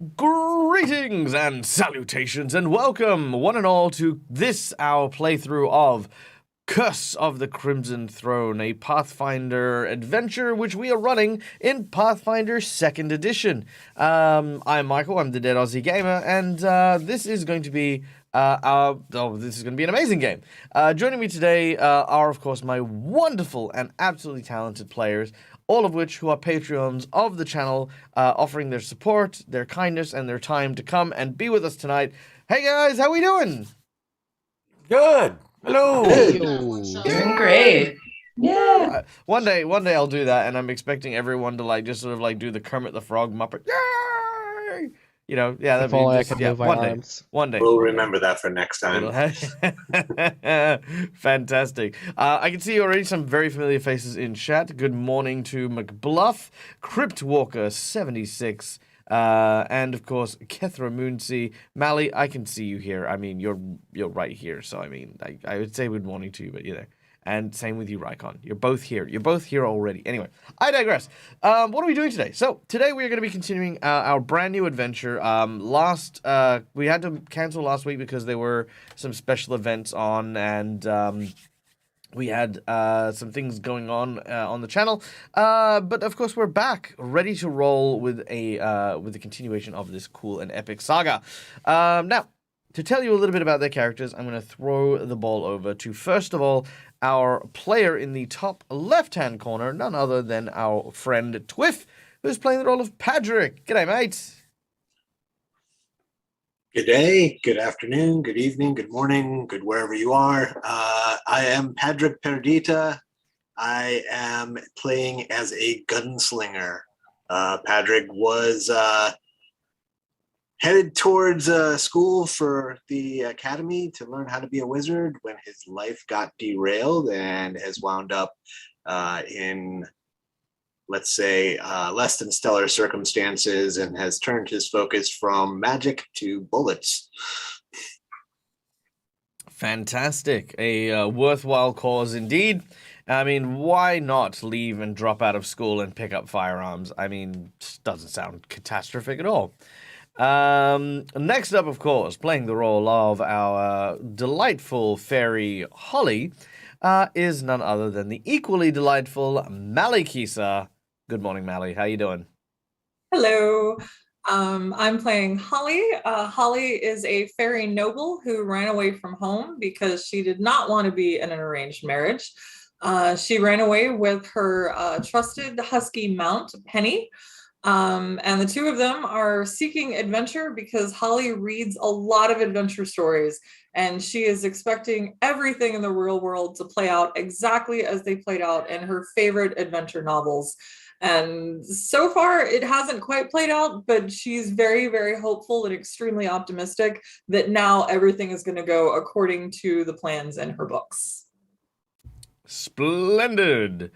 Greetings and salutations and welcome, one and all, to this, our playthrough of Curse of the Crimson Throne, a Pathfinder adventure which we are running in Pathfinder 2nd Edition. I'm Michael, I'm the Dead Aussie Gamer, and this is going to be this is going to be an amazing game. Joining me today are, of course, my wonderful and absolutely talented players, all of which who are Patreons of the channel, offering their support, their kindness, and their time to come and be with us tonight. Hey guys, how we doing? Good. Hello. Doing great. Yeah. One day I'll do that, and I'm expecting everyone to just sort of do the Kermit the Frog Muppet. Yay! You know, yeah. If only I could move my arms. One day. We'll remember that for next time. Fantastic. I can see already some very familiar faces in chat. Good morning to McBluff, Cryptwalker76, and of course Kethra Moonsea. Mally, I can see you here. I mean, you're right here, so I mean, I would say good morning to you, but you're there. And same with you, Rykon. You're both here. You're both here already. Anyway, I digress. What are we doing today? So, today we are going to be continuing our brand new adventure. We had to cancel last week because there were some special events on, and we had some things going on the channel. But of course, we're back, ready to roll with the continuation of this cool and epic saga. Now, to tell you a little bit about their characters, I'm going to throw the ball over to, first of all, our player in the top left-hand corner, none other than our friend Twiff, who's playing the role of Padrick. G'day, mate. Good day, good afternoon, good evening, good morning, good wherever you are. I am Padrick Perdita. I am playing as a gunslinger. Padrick was headed towards school for the academy to learn how to be a wizard when his life got derailed and has wound up in, let's say, less than stellar circumstances, and has turned his focus from magic to bullets. Fantastic. A worthwhile cause indeed. I mean, why not leave and drop out of school and pick up firearms? I mean, doesn't sound catastrophic at all. Next up, of course, playing the role of our delightful fairy Holly, is none other than the equally delightful Malikisa. Good morning, Mally. How you doing? Hello. I'm playing Holly. Holly is a fairy noble who ran away from home because she did not want to be in an arranged marriage. She ran away with her trusted husky mount, Penny. And the two of them are seeking adventure because Holly reads a lot of adventure stories, and she is expecting everything in the real world to play out exactly as they played out in her favorite adventure novels. And so far, it hasn't quite played out, but she's very, very hopeful and extremely optimistic that now everything is going to go according to the plans in her books. Splendid.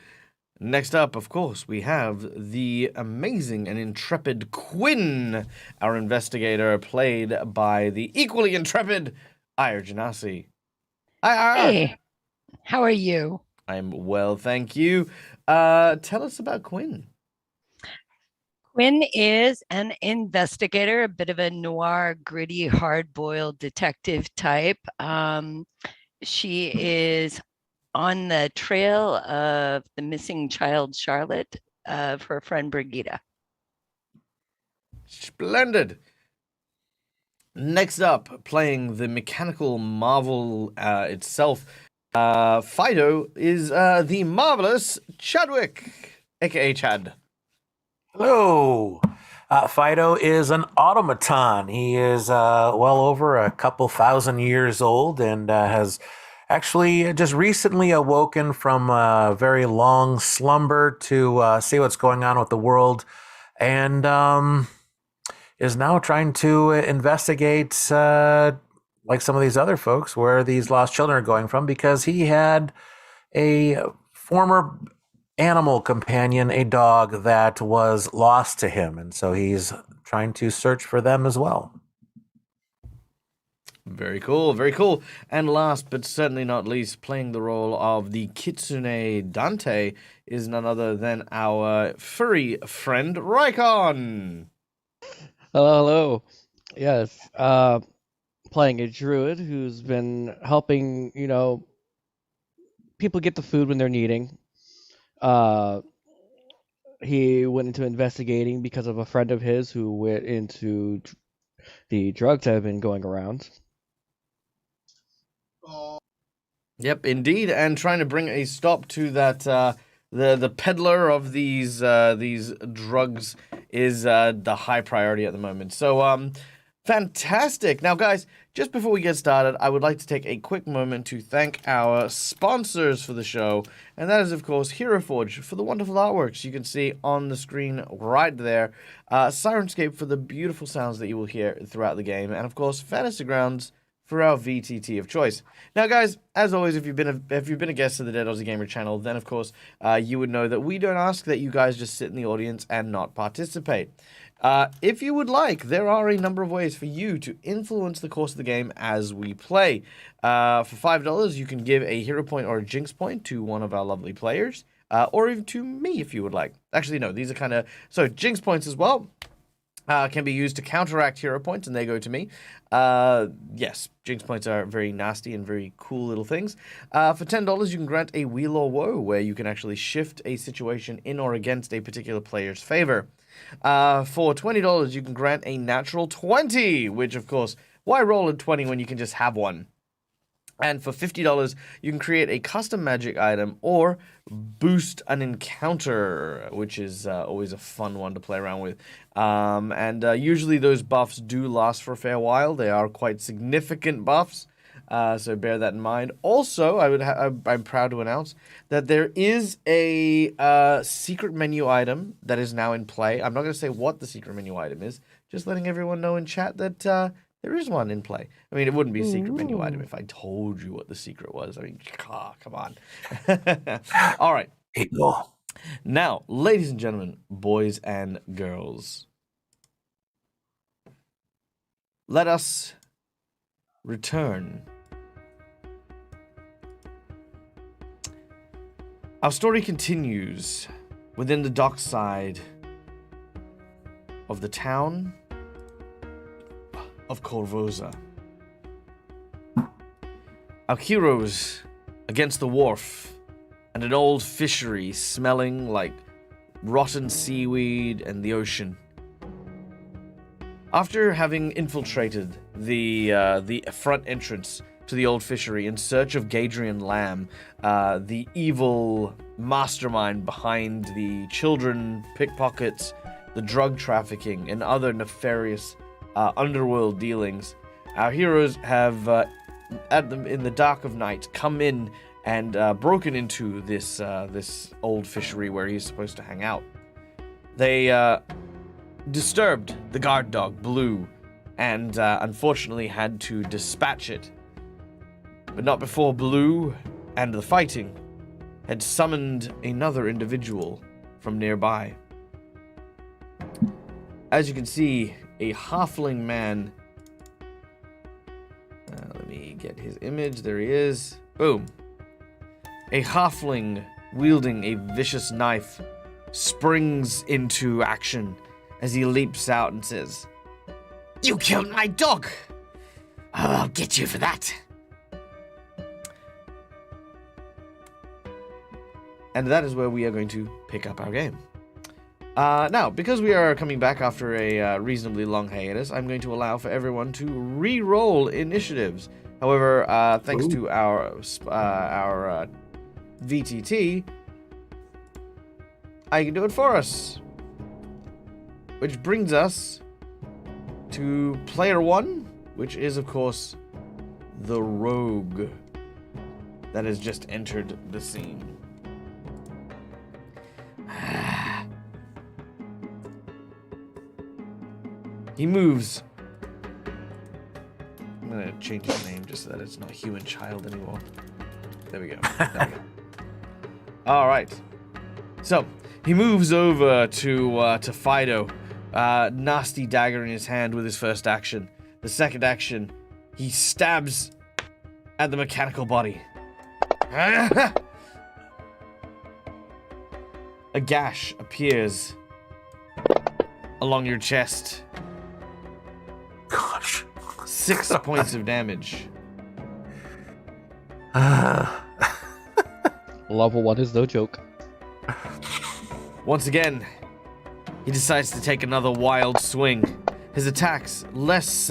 Next up, of course, we have the amazing and intrepid Quinn, our investigator, played by the equally intrepid Ire Janasi. Hey, how are you? I'm well, thank you. Tell us about Quinn. Quinn is an investigator, a bit of a noir, gritty, hard-boiled detective type. She is on the trail of the missing child, Charlotte, of her friend Brigitte. Splendid. Next up, playing the mechanical marvel itself, Fido is the marvelous Chadwick, aka Chad. Hello. Fido is an automaton. He is well over a couple thousand years old and has actually just recently awoken from a very long slumber to see what's going on with the world, and is now trying to investigate, like some of these other folks, where these lost children are going from, because he had a former animal companion, a dog, that was lost to him, and so he's trying to search for them as well. Very cool, very cool. And last but certainly not least, playing the role of the Kitsune Dante is none other than our furry friend, Rykon. Hello, hello. Yes, playing a druid who's been helping, people get the food when they're needing. Uh, he went into investigating because of a friend of his who went into the drugs that have been going around. Yep, indeed, and trying to bring a stop to that the peddler of these drugs is the high priority at the moment. So fantastic. Now guys, just before we get started, I would like to take a quick moment to thank our sponsors for the show, and that is of course Hero Forge for the wonderful artworks you can see on the screen right there, Sirenscape for the beautiful sounds that you will hear throughout the game, and of course Fantasy Grounds for our VTT of choice. Now, guys, as always, if you've been a guest of the Dead Aussie Gamer channel, then of course you would know that we don't ask that you guys just sit in the audience and not participate. If you would like, there are a number of ways for you to influence the course of the game as we play. For $5, you can give a hero point or a jinx point to one of our lovely players, or even to me if you would like. Actually, no, these are kind of so jinx points as well. Can be used to counteract hero points, and they go to me. Yes, jinx points are very nasty and very cool little things. For $10, you can grant a Wheel or Woe, where you can actually shift a situation in or against a particular player's favor. For $20, you can grant a Natural 20, which, of course, why roll a 20 when you can just have one? And for $50, you can create a custom magic item or boost an encounter, which is always a fun one to play around with. Usually those buffs do last for a fair while. They are quite significant buffs, so bear that in mind. Also, I'm proud to announce that there is a secret menu item that is now in play. I'm not going to say what the secret menu item is, just letting everyone know in chat that there is one in play. I mean, it wouldn't be a secret menu item if I told you what the secret was. I mean, come on. All right. Now, ladies and gentlemen, boys and girls, let us return. Our story continues within the dockside of the town of Korvosa. Our heroes against the wharf and an old fishery smelling like rotten seaweed and the ocean. After having infiltrated the front entrance to the old fishery in search of Gadrian Lamb, the evil mastermind behind the children pickpockets, the drug trafficking, and other nefarious underworld dealings, our heroes have, in the dark of night, come in and broken into this old fishery where he's supposed to hang out. They disturbed the guard dog, Blue, and unfortunately had to dispatch it. But not before Blue and the fighting had summoned another individual from nearby. As you can see, a halfling man. Let me get his image. There he is. Boom. A halfling wielding a vicious knife springs into action as he leaps out and says, "You killed my dog! I'll get you for that." And that is where we are going to pick up our game. Now, because we are coming back after a reasonably long hiatus, I'm going to allow for everyone to re-roll initiatives. However, thanks to our VTT, I can do it for us. Which brings us to player one, which is, of course, the rogue that has just entered the scene. He moves. I'm gonna change his name just so that it's not Human Child anymore. There we go. All right. So he moves over to Fido, nasty dagger in his hand with his first action. The second action, he stabs at the mechanical body. A gash appears along your chest. 6 points of damage. Level 1 is no joke. Once again, he decides to take another wild swing. His attacks less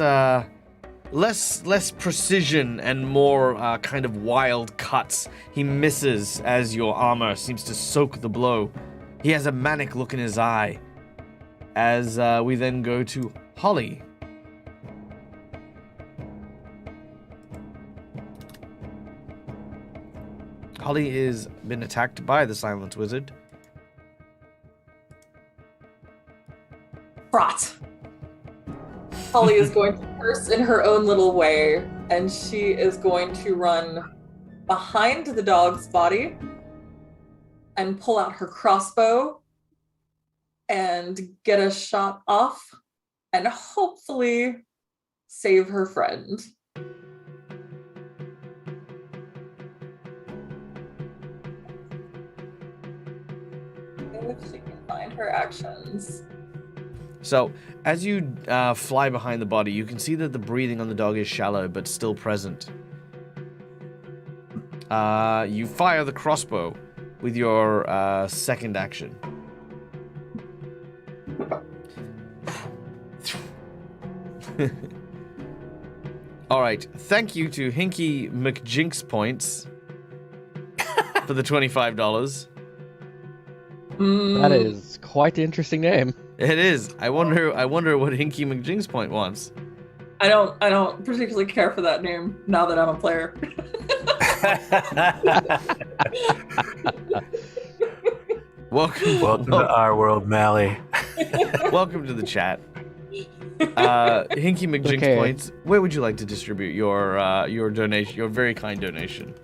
precision and more kind of wild cuts. He misses as your armor seems to soak the blow. He has a manic look in his eye. As we then go to Holly. Holly is been attacked by the Silent Wizard. Rot. Holly is going to curse in her own little way, and she is going to run behind the dog's body and pull out her crossbow and get a shot off and hopefully save her friend. If she can find her actions. So, as you fly behind the body, you can see that the breathing on the dog is shallow, but still present. You fire the crossbow with your second action. Alright, thank you to Hinky McJinx points for the $25. That is quite the interesting name. It is. I wonder what Hinky McJinx point wants. I don't particularly care for that name now that I'm a player. Welcome to our world, Mally. Welcome to the chat. Hinky McJinx Okay. points. Where would you like to distribute your donation, your very kind donation?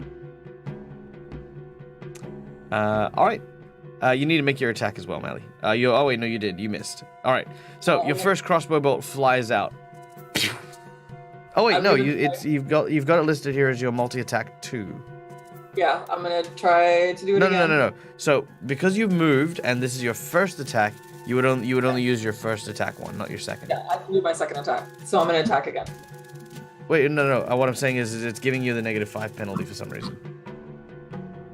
All right. You need to make your attack as well, Mally. Oh wait, no, you did. You missed. All right. So your first crossbow bolt flies out. Oh wait, no, you've got it listed here as your multi-attack 2. Yeah, I'm gonna try to do it again. No. So because you've moved and this is your first attack, you would only use your first attack one, not your second. Yeah, I can do my second attack. So I'm gonna attack again. Wait, no. What I'm saying is it's giving you the -5 penalty for some reason.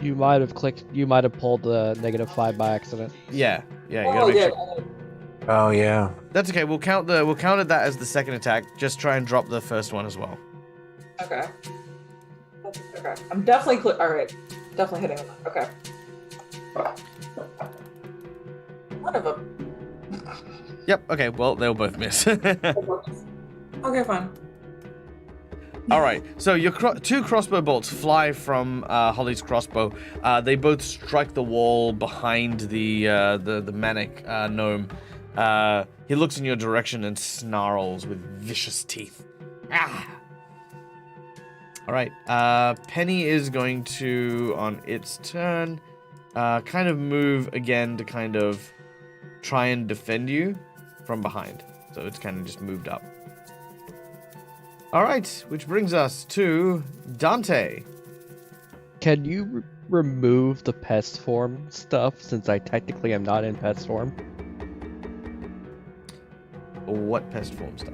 You might have pulled the -5 by accident. Yeah. You gotta make sure. Oh yeah. That's okay. We'll count that as the second attack. Just try and drop the first one as well. Okay. Okay. I'm definitely all right. Definitely hitting him. Okay. One of them. Yep. Okay. Well, they'll both miss. Okay, fine. All right. So your two crossbow bolts fly from Holly's crossbow. They both strike the wall behind the manic gnome. He looks in your direction and snarls with vicious teeth. Ah. All right. Penny is going to, on its turn, kind of move again to kind of try and defend you from behind. So it's kind of just moved up. All right, which brings us to Dante. Can you remove the pest form stuff since I technically am not in pest form? What pest form stuff?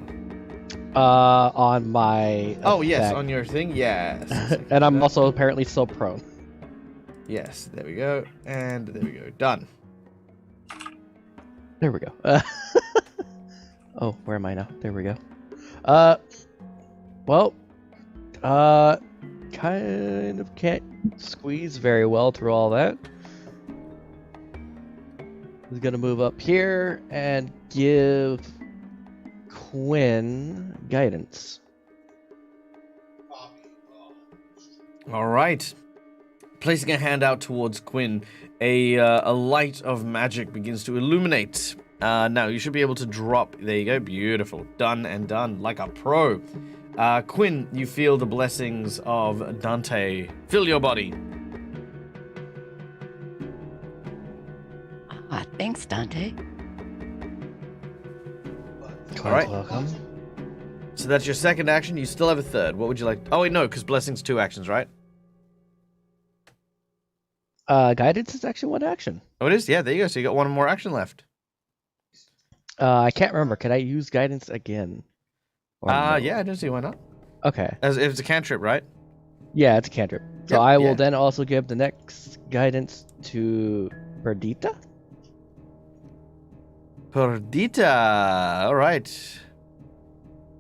On my. Oh, yes, effect. on your thing, yes. And I'm also apparently still prone. Yes, there we go. And there we go. Done. There we go. Oh, where am I now? There we go. Well, kind of can't squeeze very well through all that. He's gonna move up here and give Quinn guidance. All right. Placing a hand out towards Quinn, a light of magic begins to illuminate. Now, you should be able to drop. There you go. Beautiful. Done and done like a pro. Quinn, you feel the blessings of Dante fill your body. Thanks, Dante. All right. Welcome. So that's your second action. You still have a third. What would you like? Oh, wait, no, because blessing's 2 actions, right? Guidance is actually 1 action. Oh, it is? Yeah, there you go. So you got 1 more action left. I can't remember. Can I use guidance again? Or no? Yeah, I don't see why not. Okay. As if it's a cantrip, right? Yeah, it's a cantrip. So Yep, I will yeah. then also give the next guidance to Perdita. Perdita. All right.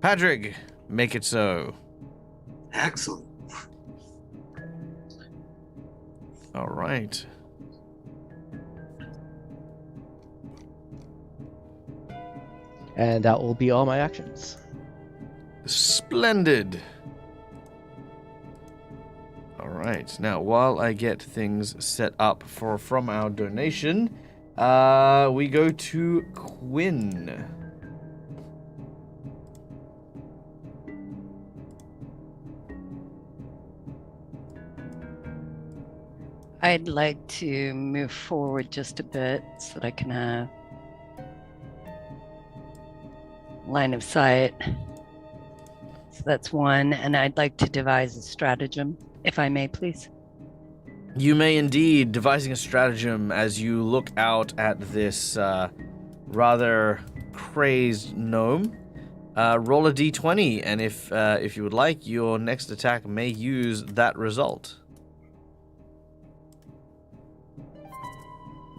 Patrick, make it so. Excellent. All right. And that will be all my actions. Splendid. All right. Now, while I get things set up from our donation, we go to Quinn. I'd like to move forward just a bit so that I can have line of sight. So that's one, and I'd like to devise a stratagem, if I may, please. You may indeed, devising a stratagem as you look out at this rather crazed gnome. Roll a d20, and if you would like, your next attack may use that result.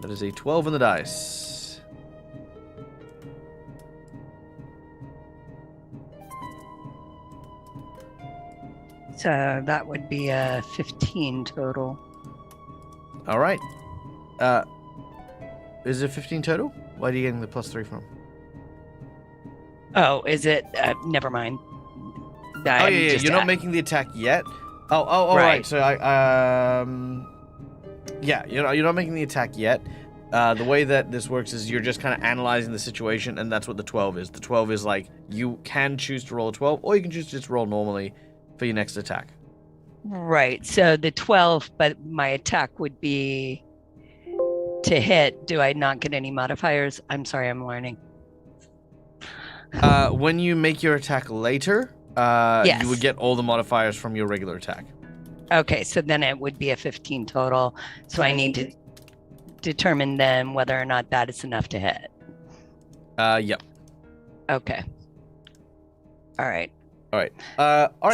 That is a 12 on the dice. So that would be a 15 total. All right. Is it 15 total? Why are you getting the +3 from? Oh, is it? Never mind. Oh yeah, you're not making the attack yet. Oh, right. So yeah, you're not making the attack yet. The way that this works is you're just kind of analyzing the situation, and that's what the 12 is. The 12 is like you can choose to roll a 12, or you can choose to just roll normally for your next attack. Right. So the 12, but my attack would be to hit. Do I not get any modifiers? I'm sorry, I'm learning. When you make your attack later, Yes. you would get all the modifiers from your regular attack. Okay, so then it would be a 15 total. So I need to determine then whether or not that is enough to hit. Yep. Okay. All right. All right.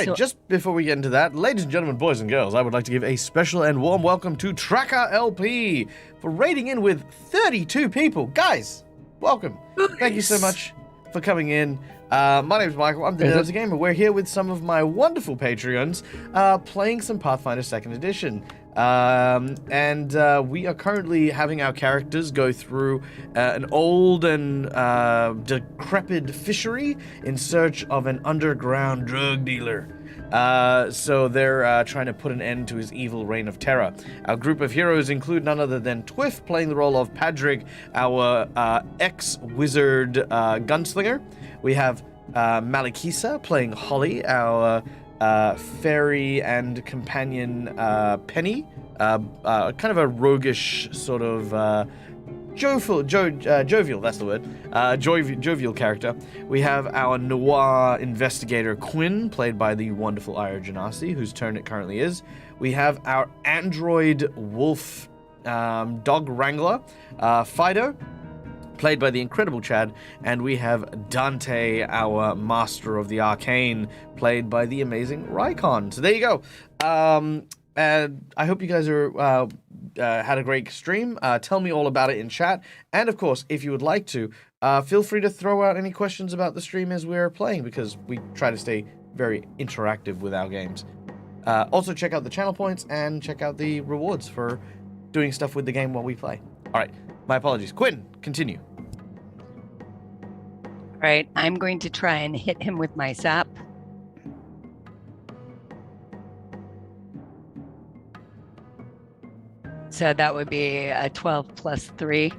So- Just before we get into that, ladies and gentlemen, boys and girls, I would like to give a special and warm welcome to Tracker LP for raiding in with 32 people. Guys, welcome. Thank you so much for coming in. My name is Michael. I'm the Is it- Nerds Gamer. We're here with some of my wonderful Patreons playing some Pathfinder 2nd Edition. And we are currently having our characters go through an old and decrepit fishery in search of an underground drug dealer. So they're trying to put an end to his evil reign of terror. Our group of heroes include none other than Twiff playing the role of Padrig, our ex-wizard gunslinger. We have Malikisa playing Holly, our fairy and companion Penny, kind of a roguish sort of jovial, that's the word, jovial character. We have our noir investigator Quinn, played by the wonderful Ira Janasi, whose turn it currently is. We have our android wolf dog wrangler, Fido, played by the incredible Chad, and we have Dante, our master of the arcane, played by the amazing Rykon. So there you go. And I hope you guys are had a great stream. Tell me all about it in chat, and of course, if you would like to, feel free to throw out any questions about the stream as we're playing, because we try to stay very interactive with our games. Also, check out the channel points and check out the rewards for doing stuff with the game while we play. All right, my apologies. Quinn, continue. All right. I'm going to try and hit him with my sap. So that would be a 12 plus 3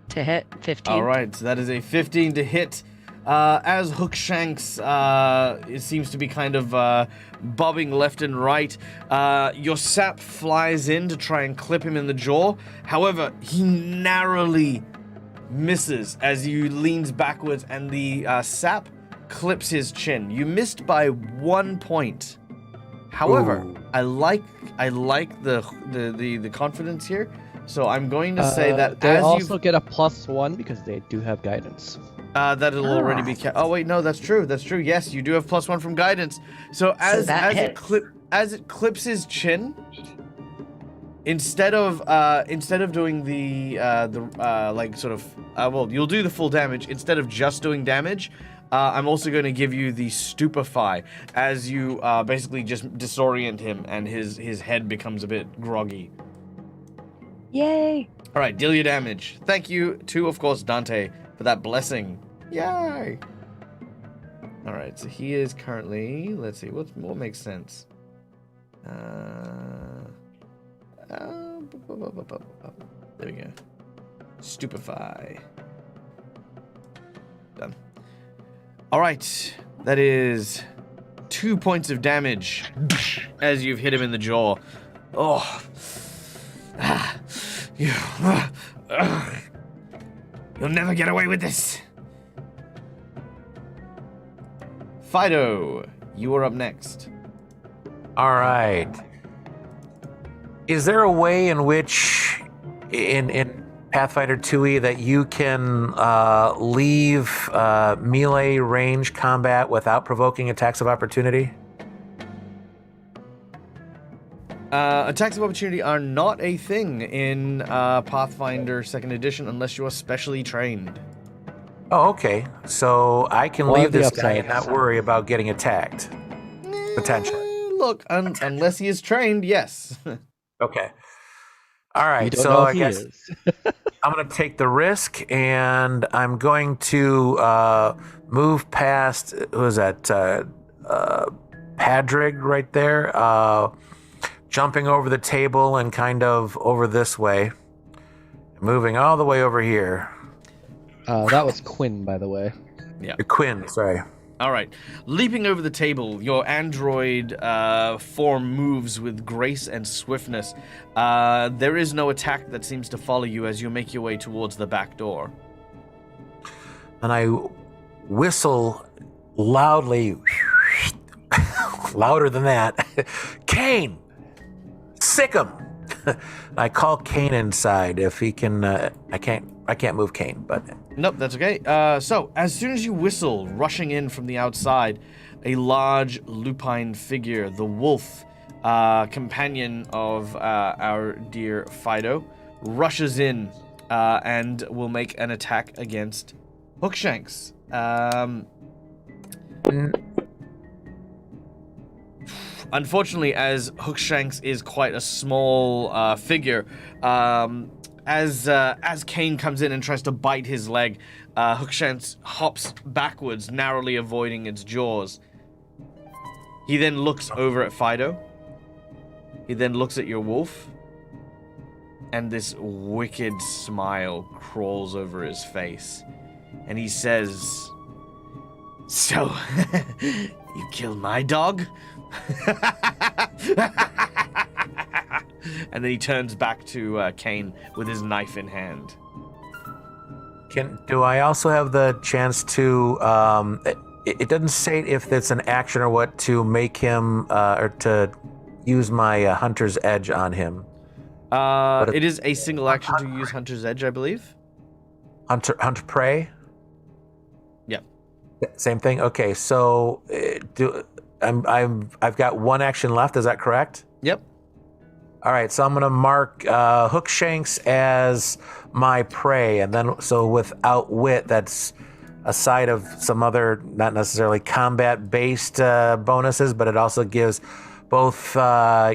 to hit, 15. All right, so that is a 15 to hit. As Hookshanks, it seems to be kind of bobbing left and right. Your sap flies in to try and clip him in the jaw. However, he narrowly misses as you leans backwards, and the sap clips his chin. You missed by 1 point. However, Ooh. I like the confidence here. So I'm going to say that they as also get a +1 because they do have guidance. That'll already be. Oh wait, no, that's true. That's true. Yes, you do have +1 from guidance. So as it clips his chin, instead of doing the like sort of well, you'll do the full damage instead of just doing damage. I'm also going to give you the stupefy as you basically just disorient him and his head becomes a bit groggy. Yay! All right, deal your damage. Thank you to, of course, Dante for that blessing. Yay! All right, so he is currently. Let's see what makes sense. There we go. Stupefy. Done. All right, that is 2 points of damage as you've hit him in the jaw. Oh. You'll never get away with this. Fido, you are up next. All right. Is there a way in which, in Pathfinder 2e, that you can leave melee range combat without provoking attacks of opportunity? Attacks of opportunity are not a thing in Pathfinder 2nd Edition unless you are specially trained. Oh, okay. So I can One leave of the this guy upsides. and not worry about getting attacked. Potentially. Look, unless he is trained, yes. Okay. All You right. don't So know if I he guess is. I'm going to take the risk, and I'm going to move past. Who is that? Padrig right there. Jumping over the table and kind of over this way. Moving all the way over here. That was Quinn, by the way. Quinn, sorry. All right. Leaping over the table, your android form moves with grace and swiftness. There is no attack that seems to follow you as you make your way towards the back door. And I whistle loudly, louder than that. Kane! Sick him! I call Kane inside if he can. I can't move Kane, but Nope, that's okay. So, as soon as you whistle, rushing in from the outside, a large lupine figure, the wolf, companion of our dear Fido, rushes in and will make an attack against Hookshanks. Unfortunately, as Hookshanks is quite a small figure, as Kane comes in and tries to bite his leg, Hookshanks hops backwards, narrowly avoiding its jaws. He then looks over at Fido. He then looks at your wolf. And this wicked smile crawls over his face. And he says, "So, you killed my dog?" And then he turns back to Kane with his knife in hand. do I also have the chance to? It doesn't say if it's an action or what to make him or to use my hunter's edge on him. It is a single action to use Hunter's Edge, I believe. Hunter prey. Yep. Same thing. Okay, so I've got one action left. Is that correct? Yep. All right, so I'm gonna mark Hookshanks as my prey, and then so with Outwit, that's a side of some other not necessarily combat-based bonuses, but it also gives both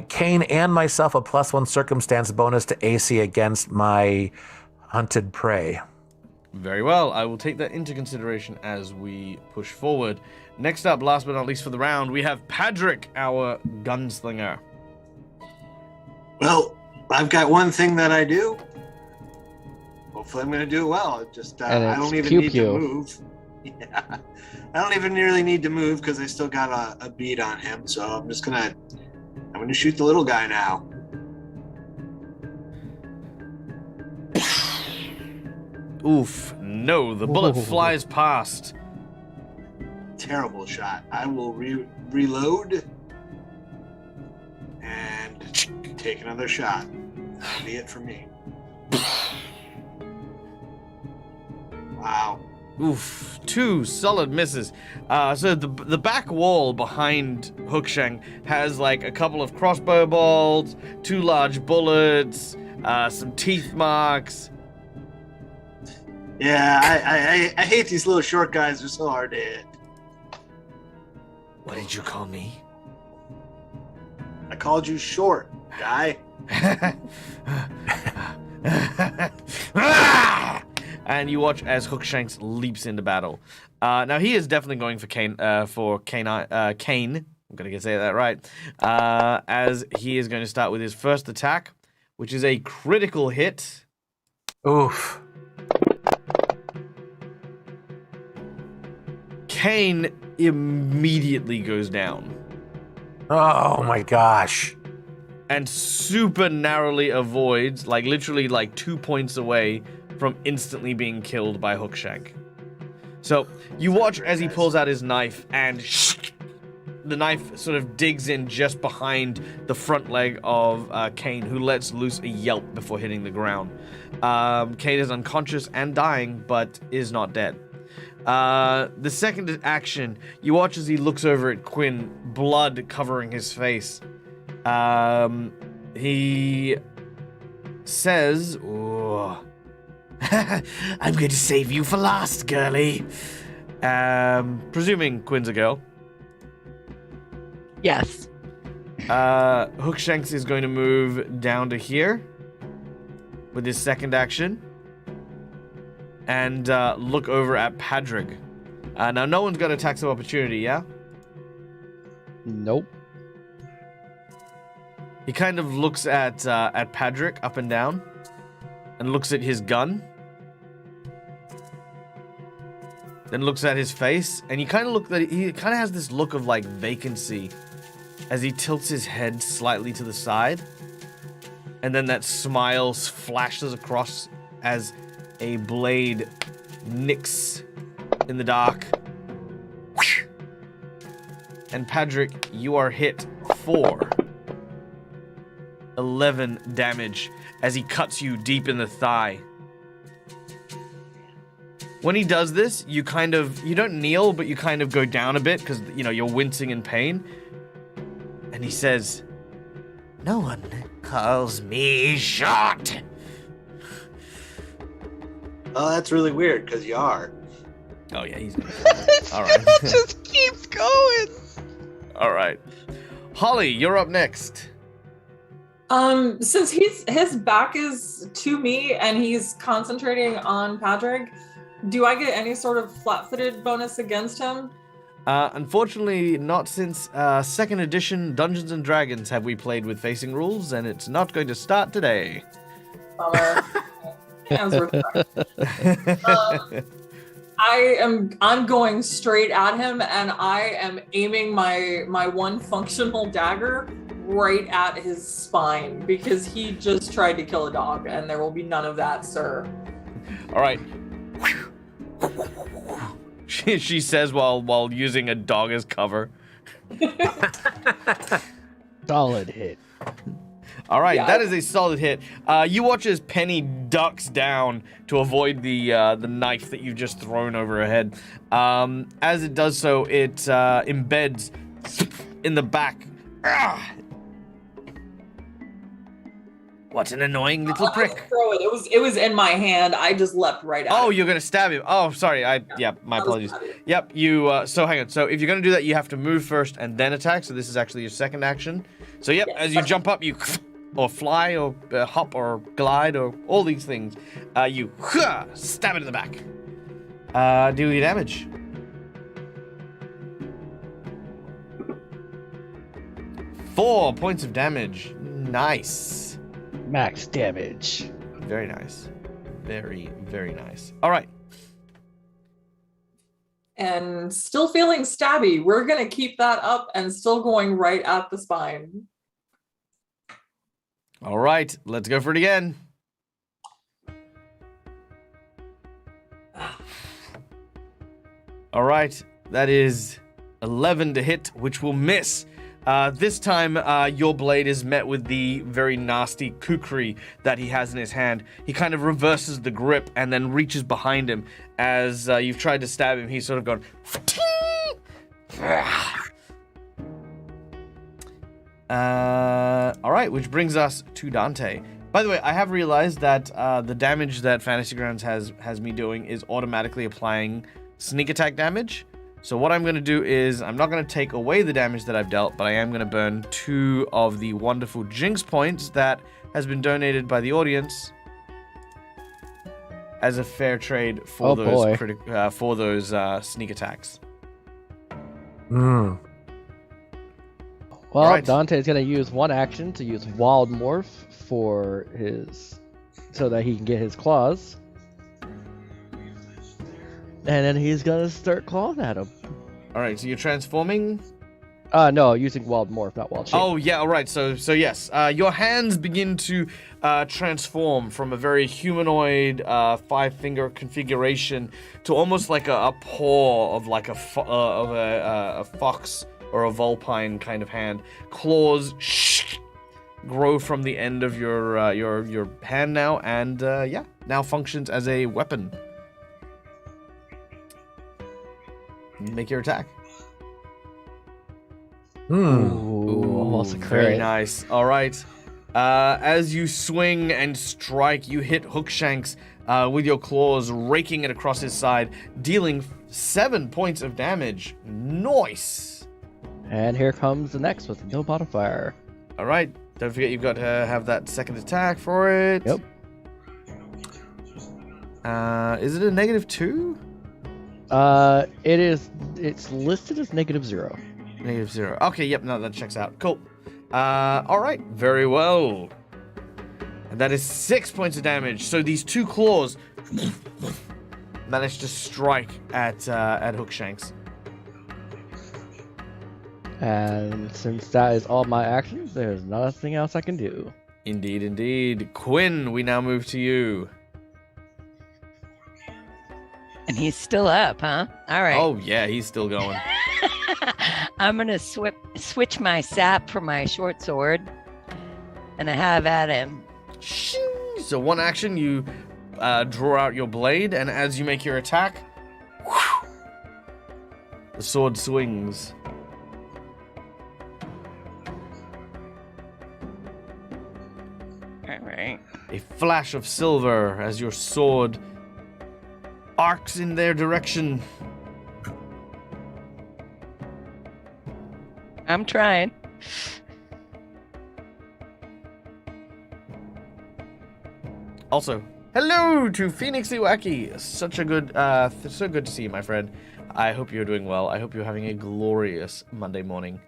Kane and myself a +1 circumstance bonus to AC against my hunted prey. Very well. I will take that into consideration as we push forward. Next up, last but not least for the round, we have Padrick, our gunslinger. Well, I've got one thing that I do. Hopefully I'm going to do it well. Just I don't even need to move. Yeah. I don't even really need to move because I still got a beat on him. So I'm going to shoot the little guy now. Oof. No, the bullet flies past. Terrible shot. I will reload and take another shot. That'll be it for me. Wow. Oof, 2 solid misses. So the back wall behind Hookshank has like a couple of crossbow bolts, 2 large bullets, some teeth marks. Yeah, I hate these little short guys. They're so hard to hit. What did you call me? I called you short, guy. And you watch as Hookshanks leaps into battle. Now he is definitely going for Kane. Kane. I'm gonna say that right. As he is going to start with his first attack, which is a critical hit. Oof. Kane immediately goes down Oh my gosh. and super narrowly avoids, like literally like 2 points away from instantly being killed by Hookshank. So you watch as he pulls out his knife and the knife sort of digs in just behind the front leg of Kane, who lets loose a yelp before hitting the ground. Kane is unconscious and dying, but is not dead. The second action, you watch as he looks over at Quinn, blood covering his face. He says, "Ooh, I'm going to save you for last, girlie." Presuming Quinn's a girl. Yes. Hookshanks is going to move down to here with his second action and look over at Padrig. Now, no one's got attacks of opportunity, yeah? Nope. He kind of looks at Padrick up and down and looks at his gun. Then looks at his face, and he kind of has this look of like vacancy as he tilts his head slightly to the side. And then that smile flashes across as a blade nicks in the dark. And Padrick, you are hit for 11 damage as he cuts you deep in the thigh. When he does this, you don't kneel, but you kind of go down a bit because, you're wincing in pain. And he says, "No one calls me short." Oh, that's really weird because you are. Oh, yeah, he's all right. It just keeps going. All right. Holly, you're up next. Since his back is to me and he's concentrating on Patrick, do I get any sort of flat-footed bonus against him? Unfortunately, not since 2nd edition Dungeons and Dragons have we played with facing rules, and it's not going to start today. Bummer. Hands were I'm going straight at him, and I am aiming my one functional dagger right at his spine because he just tried to kill a dog, and there will be none of that, sir. All right. She says while using a dog as cover. Solid hit. All right, Yeah. that is a solid hit. You watch as Penny ducks down to avoid the knife that you've just thrown over her head. As it does so, it embeds in the back. Ah! What an annoying little I prick. didn't throw it. It was in my hand. I just leapt right at Oh, it. you're gonna stab him. Oh, sorry. My apologies. Yep. You. So hang on. So if you're gonna do that, you have to move first and then attack. So this is actually your second action. So yep. Yes. As you jump up, you or fly or hop or glide or all these things. You stab it in the back. Do your damage. Four points of damage. Nice. Max damage. Very nice. Very, very nice. All right. And still feeling stabby. We're gonna keep that up and still going right at the spine. All right. Let's go for it again. All right. That is 11 to hit, which will miss. This time, your blade is met with the very nasty kukri that he has in his hand. He kind of reverses the grip and then reaches behind him. As you've tried to stab him, he's sort of gone... Alright, which brings us to Dante. By the way, I have realized that the damage that Fantasy Grounds has me doing is automatically applying sneak attack damage. So what I'm going to do is, I'm not going to take away the damage that I've dealt, but I am going to burn 2 of the wonderful Jinx points that has been donated by the audience as a fair trade for those sneak attacks. Hmm. Well, Right. Dante's gonna use one action to use Wild Morph so that he can get his claws. And then he's gonna start clawing at him. Alright, so you're transforming? No, using Wild Morph, not Wild Shape. Oh, yeah, alright, so yes. Your hands begin to transform from a very humanoid 5-finger configuration to almost like a paw of like a fox or a vulpine kind of hand. Claws grow from the end of your hand now, and now functions as a weapon. Make your attack. Ooh, almost a crit. Very nice. All right. As you swing and strike, you hit Hookshanks with your claws, raking it across his side, dealing 7 points of damage. Nice. And here comes the next with no modifier. All right. Don't forget you've got to have that second attack for it. Yep. Is it a -2? It's listed as -0. -0. Okay, yep, no, that checks out. Cool. All right, very well. And that is 6 points of damage. So these 2 claws managed to strike at Hookshanks. And since that is all my actions, there's nothing else I can do. Indeed, indeed. Quinn, we now move to you. And he's still up, huh? All right. Oh, yeah, he's still going. I'm going to switch my sap for my short sword. And I have at him. Shing! So one action, you draw out your blade, and as you make your attack, the sword swings. All right. A flash of silver as your sword arcs in their direction. I'm trying. Also, hello to Phoenix Iwaki. Such a good, so good to see you, my friend. I hope you're doing well. I hope you're having a glorious Monday morning.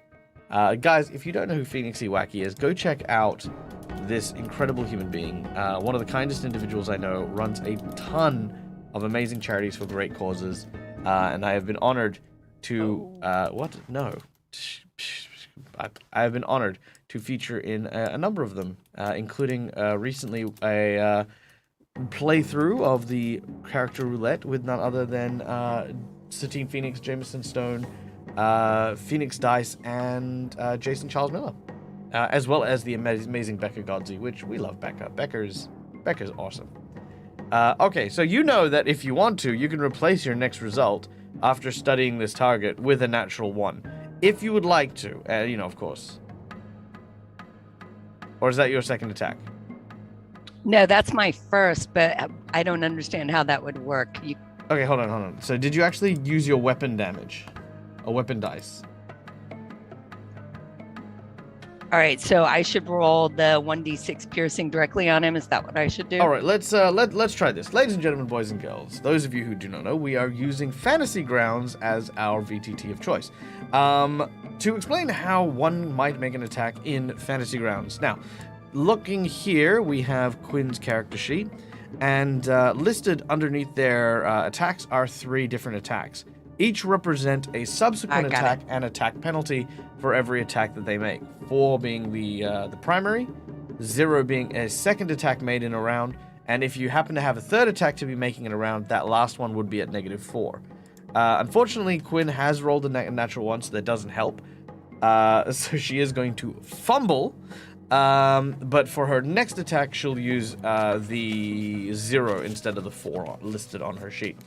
Guys, if you don't know who Phoenix Iwaki is, go check out this incredible human being. One of the kindest individuals I know, runs a ton of amazing charities for great causes. And I have been honored to, what? No. I have been honored to feature in a number of them, including recently a playthrough of the character roulette with none other than Satine Phoenix, Jameson Stone, Phoenix Dice, and Jason Charles Miller, as well as the amazing Becca Godzi, which we love Becca. Becca's awesome. Okay, so you know that if you want to, you can replace your next result after studying this target with a natural 1. If you would like to, of course. Or is that your second attack? No, that's my first, but I don't understand how that would work. Okay, hold on. So did you actually use your weapon damage? A weapon dice? All right, so I should roll the 1d6 piercing directly on him. Is that what I should do? All right, let's try this. Ladies and gentlemen, boys and girls, those of you who do not know, we are using Fantasy Grounds as our VTT of choice. To explain how one might make an attack in Fantasy Grounds. Now, looking here, we have Quinn's character sheet, and listed underneath their attacks are 3 different attacks. Each represent a subsequent attack and attack penalty for every attack that they make. 4 being the primary, 0 being a second attack made in a round, and if you happen to have a third attack to be making in a round, that last one would be at -4. Unfortunately, Quinn has rolled a natural 1, so that doesn't help. So she is going to fumble. But for her next attack, she'll use the 0 instead of the 4 listed on her sheet.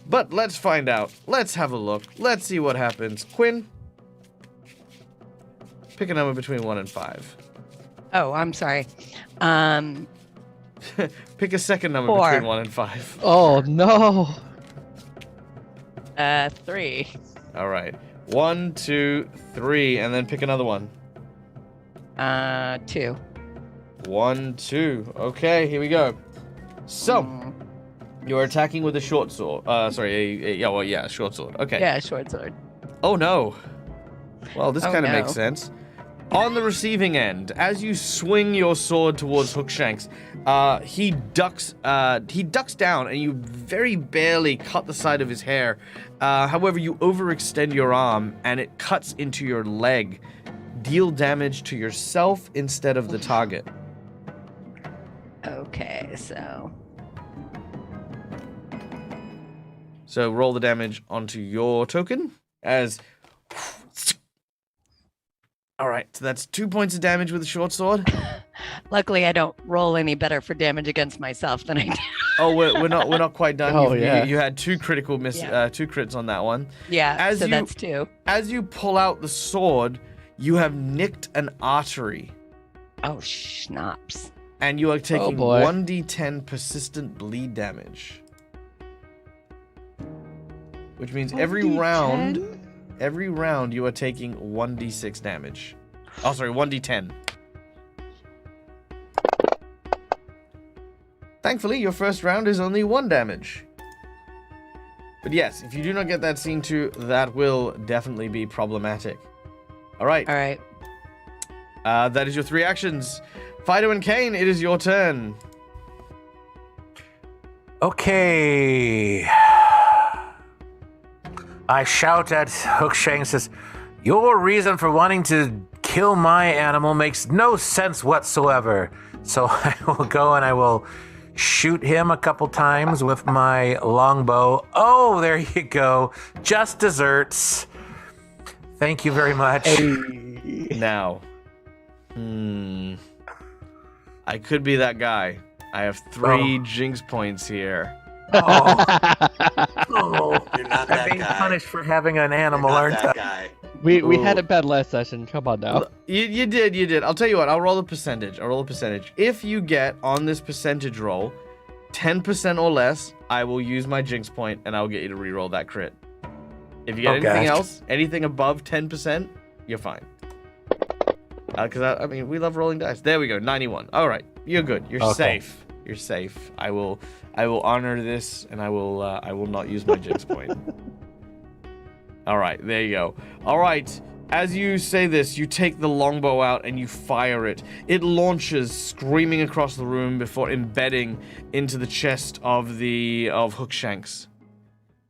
But let's find out. Let's have a look. Let's see what happens. Quinn, pick a number between 1 and 5. Oh, I'm sorry. Pick a second number 4. between 1 and 5. Oh no. 3. All right. 1, 2, 3, and then pick another one. 2. 1, 2. Okay, here we go. So, you're attacking with a short sword. Sorry, a short sword. Okay. Yeah, short sword. Oh no. Well, this Oh, kind of no. makes sense. On the receiving end, as you swing your sword towards Hookshanks, he ducks down, and you very barely cut the side of his hair. However, you overextend your arm, and it cuts into your leg. Deal damage to yourself instead of the target. Okay, so So roll the damage onto your token as. All right, so that's 2 points of damage with a short sword. luckily I don't roll any better for damage against myself than I do. Oh, we're not quite done. Oh, You- yeah. You had 2 critical Yeah. 2 crits on that one. Yeah, so that's 2. As you pull out the sword, you have nicked an artery, Oh, schnapps. and you are taking boy. 1d10 persistent bleed damage. Which means every round you are taking 1d6 damage. Oh, sorry, 1d10. Thankfully, your first round is only 1 damage. But yes, if you do not get that scene 2, that will definitely be problematic. All right. All right. That is your 3 actions. Fido and Kane, it is your turn. Okay. I shout at Hookshanks, says, "Your reason for wanting to kill my animal makes no sense whatsoever." So I will go and I will shoot him a couple times with my longbow. Oh, there you go. Just desserts. Thank you very much. Now, I could be that guy. I have 3 jinx points here. Oh, You're not I'm that being guy. punished for having an You're animal, not aren't I? that guy. We had Ooh. it bad last session. Come on now. You did. I'll tell you what, I'll roll a percentage. If you get on this percentage roll 10% or less, I will use my jinx point and I'll get you to reroll that crit. If you get anything gosh. else, anything above 10%, you're fine. Because I mean, we love rolling dice. There we go, 91. All right, you're good. You're Okay. safe. You're safe. I will honor this, and I will not use my jinx point. All right, there you go. All right. As you say this, you take the longbow out and you fire it. It launches, screaming across the room before embedding into the chest of Hookshanks.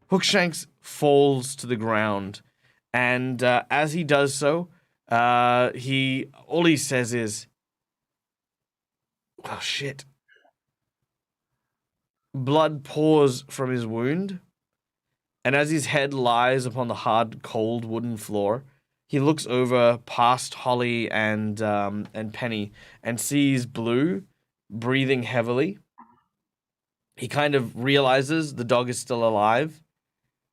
Hookshanks falls to the ground, and as he does so, all he says is, "Oh shit!" Blood pours from his wound, and as his head lies upon the hard, cold wooden floor, he looks over past Holly and Penny and sees Blue breathing heavily. He kind of realizes the dog is still alive,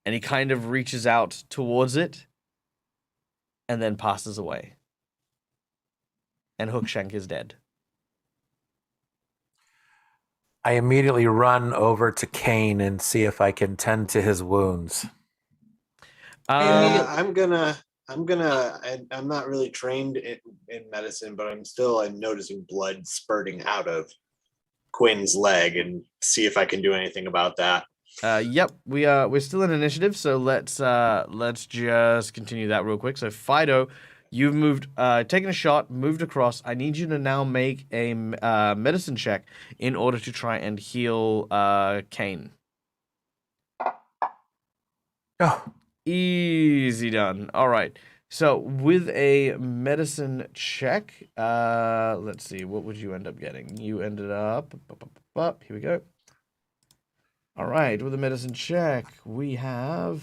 and he kind of reaches out towards it and then passes away. And Hookshank is dead. I immediately run over to Kane and see if I can tend to his wounds. I'm not really trained in medicine, but I'm noticing blood spurting out of Quinn's leg and see if I can do anything about that. Yep, we're still in initiative, so let's just continue that real quick. So Fido, you've moved, taken a shot, moved across. I need you to now make a medicine check in order to try and heal Kane. Oh, Easy done. All right. So with a medicine check, let's see, what would you end up getting? You ended up, here we go. All right, with a medicine check, we have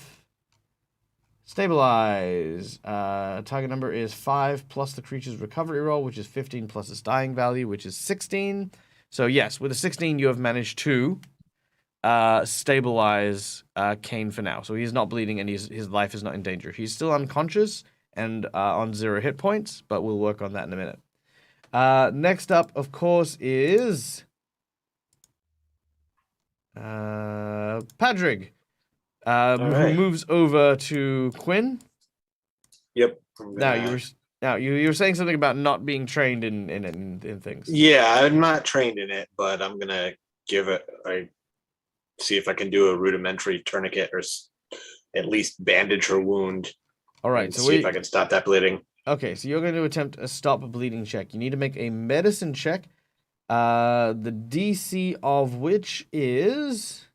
Stabilize. Target number is 5 plus the creature's recovery roll, which is 15 plus its dying value, which is 16. So yes, with a 16, you have managed to stabilize Kane for now. So he's not bleeding and his life is not in danger. He's still unconscious and on 0 hit points, but we'll work on that in a minute. Next up, of course, is Padrig, who right. moves over to Quinn. Yep. Now you were saying something about not being trained in things. Yeah, I'm not trained in it, but I'm gonna give it. I see if I can do a rudimentary tourniquet or at least bandage her wound. All right, and so see if I can stop that bleeding. Okay, so you're going to attempt a stop bleeding check. You need to make a medicine check. The DC of which is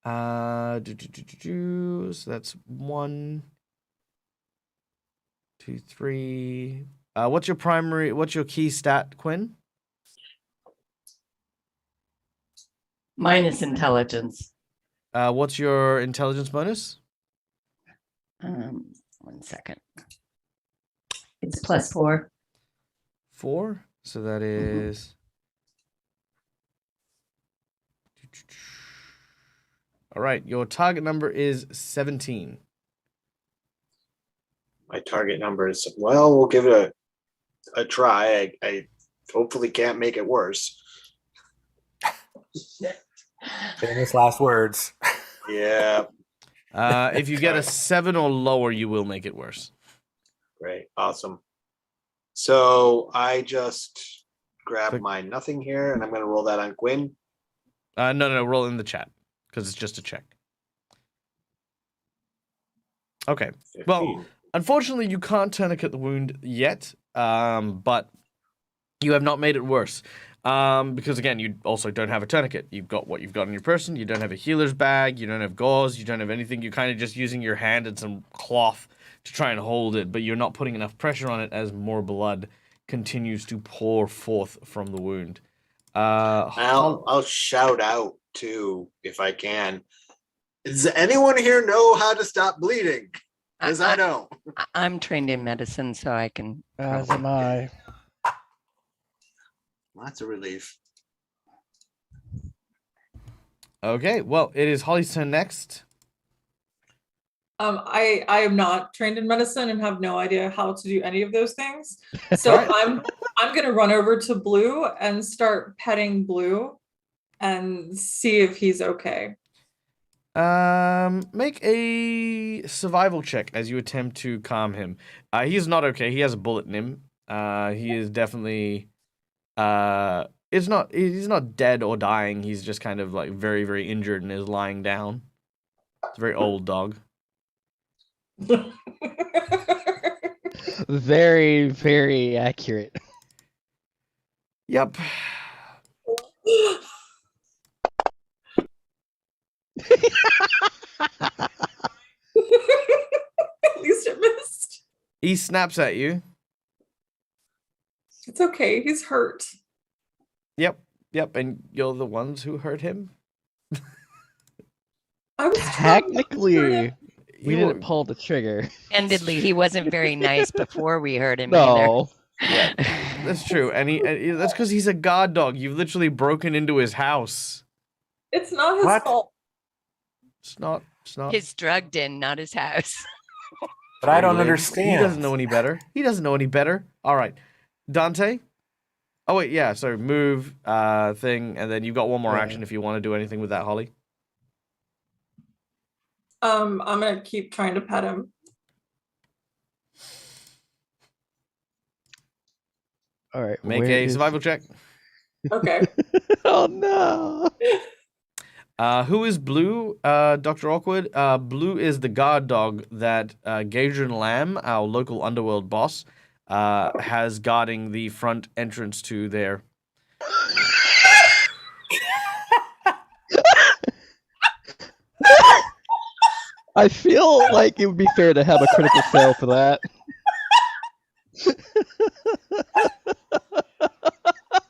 so that's 1, 2, 3. What's your key stat, Quinn? Minus intelligence. What's your intelligence bonus? 1 second. It's +4. 4. So that is. All right. Your target number is 17. My target number is, well, we'll give it a try. I hopefully can't make it worse. Famous last words. Yeah. If you get a 7 or lower, you will make it worse. Great. Awesome. So I just grab my nothing here and I'm going to roll that on Quinn. No, roll in the chat because it's just a check. Okay. 15. Well, unfortunately, you can't tourniquet the wound yet, but you have not made it worse. Because again, you also don't have a tourniquet. You've got what you've got on your person. You don't have a healer's bag. You don't have gauze. You don't have anything. You're kind of just using your hand and some cloth to try and hold it, but you're not putting enough pressure on it as more blood continues to pour forth from the wound. I'll shout out too if I can. Does anyone here know how to stop bleeding? Because I know. I'm trained in medicine, so I can. As am I. That's a relief. Okay, well, it is Holly's turn next. I am not trained in medicine and have no idea how to do any of those things. So I'm gonna run over to Blue and start petting Blue and see if he's okay. Make a survival check as you attempt to calm him. He's not okay. He has a bullet in him. He is definitely he's not dead or dying. He's just kind of like very, very injured and is lying down. It's a very old dog. Very, very accurate. Yep. At least it missed. He snaps at you. It's okay. He's hurt. Yep. And you're the ones who hurt him. I was Technically, we You didn't pull the trigger. Candidly, he wasn't very nice before we heard him No. Yeah, that's true. And that's because he's a guard dog. You've literally broken into his house. It's not his What? fault. It's not. His drug den, not his house. But I don't He understand. doesn't know any better. All right. Dante? Oh, wait, yeah. So move thing, and then you've got one more Right. action if you want to do anything with that, Holly. I'm gonna keep trying to pet him. All right. Make where a is- survival check. Okay. Oh no. Who is Blue? Dr. Awkward. Blue is the guard dog that Gadrian Lamb, our local underworld boss, has guarding the front entrance to there. I feel like it would be fair to have a critical fail for that.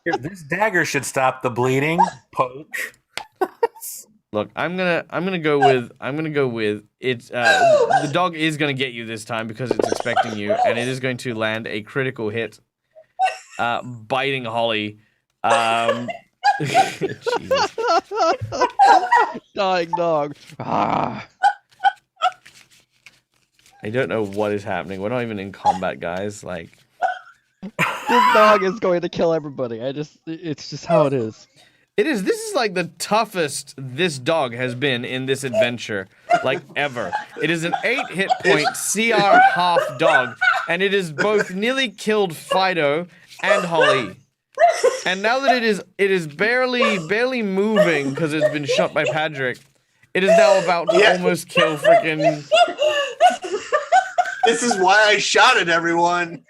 Here, this dagger should stop the bleeding. Poke. Look, I'm gonna go with it's the dog is gonna get you this time because it's expecting you, and it is going to land a critical hit, biting Holly. Jesus. Dying dog. Ah. I don't know what is happening. We're not even in combat, guys. Like, This dog is going to kill everybody. It's just how it is. this is like the toughest this dog has been in this adventure, like ever. It is an 8 hit point CR half dog, and it has both nearly killed Fido and Holly. And now that it is barely moving because it's been shot by Padrick, it is now about to almost kill freaking. This is why I shot at everyone.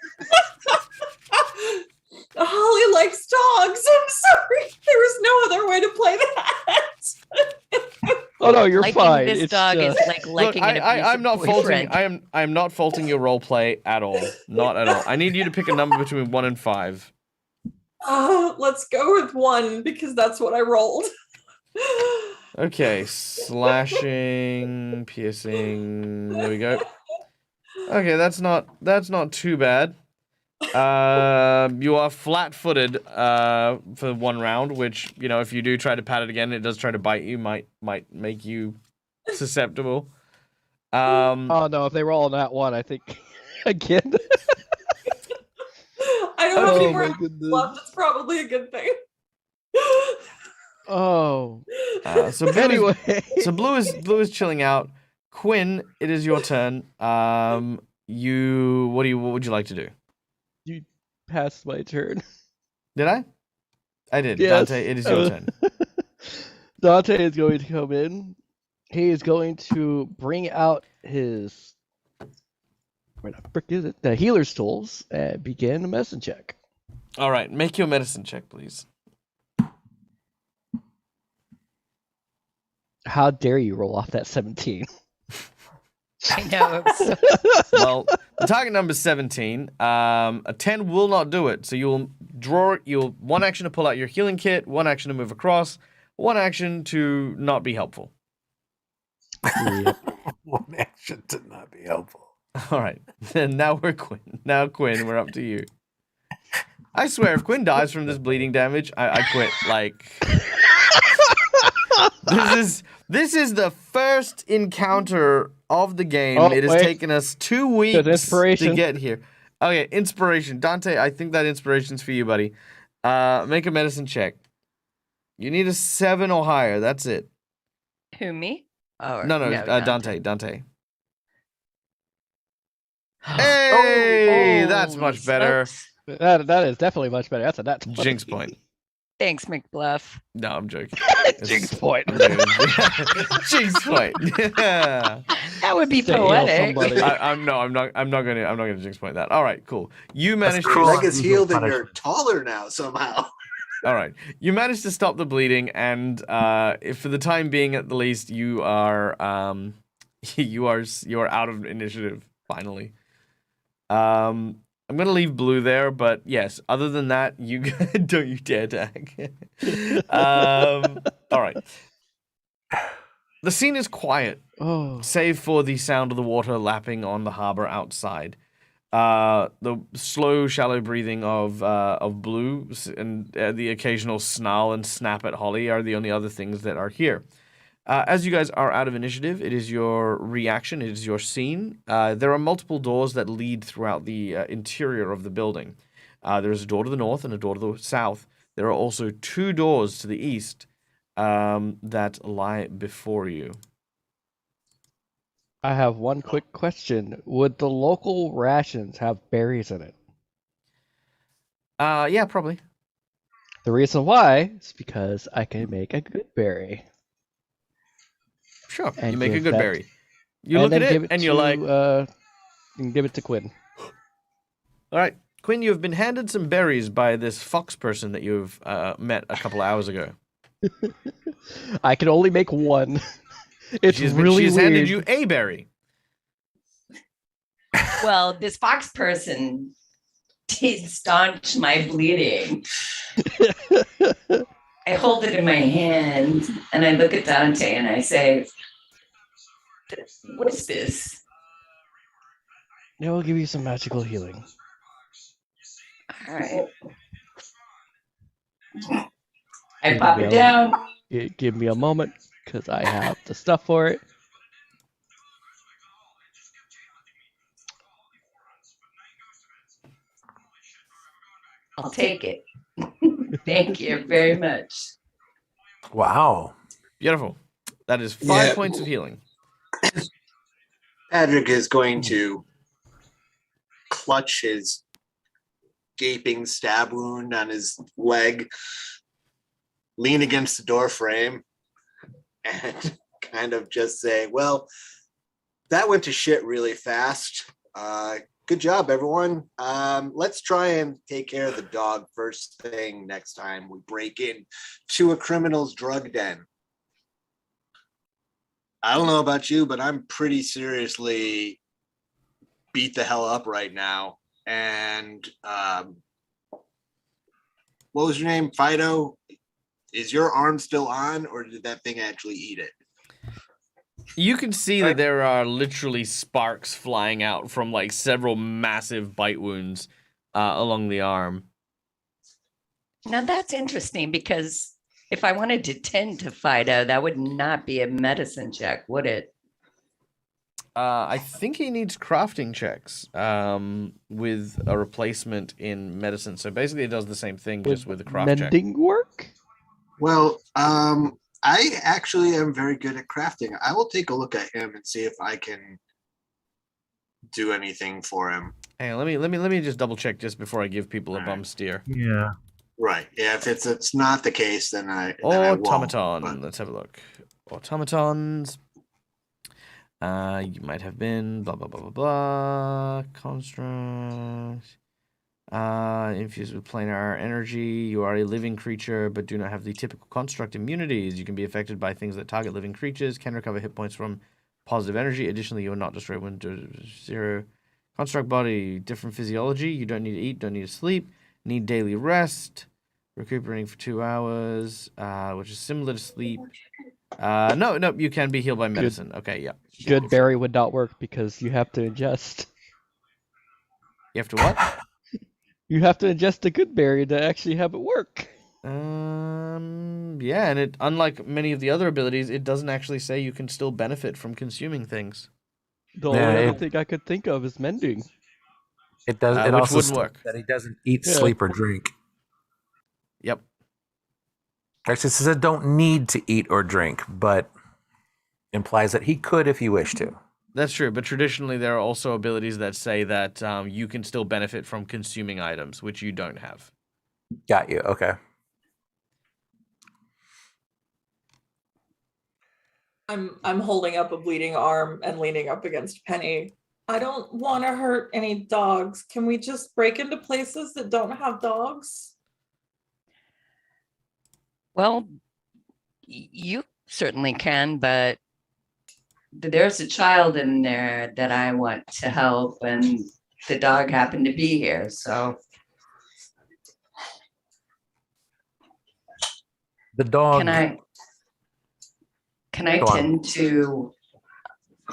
Holly likes dogs. I'm sorry. There was no other way to play that. Oh no, you're liking fine. this It's dog just... is like Look, liking an abusive I'm not boyfriend. faulting. I am not faulting your role play at all. Not at all. I need you to pick a number between 1 and 5. Let's go with 1 because that's what I rolled. Okay, slashing, piercing. There we go. Okay, that's not too bad. You are flat-footed for 1 round, which, you know, if you do try to pat it again, it does try to bite you, might make you susceptible. Oh no, if they roll on that one, I think again. I don't have Oh any my more goodness. left. It's probably a good thing. Oh. So blue Anyway. blue is chilling out. Quinn, it is your turn. What would you like to do? You passed my turn. Did I? I did. Yes. Dante, it is your turn. Dante is going to come in. He is going to bring out his where the frick is it? The healer's tools and begin a medicine check. All right, make your medicine check, please. How dare you roll off that 17? I know. It was so Well, the target number is 17. A 10 will not do it. So you'll draw. You'll 1 action to pull out your healing kit, 1 action to move across, 1 action to not be helpful. Yep. 1 action to not be helpful. All right. And now we're Quinn. Now Quinn, we're up to you. I swear, if Quinn dies from this bleeding damage, I quit. Like, this is the first encounter of the game. Oh, it has wait. taken us 2 weeks inspiration. to get here. Okay, inspiration. Dante, I think that inspiration's for you, buddy. Make a medicine check. You need a 7 or higher. That's it. who, me? Oh, No, Dante. Dante. Hey, that's much better. Smokes. That is definitely much better. That's a nat 20. Jinx point. Thanks, McBluff. No, I'm joking. Jinx point. I'm joking. Jinx point. Yeah. That would be Say heal poetic. somebody. I'm not gonna jinx point that. All right, cool. You managed cruel. to. Leg is healed and you're Punishment. taller now somehow. All right, you managed to stop the bleeding, and if for the time being, at the least, you are you are out of initiative finally. I'm gonna leave blue there, but yes. Other than that, you don't you dare tag. All right. The scene is quiet, Oh. save for the sound of the water lapping on the harbor outside. The slow, shallow breathing of Blue and the occasional snarl and snap at Holly are the only other things that are here. As you guys are out of initiative, it is your reaction, it is your scene. There are multiple doors that lead throughout the interior of the building. There is a door to the north and a door to the south. There are also 2 doors to the east that lie before you. I have one quick question. Would the local rations have berries in it? Yeah, probably. The reason why is because I can make a good berry. Sure, And you make a give good that- berry. You and look at then give it and you're like, you can give it to Quinn. all right, Quinn, you have been handed some berries by this fox person that you've met a couple hours ago. I can only make one. It's really she's weird. handed you a berry. Well, this fox person did staunch my bleeding. I hold it in my hand and I look at Dante and I say, what is this? Yeah, we'll give you some magical healing. All right. I pop it down. Give me a moment, because I have the stuff for it. I'll take it. Thank you very much. Wow. Beautiful. That is 5 Yeah. points of healing. Patrick is going to clutch his gaping stab wound on his leg, lean against the door frame, and kind of just say, well, that went to shit really fast. Good job, everyone. Let's try and take care of the dog first thing next time we break in to a criminal's drug den. I don't know about you, but I'm pretty seriously beat the hell up right now. And what was your name? Fido? Is your arm still on, or did that thing actually eat it? You can see that there are literally sparks flying out from like several massive bite wounds along the arm. Now that's interesting because if I wanted to tend to Fido, that would not be a medicine check, would it? I think he needs crafting checks with a replacement in medicine. So basically it does the same thing, just with a craft check. Mending work? Well, I actually am very good at crafting. I will take a look at him and see if I can do anything for him. Hey, let me just double check just before I give people a All bum right. steer. Yeah. Right. Yeah. If it's not the case, then I won't, Automaton. but- Let's have a look. Automatons. You might have been blah blah blah blah blah. Construct. Infused with planar energy. You are a living creature, but do not have the typical construct immunities. You can be affected by things that target living creatures. Can recover hit points from positive energy. Additionally, you are not destroyed when 0. Construct body. Different physiology. You don't need to eat. Don't need to sleep. Need daily rest. Recuperating for 2 hours, which is similar to sleep. No, you can be healed by medicine. Okay, yeah. Good berry would not work because you have to ingest. You have to what? You have to ingest the good berry to actually have it work. Yeah, and it, unlike many of the other abilities, it doesn't actually say you can still benefit from consuming things. The only other thing I could think of is mending. It does. It which also wouldn't states work. that he doesn't eat, Yeah. sleep, or drink. Yep. Actually, it says I don't need to eat or drink, but implies that he could if he wished to. That's true, but traditionally there are also abilities that say that you can still benefit from consuming items, which you don't have. Got you. Okay. I'm holding up a bleeding arm and leaning up against Penny. I don't want to hurt any dogs. Can we just break into places that don't have dogs? Well, you certainly can, but there's a child in there that I want to help, and the dog happened to be here, so The dog. can I Go on. tend to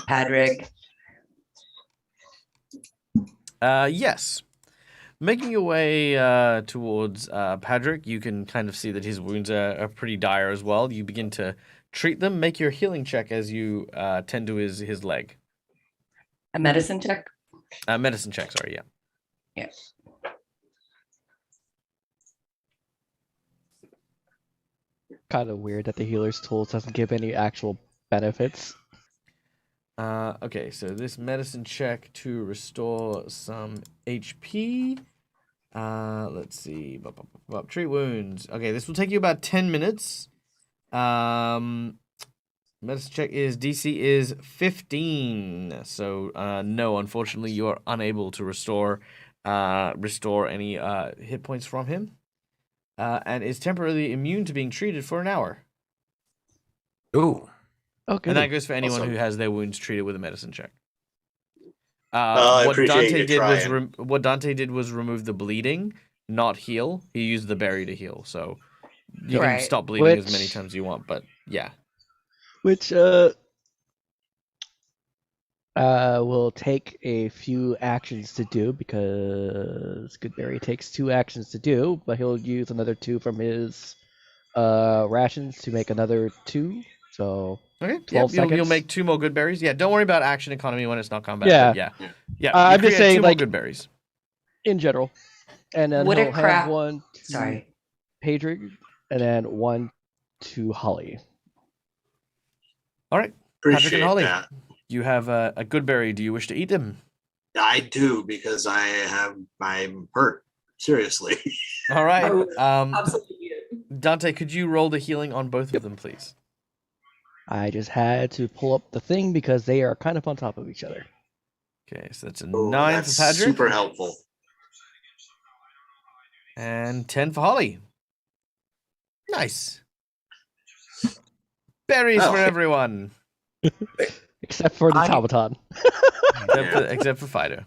Patrick? Yes. Making your way towards Patrick, you can kind of see that his wounds are pretty dire as well. You begin to treat them. Make your healing check as you tend to his leg. A medicine check? Medicine check, sorry, yeah. Yeah. Kind of weird that the healer's tools doesn't give any actual benefits. Okay, so this medicine check to restore some HP. Let's see. Treat wounds. Okay, this will take you about 10 minutes. Medicine check is DC is 15. So no, unfortunately, you are unable to restore any hit points from him. And is temporarily immune to being treated for an hour. Ooh. Okay. And that goes for anyone Awesome. who has their wounds treated with a medicine check. I What appreciate Dante you did was trying. what Dante did was remove the bleeding, not heal. He used the berry to heal. So You can Right. stop bleeding as many Which- times as you want, but yeah. Which will take a few actions to do because Goodberry takes 2 actions to do, but he'll use another 2 from his rations to make another 2. So Okay. 12 Yep. You'll seconds. make 2 more good berries. Yeah. Don't worry about action economy when it's not combat. Yeah. But yeah. Yeah. Yeah. I'm you just create saying, 2 more like- good berries. in general, and then What a he'll crap. have 1 to Sorry. Pedrig, and then 1 to Holly. All right. Patrick Appreciate and Holly, that. you have a good berry. Do you wish to eat them? I do because I'm hurt. Seriously. All right. Absolutely. Dante, could you roll the healing on both of them, please? I just had to pull up the thing because they are kind of on top of each other. Okay, so that's a Oh, 9 that's for Patrick super helpful. and 10 for Holly. Nice. Berries Oh. for everyone, Except for the I- automaton. except for Fido.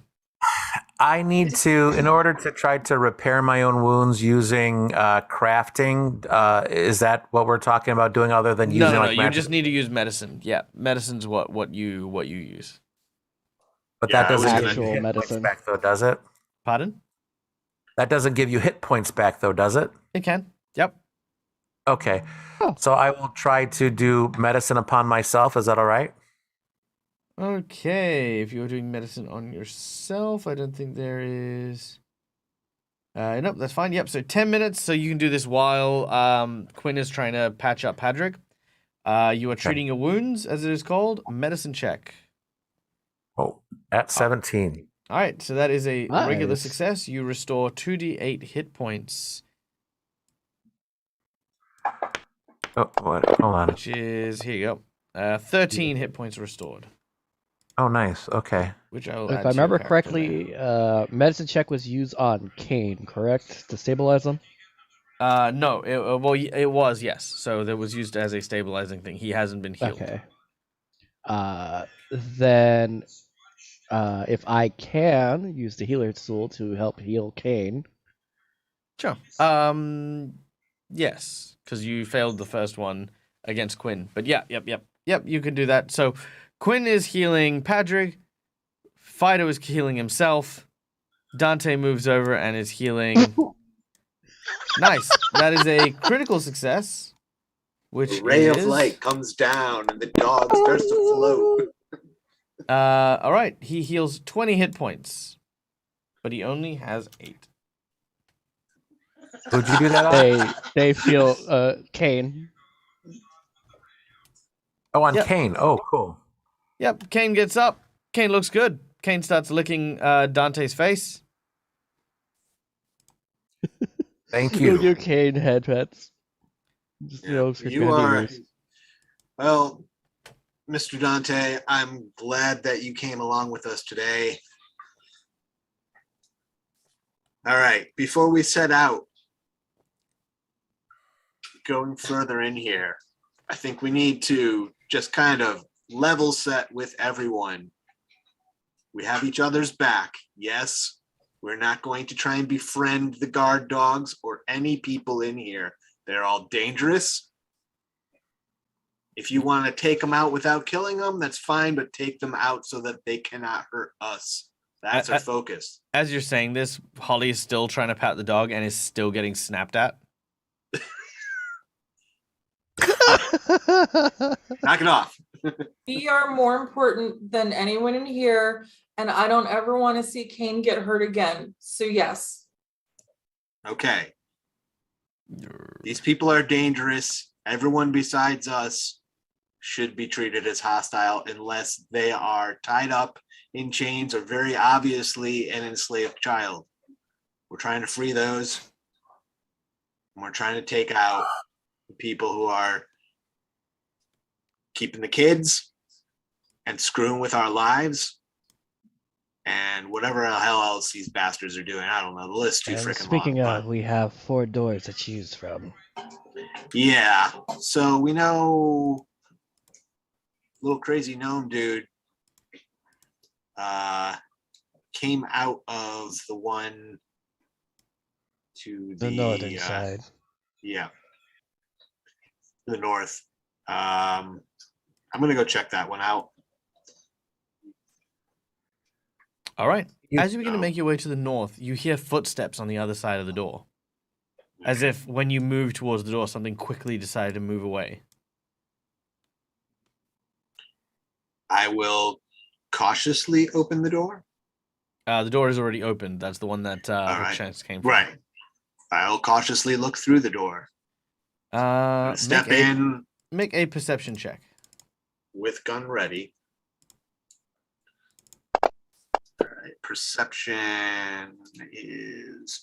I need to, in order to try to repair my own wounds using crafting. Is that what we're talking about doing, other than using No. like You magic? just need to use medicine. Yeah, medicine's what you use. But Yeah, that I was doesn't gonna- give you Actual hit medicine. points back, though, does it? Pardon? That doesn't give you hit points back, though, does it? It can. Yep. Okay. Oh. So I will try to do medicine upon myself. Is that all right? Okay. If you're doing medicine on yourself, I don't think there is. Nope, that's fine. Yep. So 10 minutes. So you can do this while Quinn is trying to patch up Padrick. You are treating your wounds, as it is called. Medicine check. Oh, at 17. All right. So that is a regular Nice. success. You restore 2d8 hit points, Oh, what? Hold on. which is here you go. 13 hit points restored. Oh, nice. Okay. Which I will If add I to your remember character there. correctly, medicine check was used on Kane, correct? To stabilize him? No. It was, yes. So that was used as a stabilizing thing. He hasn't been healed. Okay. Then, if I can use the healer tool to help heal Kane, Sure. Yes, because you failed the first one against Quinn. But yeah, yep. You can do that. So Quinn is healing Padrick. Fido is healing himself. Dante moves over and is healing. Nice. That is a critical success. Which A ray is of light comes down and the dog starts to float. all right. He heals 20 hit points, but he only has 8. Who'd you do that on? they feel Kane. Oh, on Yep. Kane. Oh, cool. Yep. Kane gets up. Kane looks good. Kane starts licking Dante's face. Thank You'll you. do Kane head pets. Just, for You Candy are Race. well, Mr. Dante. I'm glad that you came along with us today. All right, before we set out, going further in here, I think we need to just kind of level set with everyone. We have each other's back. Yes, we're not going to try and befriend the guard dogs or any people in here. They're all dangerous. If you want to take them out without killing them, that's fine, but take them out so that they cannot hurt us. That's our focus. As you're saying this, Holly is still trying to pat the dog and is still getting snapped at. Knock it off. We are more important than anyone in here, and I don't ever want to see Kane get hurt again. So yes. Okay. These people are dangerous. Everyone besides us should be treated as hostile unless they are tied up in chains or very obviously an enslaved child. We're trying to free those. And we're trying to take out the people who are keeping the kids and screwing with our lives and whatever the hell else these bastards are doing. I don't know. The list's too And freaking speaking long. of, we have 4 doors to choose from. Yeah. So we know little crazy gnome dude came out of the one to The northern side. Yeah. to the north. I'm gonna go check that one out. All right. As you begin to No. make your way to the north, you hear footsteps on the other side of the door. As if when you move towards the door, something quickly decided to move away. I will cautiously open the door. The door is already opened. That's the one that right. Hookshanks came from. Right. I'll cautiously look through the door. Step in Make a perception check. with gun ready. All right. Perception is.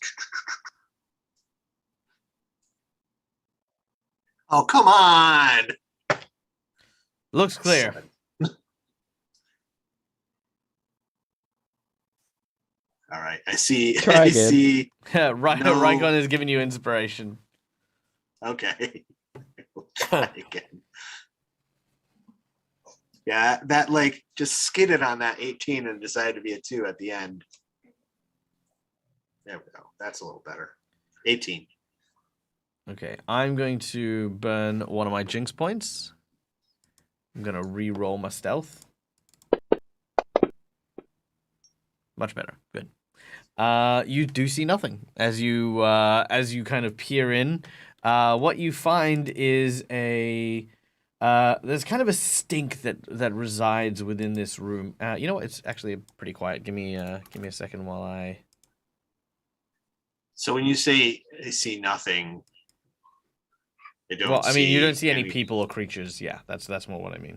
Oh, come on. Looks clear. 7. All right. I see. Try I again. see. Rykon is giving you inspiration. Okay. We'll try again. Yeah, that like just skidded on that 18 and decided to be a 2 at the end. There we go. That's a little better. 18. Okay, I'm going to burn one of my jinx points. I'm going to re-roll my stealth. Much better. Good. You do see nothing as you kind of peer in. What you find is there's kind of a stink that resides within this room. You know what? It's actually pretty quiet. Give me a second while I. So when you say I see nothing, I don't. Well, I mean, you don't see any any people or creatures. Yeah, that's more what I mean.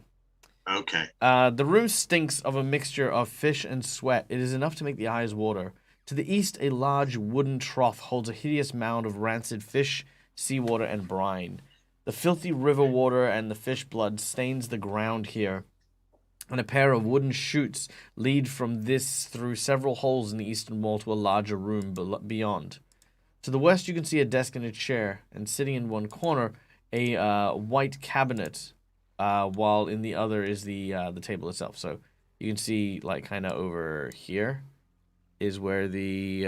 Okay. The room stinks of a mixture of fish and sweat. It is enough to make the eyes water. To the east, a large wooden trough holds a hideous mound of rancid fish, seawater, and brine. The filthy river water and the fish blood stains the ground here, and a pair of wooden chutes lead from this through several holes in the eastern wall to a larger room beyond. To the west, you can see a desk and a chair, and sitting in one corner, a white cabinet, while in the other is the table itself. So you can see, like, kind of over here is where the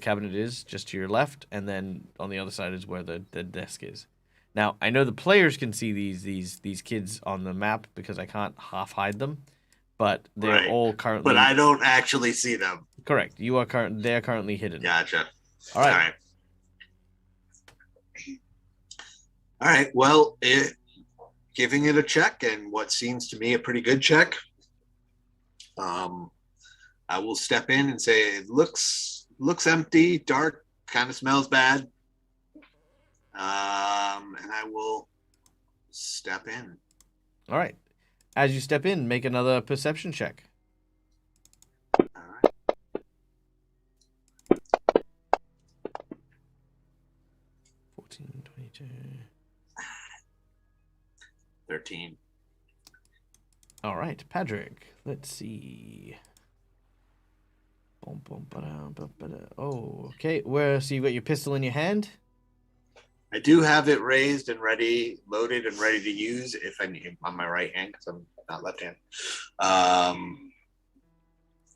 cabinet is, just to your left, and then on the other side is where the desk is. Now, I know the players can see these kids on the map because I can't half hide them, but they're Right. all currently. But I don't actually see them. Correct. You are they are currently hidden. Gotcha. All right. All right. Well, giving it a check, and what seems to me a pretty good check. I will step in and say it looks empty, dark, kind of smells bad. And I will step in. All right. As you step in, make another perception check. All right. 14, 22. 13. All right, Patrick. Let's see. Boom, boom, ba-da, ba-da. Oh, okay. So you've got your pistol in your hand? I do have it raised and ready, loaded and ready to use if I need on my right hand because I'm not left hand.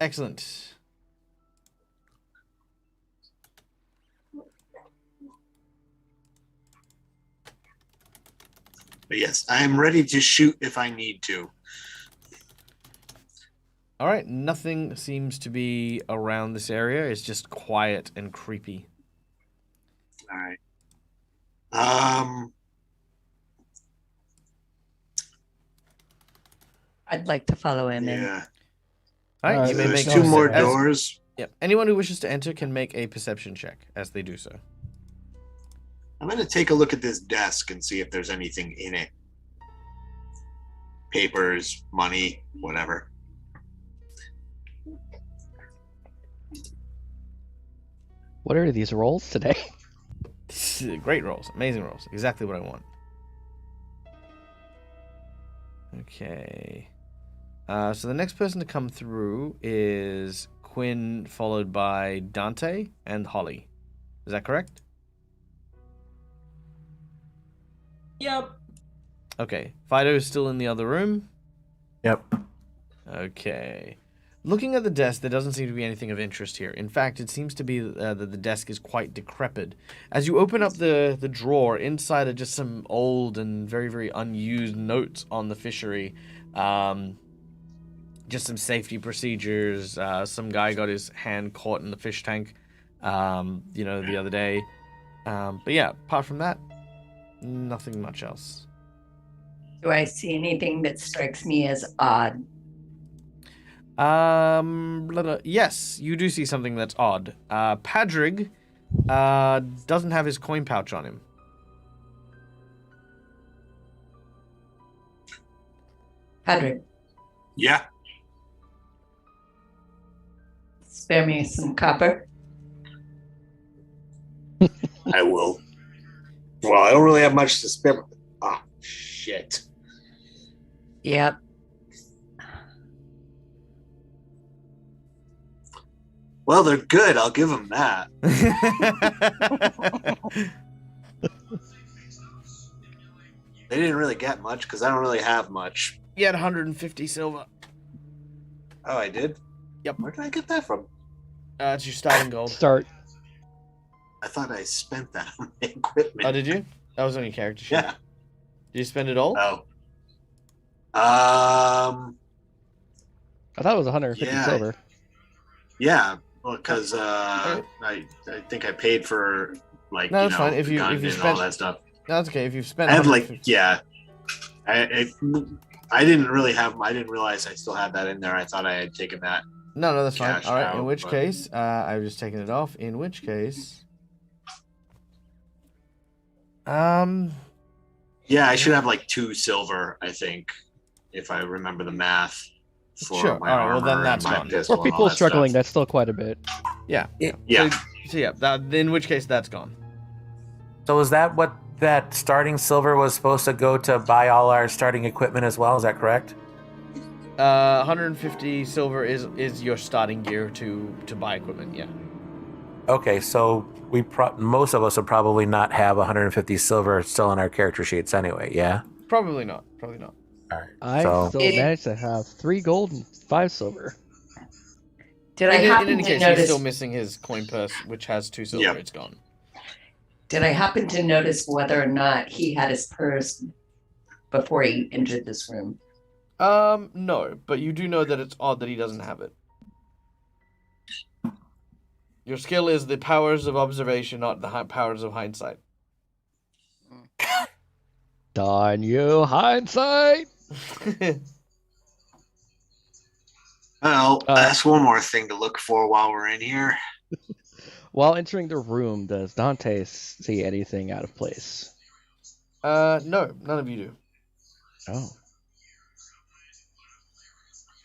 Excellent. But yes, I am ready to shoot if I need to. All right. Nothing seems to be around this area. It's just quiet and creepy. All right. I'd like to follow him in. Yeah. All right. You may There's make 2 more as- doors. Yep. Anyone who wishes to enter can make a perception check as they do so. I'm going to take a look at this desk and see if there's anything in it. Papers, money, whatever. What are these rolls today? Great rolls. Amazing rolls. Exactly what I want. Okay. So the next person to come through is Quinn, followed by Dante and Holly. Is that correct? Yep. Okay. Fido's still in the other room. Yep. Okay. Looking at the desk, there doesn't seem to be anything of interest here. In fact, it seems to be that the desk is quite decrepit. As you open up the drawer, inside are just some old and very, very unused notes on the fishery. Just some safety procedures. Some guy got his hand caught in the fish tank, the other day. But yeah, apart from that, nothing much else. Do I see anything that strikes me as odd? Yes, you do see something that's odd. Padrig doesn't have his coin pouch on him. Patrick, Yeah. spare me some copper. I will. Well, I don't really have much to spare. Ah, shit. Yep. Well, they're good. I'll give them that. They didn't really get much because I don't really have much. You had 150 silver. Oh, I did? Yep. Where did I get that from? It's your starting gold. Start. I thought I spent that on my equipment. Oh, did you? That was on your character sheet. Yeah. Did you spend it all? Oh. I thought it was 150 Yeah. silver. Yeah. Well, because I think I paid for like No, that's fine. If the you gun and spent- all that stuff. No, that's okay. If you've spent And 150 I didn't really have. I didn't realize I still had that in there. I thought I had taken that. No, that's fine. cash All right. In out, which but- case, I've just taken it off. In which case, Yeah, I should have like 2 silver. I think, if I remember the math. For Sure. my All right, well, then armor that's and my gone. pistol For and all people that struggling, stuff. that's still quite a bit. yeah. Yeah. So yeah, in which case that's gone. So is that what that starting silver was supposed to go to buy all our starting equipment as well? Is that correct? 150 silver is your starting gear to buy equipment. Yeah. Okay, so most of us would probably not have 150 silver still in our character sheets anyway. Yeah. Probably not. Probably not. All right. I So- still It- managed to have 3 gold and 5 silver. Did I In happen any to case, he's notice? still missing his coin purse, which has 2 silver. Yeah. It's gone. Did I happen to notice whether or not he had his purse before he entered this room? No, but you do know that it's odd that he doesn't have it. Your skill is the powers of observation, not the powers of hindsight. Darn you, hindsight! Well, that's one more thing to look for while we're in here. While entering the room, does Dante see anything out of place? No, none of you do. Oh.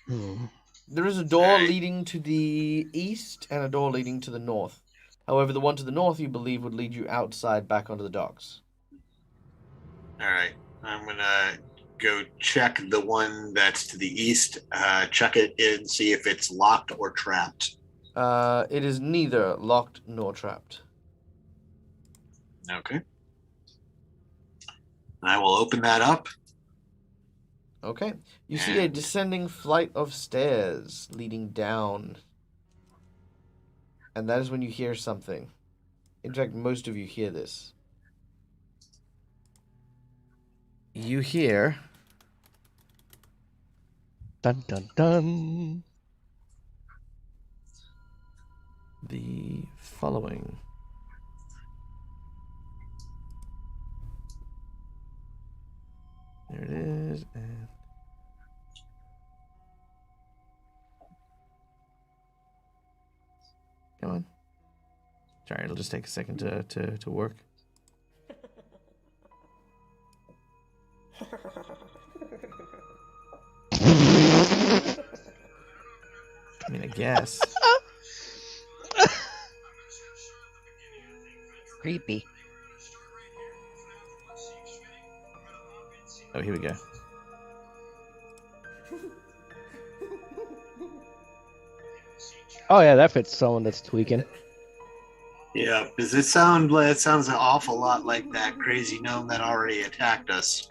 Hmm. There is a door Alright. leading to the east and a door leading to the north. However, the one to the north you believe would lead you outside back onto the docks. All right, I'm gonna go check the one that's to the east. Check it and see if it's locked or trapped. It is neither locked nor trapped. Okay. I will open that up. Okay. You see a descending flight of stairs leading down. And that is when you hear something. In fact, most of you hear this. You hear Dun dun dun. the following. There it is. And come on. Sorry, it'll just take a second to work. I mean, I guess. Creepy. Oh, here we go. Oh yeah, that fits someone that's tweaking. Yeah, does it sound like it sounds an awful lot like that crazy gnome that already attacked us?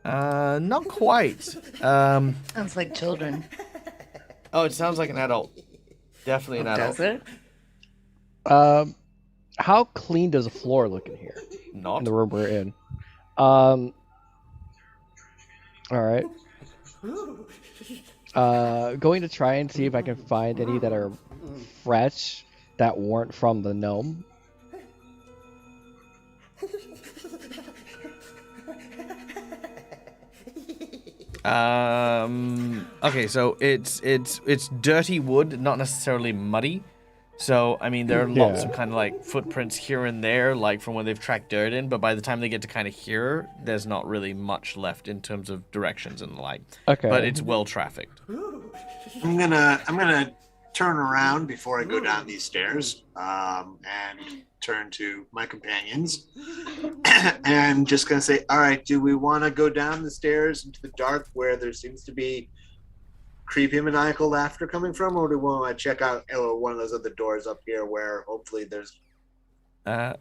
Not quite. Sounds like children. Oh, it sounds like an adult. Definitely an adult. Does it? How clean does the floor look in here? Not. In the room we're in. All right. Going to try and see if I can find any that are fresh that weren't from the gnome. Okay, so it's dirty wood, not necessarily muddy. So I mean, there are lots of kind of like footprints here and there, like from where they've tracked dirt in. But by the time they get to kind of here, there's not really much left in terms of directions and the like. Okay. But it's well trafficked. I'm gonna turn around before I go down these stairs, and turn to my companions, and just gonna say, all right, do we want to go down the stairs into the dark where there seems to be creepy maniacal laughter coming from, or do we want to check out one of those other doors up here where hopefully there's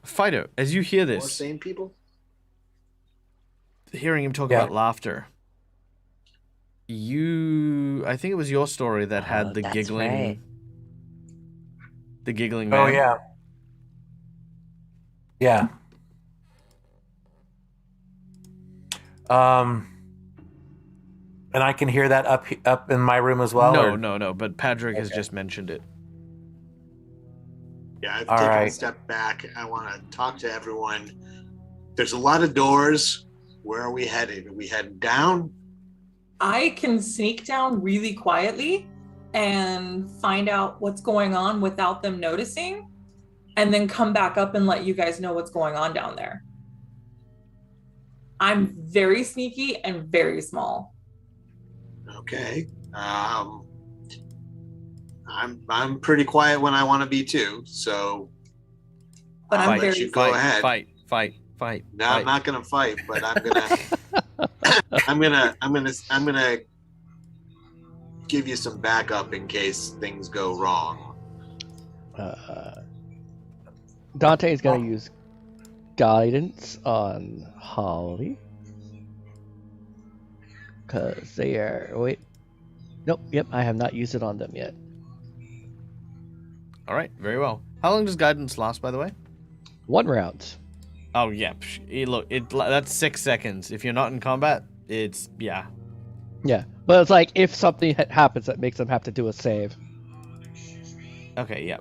Fido, as you hear more this, sane people? hearing him talk Yeah. about laughter, I think it was your story that had the that's giggling, right. the giggling Oh man. yeah. Yeah. And I can hear that up in my room as well. No. But Patrick has just mentioned it. Yeah, I've All taken a right. step back. I want to talk to everyone. There's a lot of doors. Where are we headed? Are we heading down? I can sneak down really quietly and find out what's going on without them noticing, and then come back up and let you guys know what's going on down there. I'm very sneaky and very small. Okay. I'm pretty quiet when I want to be too. So But I'll I'm let very you go ahead. Fight. No, I'm not gonna fight, but I'm gonna I'm gonna give you some backup in case things go wrong. Dante is going to use guidance on Holly. Because they are... Wait. Nope, yep, I have not used it on them yet. All right, very well. How long does guidance last, by the way? 1 round. Oh yeah, look, that's 6 seconds. If you're not in combat, it's Yeah, but it's like if something happens that makes them have to do a save. Okay, yeah.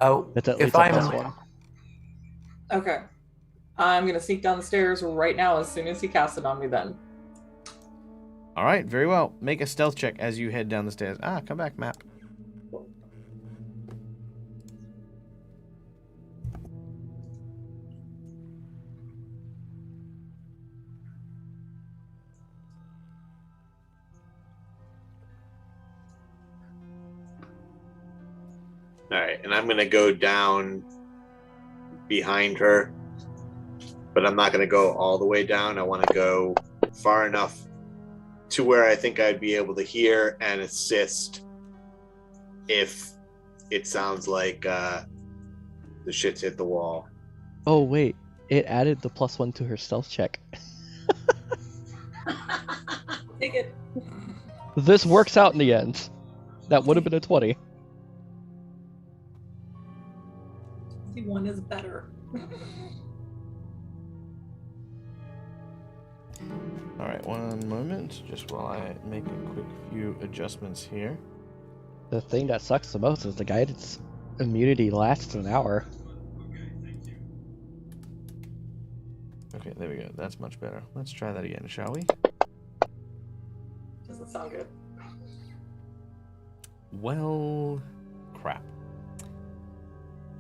Oh, It's at if least a I'm +1. Okay. I'm gonna sneak down the stairs right now as soon as he casts it on me then. All right, very well. Make a stealth check as you head down the stairs. Come back, map. All right, and I'm gonna go down behind her, but I'm not gonna go all the way down. I want to go far enough to where I think I'd be able to hear and assist if it sounds like the shit's hit the wall. Oh, wait. It added the +1 to her stealth check. Take it. This works out in the end. That would have been a 20. One is better. All right, one moment, just while I make a quick few adjustments here. The thing that sucks the most is the guidance immunity lasts an hour. Okay, there we go. That's much better. Let's try that again, shall we? Doesn't sound good. Well, crap.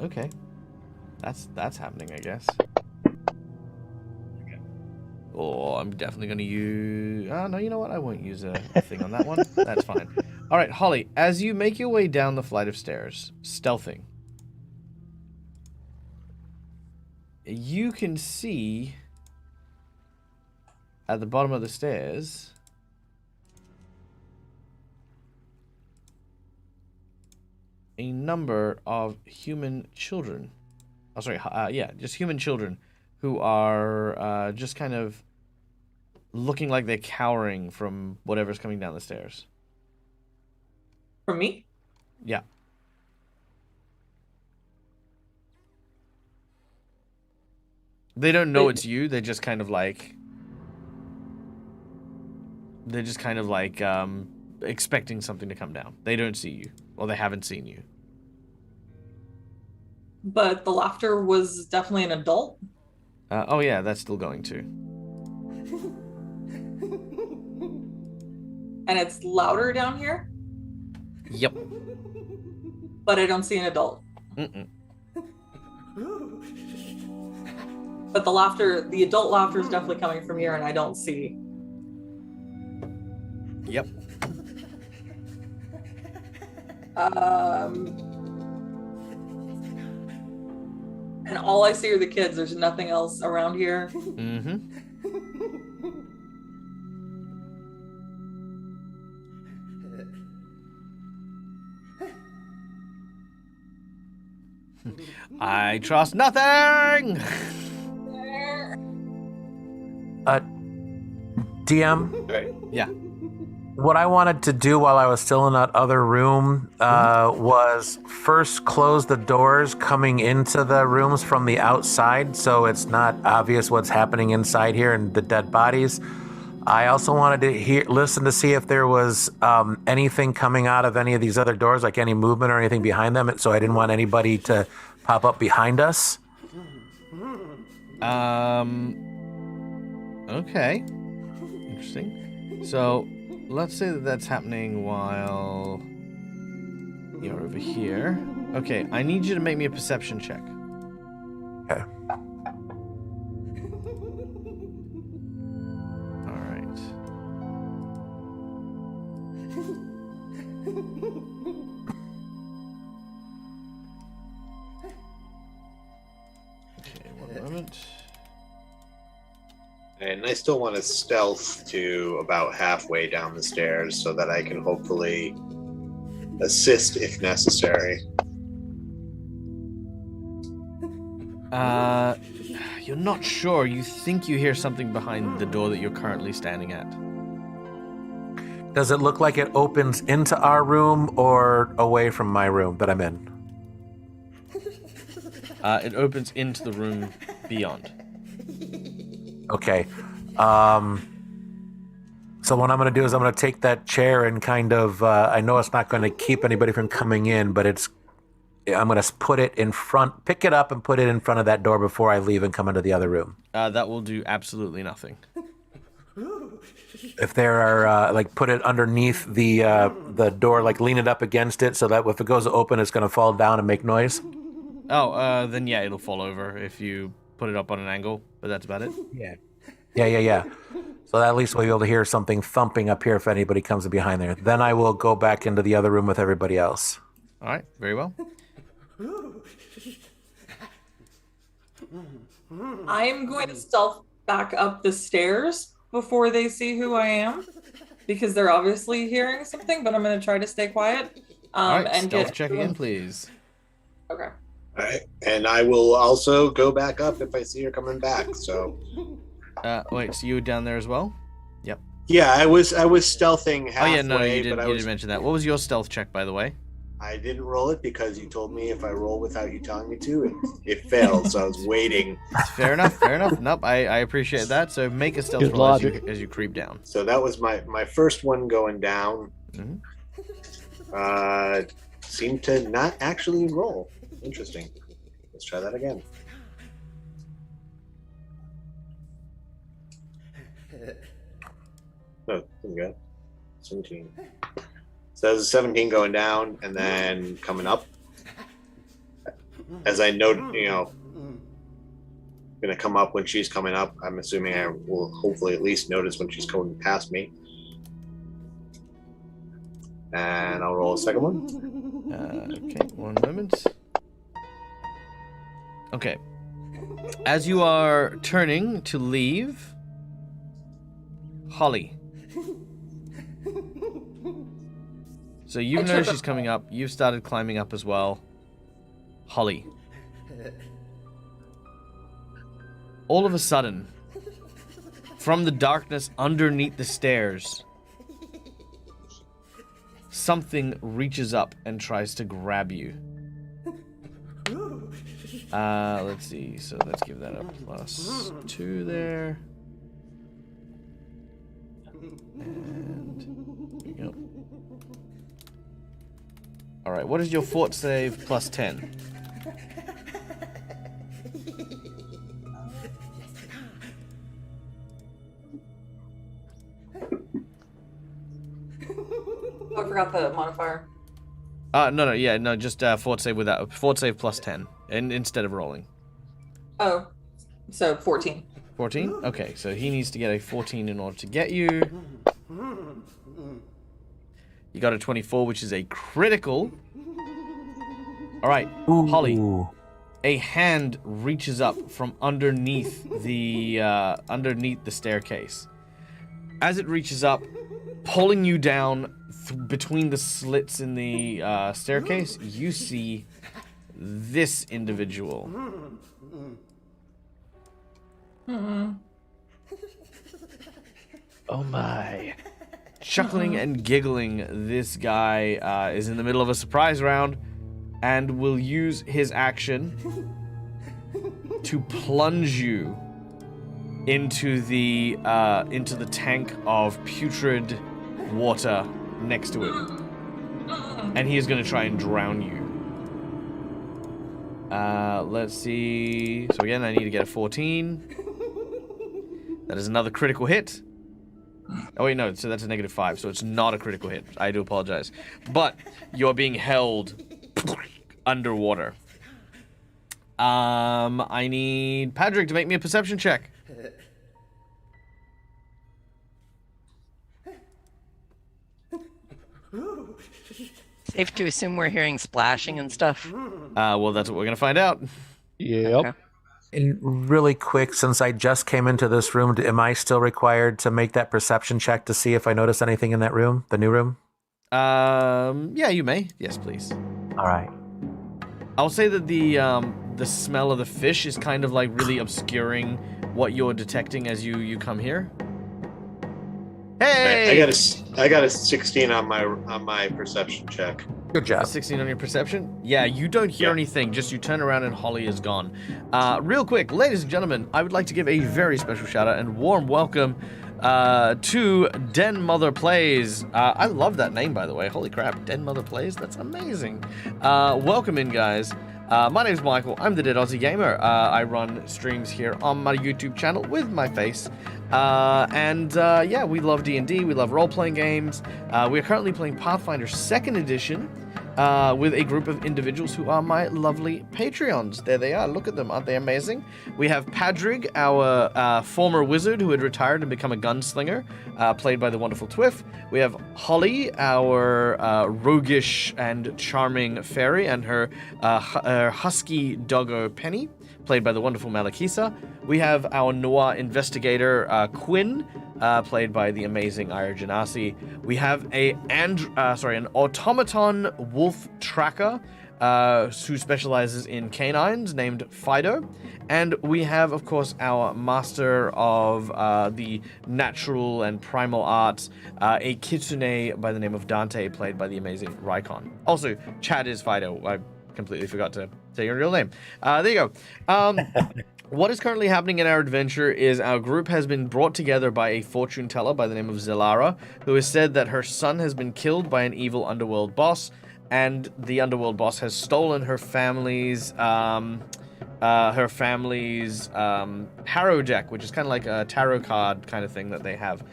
Okay. That's happening, I guess. Oh, I'm definitely going to use... Oh, no, you know what? I won't use a thing on that one. That's fine. All right, Holly, as you make your way down the flight of stairs, stealthing, you can see at the bottom of the stairs a number of human children. Oh, sorry, just human children who are just kind of looking like they're cowering from whatever's coming down the stairs. From me? Yeah. They don't know it's you. They're just kind of like expecting something to come down. They don't see you. Well, they haven't seen you. But the laughter was definitely an adult. Oh yeah, that's still going too. And it's louder down here, Yep. but I don't see an adult. Mm-mm. But the adult laughter is definitely coming from here, and I don't see. Yep. And all I see are the kids. There's nothing else around here. Mm-hmm. I trust nothing. DM, Right. Yeah. what I wanted to do while I was still in that other room was first close the doors coming into the rooms from the outside, so it's not obvious what's happening inside here and the dead bodies. I also wanted to listen to see if there was anything coming out of any of these other doors, like any movement or anything behind them. So I didn't want anybody to pop up behind us. Okay. Interesting. So, let's say that that's happening while you're over here. Okay, I need you to make me a perception check. Okay. All right. Okay, one moment. And I still want to stealth to about halfway down the stairs so that I can hopefully assist if necessary. You're not sure. You think you hear something behind the door that you're currently standing at. Does it look like it opens into our room or away from my room that I'm in? It opens into the room beyond. Okay. So what I'm going to do is I'm going to take that chair and kind of, I know it's not going to keep anybody from coming in, but I'm going to put it in front, pick it up and put it in front of that door before I leave and come into the other room. That will do absolutely nothing. If there are, put it underneath the door, lean it up against it so that if it goes open, it's going to fall down and make noise. Oh, then yeah, it'll fall over if you put it up on an angle, but that's about it. Yeah. So at least we'll be able to hear something thumping up here if anybody comes behind there. Then I will go back into the other room with everybody else. All right, very well. I'm going to stealth back up the stairs before they see who I am, because they're obviously hearing something, but I'm going to try to stay quiet. All right, and stealth check again, please. Okay. All right. And I will also go back up if I see her coming back. So Wait, so you were down there as well? Yep. yeah, I was stealthing halfway. Oh yeah, no, you but didn't mention that. What was your stealth check, by the way? I didn't roll it because you told me if I roll without you telling me to, it failed. So I was waiting. Fair enough. Nope, I appreciate that. So make a stealth Good roll logic. as you creep down. So that was my first one going down. Mhm. Seemed to not actually roll. Interesting. Let's try that again. No, didn't go. 17. So that was a 17 going down and then coming up. As I know, gonna come up when she's coming up. I'm assuming I will hopefully at least notice when she's going past me. And I'll roll a second one. Okay, one moment. Okay. As you are turning to leave, Holly. So you've noticed she's coming up. You've started climbing up as well. Holly. All of a sudden, from the darkness underneath the stairs, something reaches up and tries to grab you. Let's see. So let's give that a +2 there. And there we go. All right. What is your fort save +10? Oh, I forgot the modifier. No, just fort save without fort save +10, and instead of rolling. Oh, so 14. 14? Okay, so he needs to get a 14 in order to get you. You got a 24, which is a critical. All right, Holly. A hand reaches up from underneath the staircase. As it reaches up, pulling you down between the slits in the staircase, you see this individual. Oh my. Chuckling and giggling, this guy is in the middle of a surprise round and will use his action to plunge you into the tank of putrid water next to him. And he is going to try and drown you. Let's see. So again, I need to get a 14. That is another critical hit. Oh wait, no, so that's a -5, so it's not a critical hit. I do apologize. But you're being held underwater. I need Patrick to make me a perception check. Safe to assume we're hearing splashing and stuff. Well, that's what we're gonna find out. Yep. Okay. And really quick, since I just came into this room, am I still required to make that perception check to see if I notice anything in that room, the new room? Yeah, you may. Yes, please. All right. I'll say that the smell of the fish is kind of like really obscuring what you're detecting as you come here. Hey! I got a 16 on my perception check. Good A job. 16 on your perception? Yeah, you don't hear anything, just you turn around and Holly is gone. Real quick, ladies and gentlemen, I would like to give a very special shout out and warm welcome to Den Mother Plays. I love that name, by the way. Holy crap, Den Mother Plays? That's amazing. Welcome in, guys. My name's Michael. I'm the Dead Aussie Gamer. I run streams here on my YouTube channel with my face. Yeah, we love D&D. We love role-playing games. We are currently playing Pathfinder 2nd Edition with a group of individuals who are my lovely Patreons. There they are. Look at them. Aren't they amazing? We have Padrig, our former wizard who had retired and become a gunslinger, played by the wonderful Twiff. We have Holly, our roguish and charming fairy, and her husky doggo Penny, played by the wonderful Malakisa. We have our noir investigator Quinn, played by the amazing Ira Janasi. We have an automaton wolf tracker who specializes in canines named Fido. And we have, of course, our master of the natural and primal arts, a kitsune by the name of Dante, played by the amazing Raikon. Also, Chad is Fido. I completely forgot to say your real name. There you go. What is currently happening in our adventure is our group has been brought together by a fortune teller by the name of Zelara, who has said that her son has been killed by an evil underworld boss, and the underworld boss has stolen her family's Harrow Deck, which is kind of like a tarot card kind of thing that they have.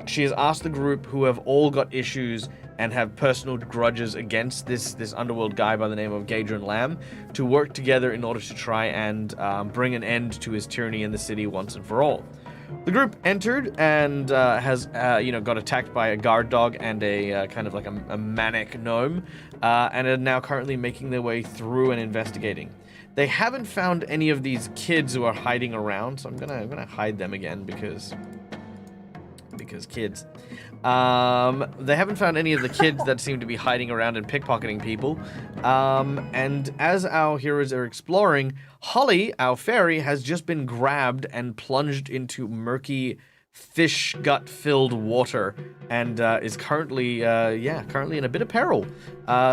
She has asked the group, who have all got issues and have personal grudges against this underworld guy by the name of Gadron Lamb, to work together in order to try and bring an end to his tyranny in the city once and for all. The group entered and has got attacked by a guard dog and a kind of like a manic gnome, and are now currently making their way through and investigating. They haven't found any of these kids who are hiding around, so I'm gonna hide them again because because kids. They haven't found any of the kids that seem to be hiding around and pickpocketing people. And as our heroes are exploring, Holly, our fairy, has just been grabbed and plunged into murky fish gut-filled water and is currently in a bit of peril.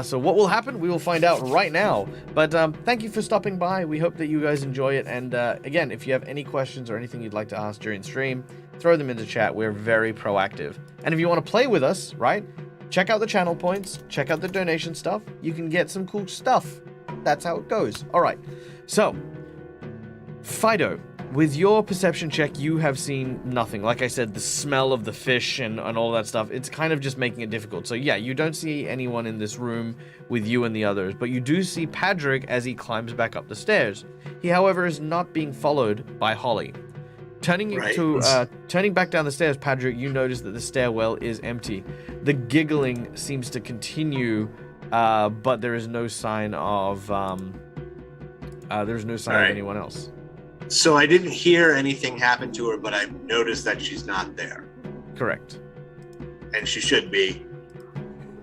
So what will happen? We will find out right now. But thank you for stopping by. We hope that you guys enjoy it. And again, if you have any questions or anything you'd like to ask during stream, throw them into chat. We're very proactive. And if you want to play with us, right, check out the channel points, check out the donation stuff. You can get some cool stuff. That's how it goes. All right. So, Fido, with your perception check, you have seen nothing. Like I said, the smell of the fish and all that stuff, it's kind of just making it difficult. So yeah, you don't see anyone in this room with you and the others, but you do see Patrick as he climbs back up the stairs. He, however, is not being followed by Holly. Turning back down the stairs, Patrick, you notice that the stairwell is empty. The giggling seems to continue, but there is no sign of anyone else. So I didn't hear anything happen to her, but I noticed that she's not there. Correct. And she should be.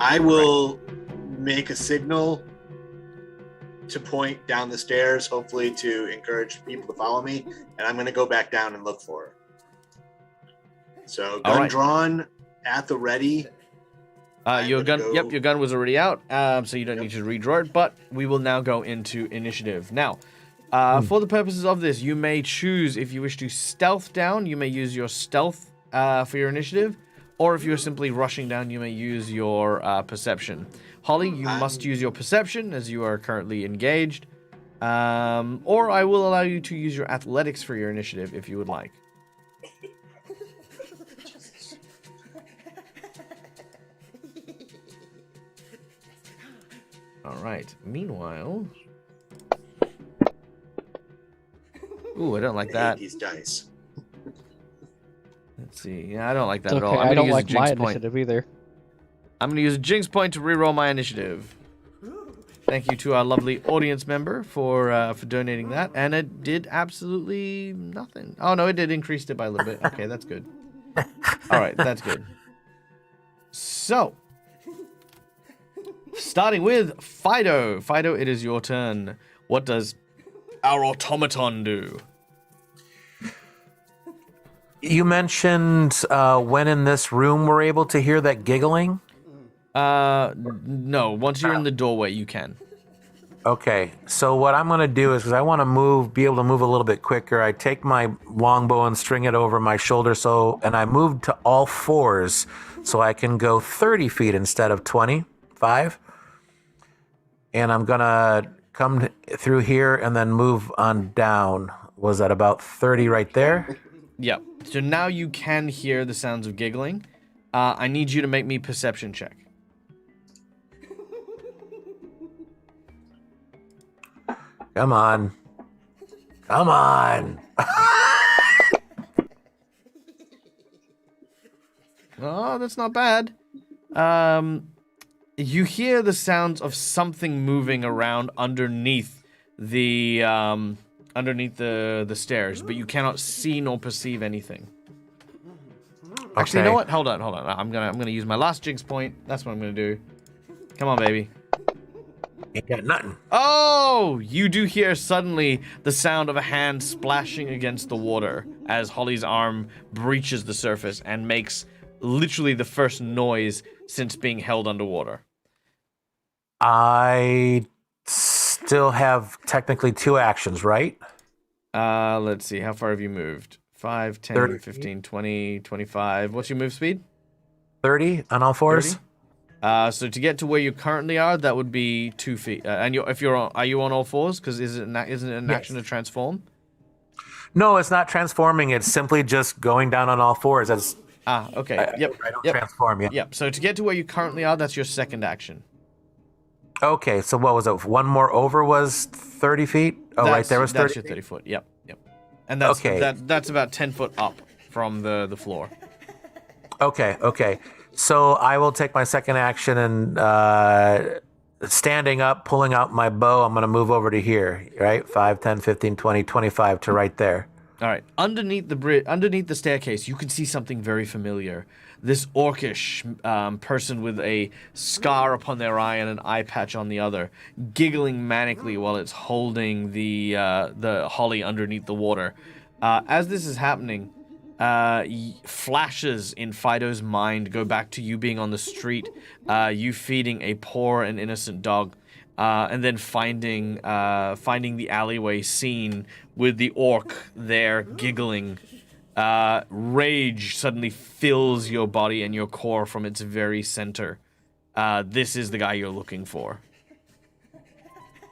I will make a signal to point down the stairs, hopefully to encourage people to follow me, and I'm going to go back down and look for her. So gun drawn, at the ready. Your gun was already out, so you don't need to redraw it, but we will now go into initiative. Now, for the purposes of this, you may choose, if you wish to stealth down, you may use your stealth for your initiative, or if you're simply rushing down, you may use your perception. Holly, you must use your perception as you are currently engaged, or I will allow you to use your athletics for your initiative if you would like. All right. Meanwhile, ooh, I don't like that. These dice. Let's see. Yeah, I don't like that It's at okay. all. I'm I gonna don't use like a jinx my point. initiative either. I'm going to use a jinx point to reroll my initiative. Thank you to our lovely audience member for donating that, and it did absolutely nothing. Oh no, it did increase it by a little bit. Okay, that's good. All right, that's good. So, starting with Fido. Fido, it is your turn. What does our automaton do? You mentioned when in this room we're able to hear that giggling. No. Once you're in the doorway, you can. Okay, so what I'm going to do is, because I want to be able to move a little bit quicker, I take my longbow and string it over my shoulder, and I move to all fours so I can go 30 feet instead of 25. And I'm going to come through here and then move on down. Was that about 30 right there? Yep. So now you can hear the sounds of giggling. I need you to make me perception check. Come on. Come on. Oh, that's not bad. You hear the sounds of something moving around underneath the stairs, but you cannot see nor perceive anything. Actually, you know what? Hold on. I'm gonna use my last jinx point. That's what I'm gonna do. Come on, baby. Ain't got nothing. Oh, you do hear suddenly the sound of a hand splashing against the water as Holly's arm breaches the surface and makes literally the first noise since being held underwater. I still have technically 2 actions, right? Let's see. How far have you moved? 5, 10, 30. 15, 20, 25. What's your move speed? 30 on all fours. 30? So to get to where you currently are, that would be 2 feet. And are you on all fours? Because isn't it an action to transform? No, it's not transforming. It's simply just going down on all fours. That's okay. I don't transform. Yeah. Yep. So to get to where you currently are, that's your second action. Okay. So what was it? One more over was 30 feet. Oh, right there was 30. That's your 30 foot. Yep. And that's okay. That's about 10 foot up from the floor. Okay. So I will take my second action and standing up, pulling out my bow, I'm going to move over to here, right? 5, 10, 15, 20, 25 to right there. All right. Underneath the staircase, you can see something very familiar. This orcish person with a scar upon their eye and an eye patch on the other, giggling manically while it's holding the holly underneath the water. As this is happening, flashes in Fido's mind go back to you being on the street, you feeding a poor and innocent dog, and then finding the alleyway scene with the orc there giggling. Rage suddenly fills your body and your core from its very center. This is the guy you're looking for.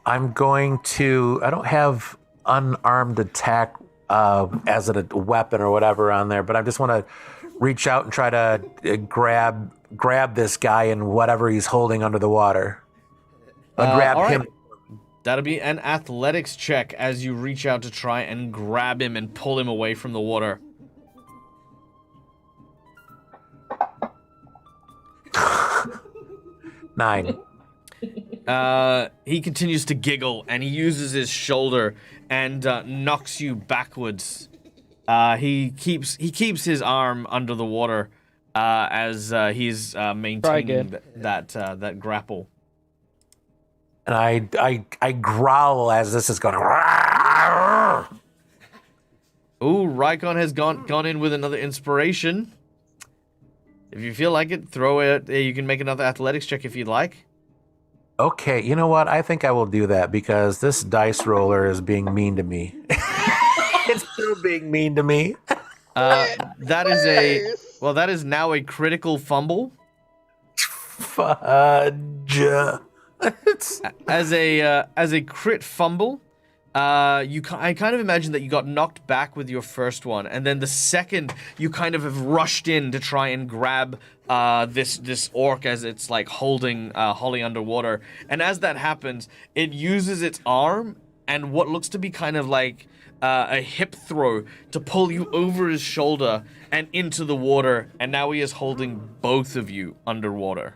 I'm going to... I don't have unarmed attack as a weapon or whatever on there, but I just want to reach out and try to grab this guy and whatever he's holding under the water. Grab him. That'll be an athletics check as you reach out to try and grab him and pull him away from the water. 9. He continues to giggle and he uses his shoulder and knocks you backwards. He keeps his arm under the water as he's maintaining that grapple. And I growl as this is going. Ooh, Rykon has gone in with another inspiration. If you feel like it, throw it. You can make another athletics check if you'd like. Okay, you know what? I think I will do that because this dice roller is being mean to me. It's still being mean to me. That is now a critical fumble. Fudge. As a crit fumble, I kind of imagine that you got knocked back with your first one, and then the second you kind of have rushed in to try and grab this orc as it's like holding Holly underwater, and as that happens, it uses its arm and what looks to be kind of like a hip throw to pull you over his shoulder and into the water, and now he is holding both of you underwater.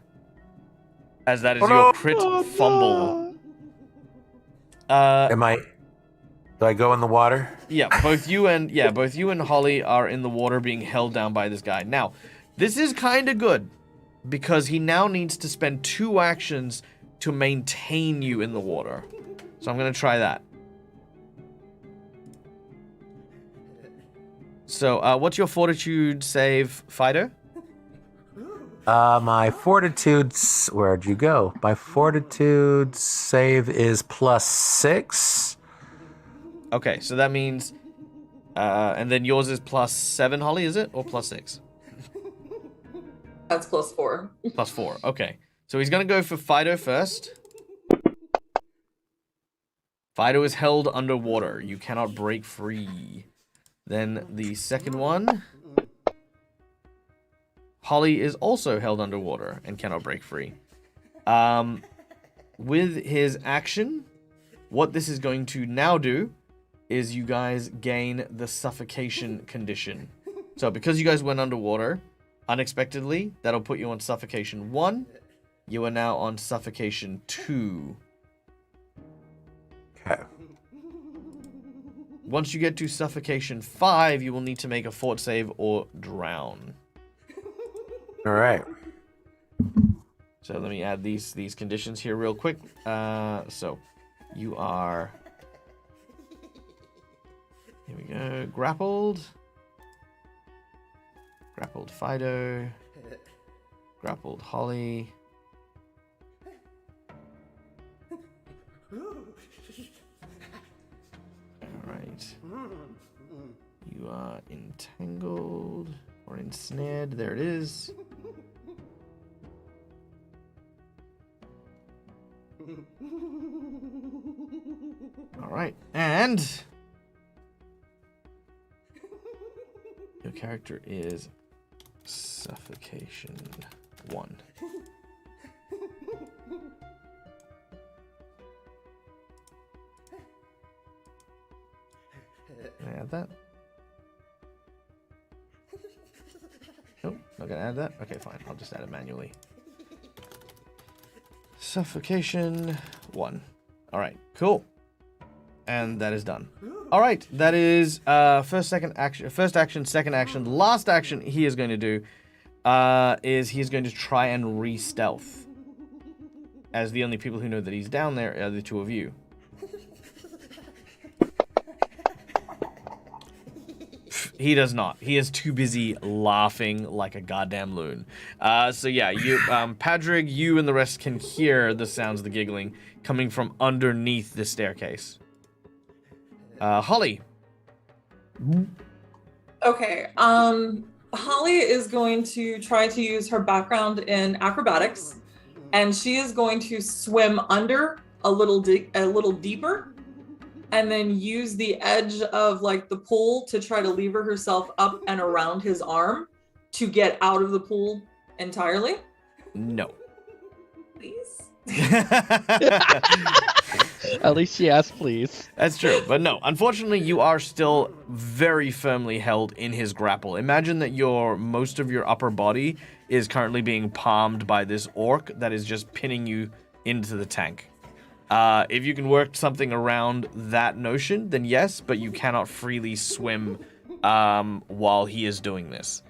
As that is your crit fumble. Do I go in the water? Yeah, both you and Holly are in the water being held down by this guy. Now, this is kind of good because he now needs to spend 2 actions to maintain you in the water. So I'm going to try that. So, what's your fortitude save, Fido? My fortitude... Where'd you go? My fortitude save is +6. Okay, so that means... and then yours is +7, Holly, is it? Or +6? That's +4. +4, okay. So he's going to go for Fido first. Fido is held underwater. You cannot break free. Then the second one... Holly is also held underwater and cannot break free. With his action, what this is going to now do is you guys gain the suffocation condition. So because you guys went underwater unexpectedly, that'll put you on suffocation 1. You are now on suffocation 2. Okay. Once you get to suffocation 5, you will need to make a fort save or drown. All right. So let me add these conditions here real quick. So you are... Here we go. Grappled. Grappled Fido. Grappled Holly. Alright. You are entangled or ensnared. There it is. Alright, and your character is suffocation 1. Can I add that? Nope, not gonna add that? Okay, fine. I'll just add it manually. Suffocation 1. Alright, cool. And that is done. All right, that is first action, second action, last action he is going to do is he is going to try and re-stealth. As the only people who know that he's down there are the two of you. He does not. He is too busy laughing like a goddamn loon. So yeah, you, Padrig, you and the rest can hear the sounds of the giggling coming from underneath the staircase. Holly. Okay. Holly is going to try to use her background in acrobatics, and she is going to swim under a little deeper, and then use the edge of like the pool to try to lever herself up and around his arm to get out of the pool entirely. No. Please. At least she asked, please. That's true, but no. Unfortunately, you are still very firmly held in his grapple. Imagine that most of your upper body is currently being palmed by this orc that is just pinning you into the tank. If you can work something around that notion, then yes, but you cannot freely swim while he is doing this.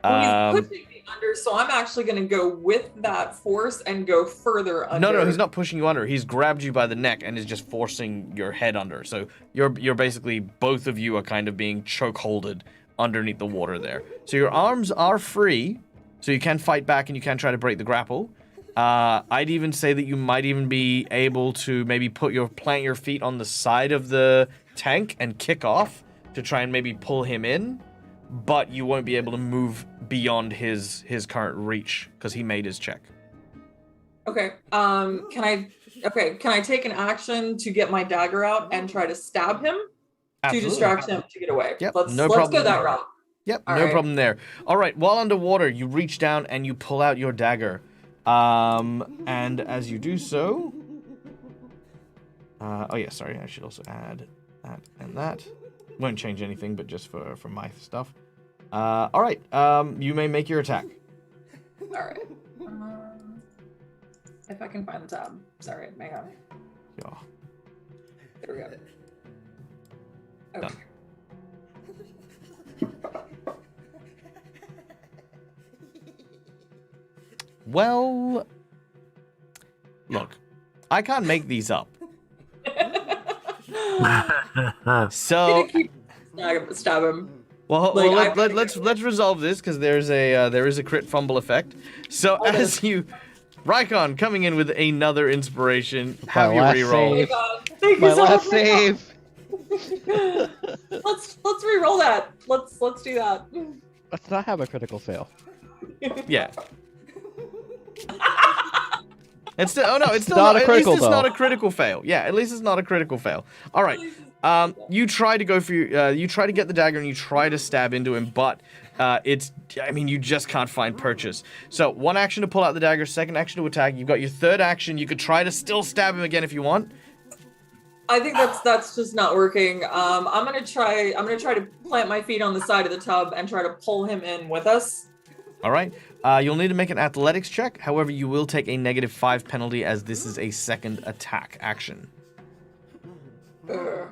Well, he's pushing me under, so I'm actually going to go with that force and go further under. No, he's not pushing you under. He's grabbed you by the neck and is just forcing your head under. So you're basically, both of you are kind of being chokeholded underneath the water there. So your arms are free, so you can fight back and you can try to break the grapple. I'd even say that you might even be able to maybe plant your feet on the side of the tank and kick off to try and maybe pull him in, but you won't be able to move beyond his current reach because he made his check. Okay. Can I take an action to get my dagger out and try to stab him Absolutely. to distract him to get away? Yep, Let's problem go that route. Yep, All no right. problem there. All right, while underwater, you reach down and you pull out your dagger. And as you do so... oh yeah, sorry, I should also add that and that. Won't change anything, but just for my stuff. All right, you may make your attack. All right. If I can find the tab. Sorry, hang on. Yeah. There we go. Okay. Done. Well, look, I can't make these up. So, Stab him. well, Like, let's resolve this because there is a crit fumble effect. So Okay. as you, Rykon coming in with another inspiration, have My you last reroll. save. Thank you My so last much. save. Let's re-roll that. Let's do that. Let's not have a critical fail. Yeah. It's still, it's still not a at critical, least it's not though. a critical fail. Yeah, at least it's not a critical fail. All right. You try to go for you try to get the dagger and you try to stab into him, but you just can't find purchase. So one action to pull out the dagger, second action to attack. You've got your third action. You could try to still stab him again if you want. I think that's just not working. I'm gonna try to plant my feet on the side of the tub and try to pull him in with us. All right. You'll need to make an athletics check. However, you will take a -5 penalty as this is a second attack action. Ugh.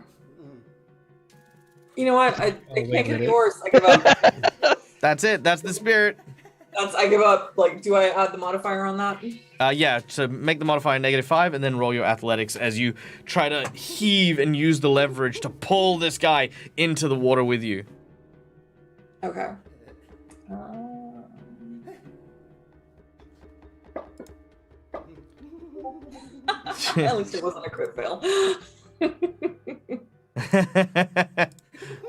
You know what? I wait can't a get any minute. worse. I give up. That's it. That's the spirit. I give up. Like, do I add the modifier on that? Yeah, so make the modifier -5 and then roll your athletics as you try to heave and use the leverage to pull this guy into the water with you. Okay. At least it wasn't a crit fail.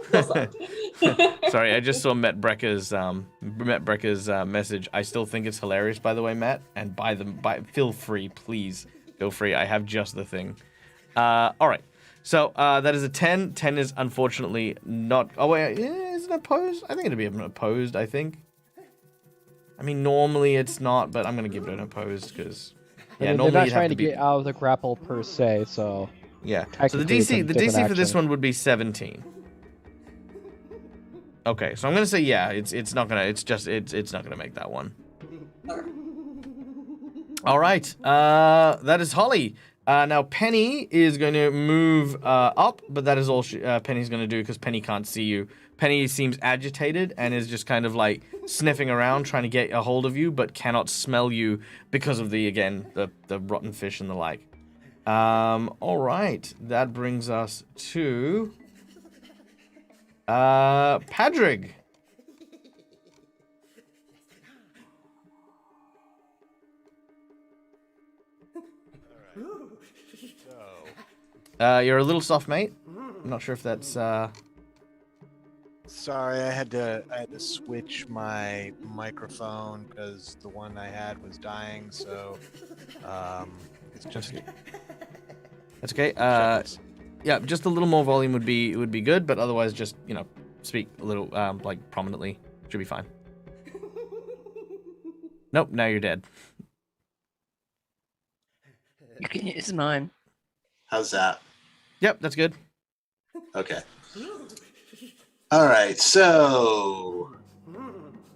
Still sucked. Sorry, I just saw Matt Brecker's message. I still think it's hilarious, by the way, Matt. And feel free, please. Feel free. I have just the thing. All right. So that is a 10. 10 is unfortunately not. Oh wait, is it opposed? I think it'd be opposed. I think. I mean, normally it's not, but I'm gonna give it an opposed because. Yeah, They're normally not you'd have trying to to be. get out of the grapple per se, so Yeah. So the technically it's a DC different for this action. one would be 17. Okay, so I'm gonna say yeah. It's not gonna make that one. All right. That is Holly. Now, Penny is going to move up, but that is all Penny's going to do because Penny can't see you. Penny seems agitated and is just kind of like sniffing around, trying to get a hold of you, but cannot smell you because of the rotten fish and the like. All right. That brings us to Padrig. You're a little soft, mate. I'm not sure if that's Sorry, I had to switch my microphone because the one I had was dying. So, it's just. That's okay. check this. Yeah, just a little more volume would be good, but otherwise, just speak a little like prominently. Should be fine. Nope. Now you're dead. You can use mine. How's that? Yep, that's good. Okay. All right, so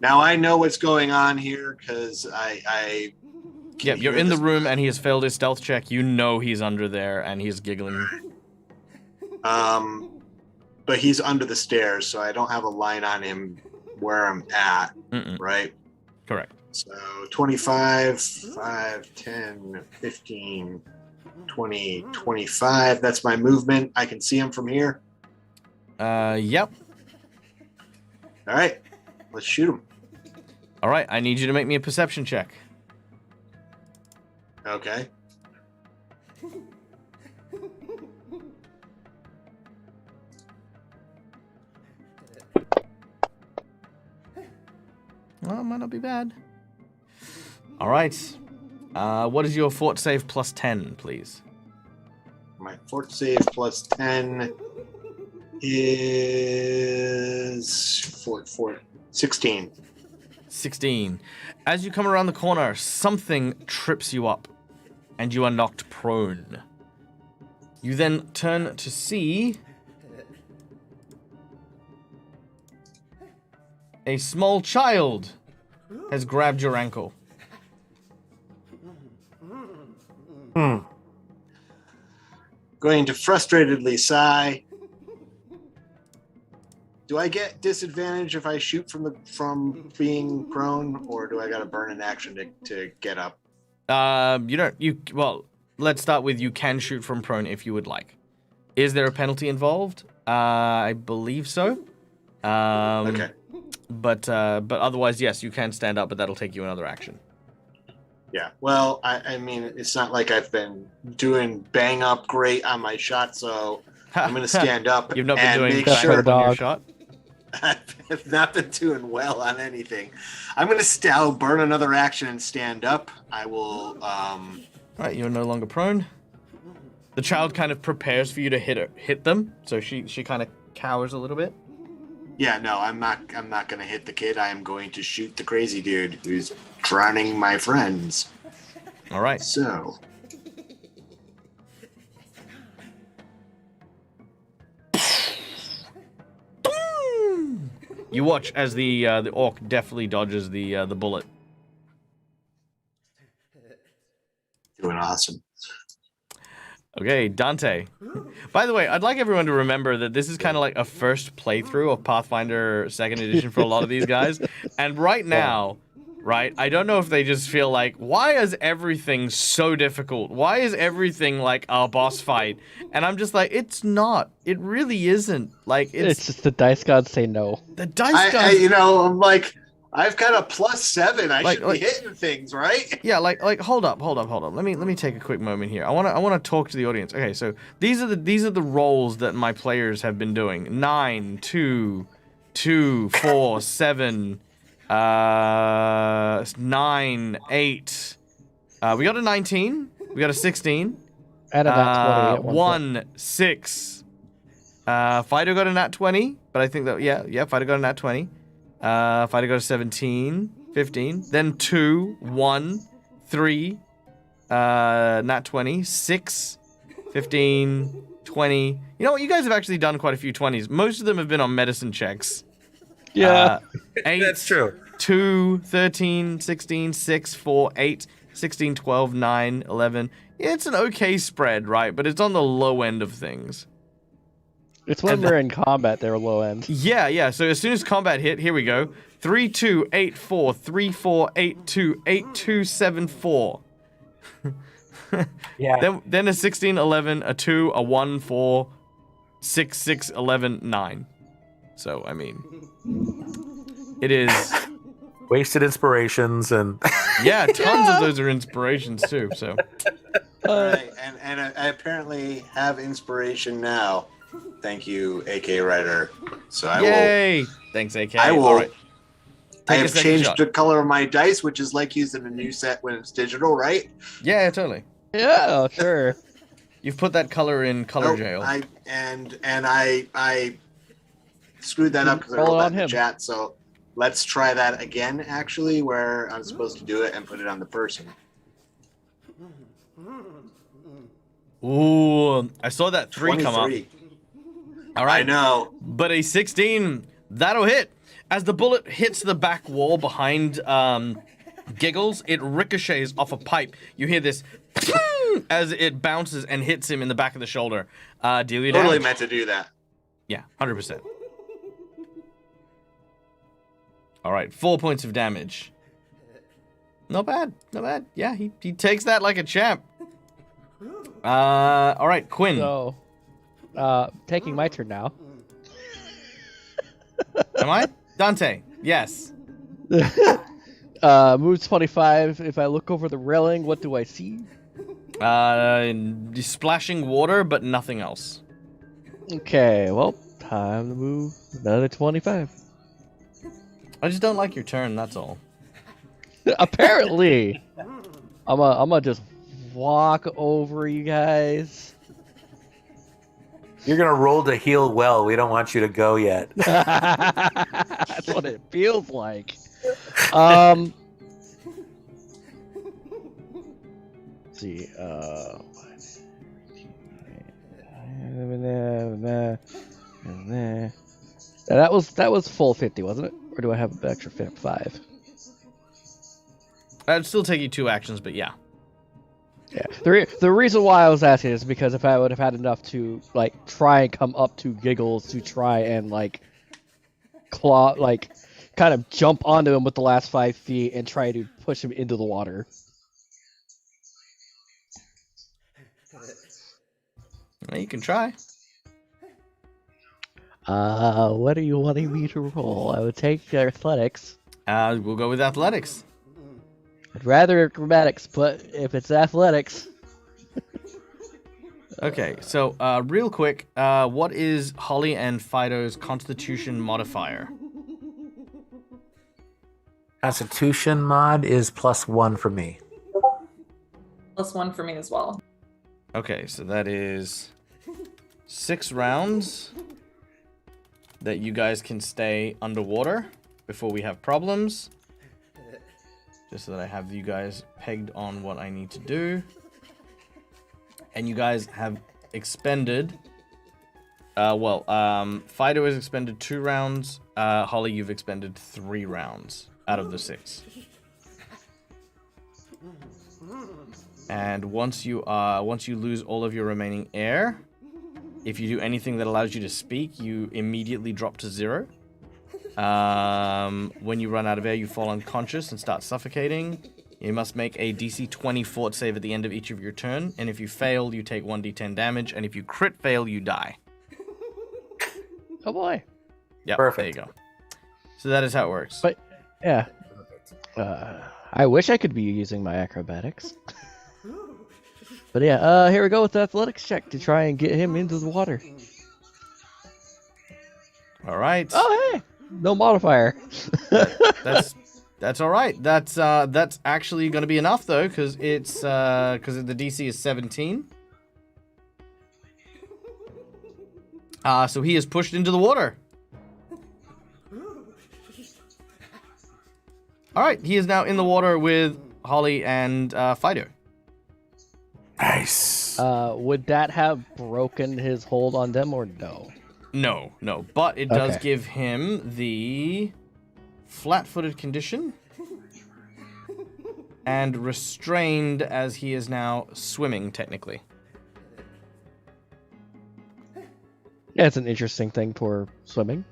now I know what's going on here because I Yep, you're in the room and he has failed his stealth check. You know he's under there and he's giggling. But he's under the stairs, so I don't have a line on him where I'm at, right? Correct. So 25, 5, 10, 15, 20, 25. That's my movement. I can see him from here. Yep. All right, let's shoot him. All right, I need you to make me a perception check. Okay. Well, it might not be bad. All right. What is your fort save plus 10, please? My fort save plus 10 is 16. 16. As you come around the corner, something trips you up, and you are knocked prone. You then turn to see a small child has grabbed your ankle. Going to frustratedly sigh. Do I get disadvantage if I shoot from being prone, or do I got to burn an action to get up? Well, let's start with you can shoot from prone if you would like. Is there a penalty involved? I believe so. Okay. But otherwise, yes, you can stand up, but that'll take you another action. Yeah. Well, I mean, it's not like I've been doing bang up great on my shot, so I'm going to stand up. You've not been and doing make bang sure up on your shot? I've not been doing well on anything. I'm going to I'll burn another action and stand up. I will. All right, you're no longer prone. The child kind of prepares for you to hit them, so she kind of cowers a little bit. Yeah, no, I'm not going to hit the kid. I am going to shoot the crazy dude who's drowning my friends. All right. So. You watch as the orc deftly dodges the bullet. Doing awesome. Okay, Dante. By the way, I'd like everyone to remember that this is kind of like a first playthrough of Pathfinder 2nd Edition for a lot of these guys. And right now, right, I don't know if they just feel like, why is everything so difficult? Why is everything like a boss fight? And I'm just like, it's not. It really isn't. Like, It's just the dice gods say no. the dice gods. I'm like, I've got a +7. I should be hitting things, right? Yeah, like hold up. Let me take a quick moment here. I wanna talk to the audience. Okay, so these are the roles that my players have been doing. 9, 2, 2, 4, 7, 9, 8. We got a 19. We got a 16. And a nat 20 at 1, 6. Fido got a nat 20, but I think that Fido got a nat 20. Fido got a 17, 15. Then 2, 1, 3. Nat 20, 6, 15, 20. You know what? You guys have actually done quite a few 20s. Most of them have been on medicine checks. Yeah. 8, That's true. 2, 13, 16, 6, 4, 8, 16, 12, 9, 11. it's an okay spread, right? But it's on the low end of things. It's when we're in combat, they're low end. Yeah. So as soon as combat hit, here we go. 3, 2, 8, 4, 3, 4, 8, 2, 8, 2, 7, 4. Yeah. Then a 16, 11, a 2, a 1, 4, 6, 6, 11, 9. So, I mean, it is... Wasted inspirations and... Yeah, tons of those are inspirations too, so... Right, and I apparently have inspiration now. Thank you, AK Writer. So I will. Yay! Thanks, AK. I will. All right. I Take a have second changed shot. the color of my dice, which is like using a new set when it's digital, right? Yeah, totally. Yeah, sure. You've put that color in color Nope, jail. I screwed that up because I Roll wrote it that on in the him. chat. So let's try that again. Actually, where I'm supposed to do it and put it on the person. Ooh, I saw that 3 come up. 23. All right. I know. But a 16, that'll hit. As the bullet hits the back wall behind Giggles, it ricochets off a pipe. You hear this as it bounces and hits him in the back of the shoulder. Deal your Totally damage. meant to do that. Yeah, 100%. All right, 4 points of damage. Not bad, not bad. Yeah, he takes that like a champ. All right, Quinn. So, taking my turn now. Am I? Dante, yes. Moves 25. If I look over the railing, what do I see? Splashing water, but nothing else. Okay, well, time to move another 25. I just don't like your turn, that's all. Apparently. I'm gonna just walk over you guys. You're gonna roll to heal well. We don't want you to go yet. That's what it feels like. Let's see. That was full 50, wasn't it? Or do I have an extra 5? I'd still take you 2 actions, but yeah. Yeah. The reason why I was asking is because if I would have had enough to like try and come up to Giggles to try and like claw, like kind of jump onto him with the last 5 feet and try to push him into the water. Well, you can try. What are you wanting me to roll? I would take athletics. We'll go with athletics. I'd rather acrobatics, but if it's athletics. Okay, so real quick, what is Holly and Fido's Constitution modifier? Constitution mod is +1 for me. +1 for me as well. Okay, so that is 6 rounds that you guys can stay underwater before we have problems. Just so that I have you guys pegged on what I need to do. And you guys have expended... Fido has expended 2 rounds. Holly, you've expended 3 rounds out of the 6. And once you lose all of your remaining air, if you do anything that allows you to speak, you immediately drop to 0. When you run out of air, you fall unconscious and start suffocating. You must make a DC 20 fort save at the end of each of your turn, and if you fail, you take 1d10 damage, and if you crit fail, you die. Oh boy. Yep, Perfect. there you go. So that is how it works. But yeah. I wish I could be using my acrobatics. But yeah, here we go with the athletics check to try and get him into the water. All right. Oh hey, no modifier. That's all right. That's actually going to be enough though, because it's because the DC is 17. So he is pushed into the water. All right, he is now in the water with Holly and Fido. Nice. Would that have broken his hold on them or no? No, but it does Okay. give him the flat-footed condition. and restrained as he is now swimming, technically. Yeah, it's an interesting thing for swimming.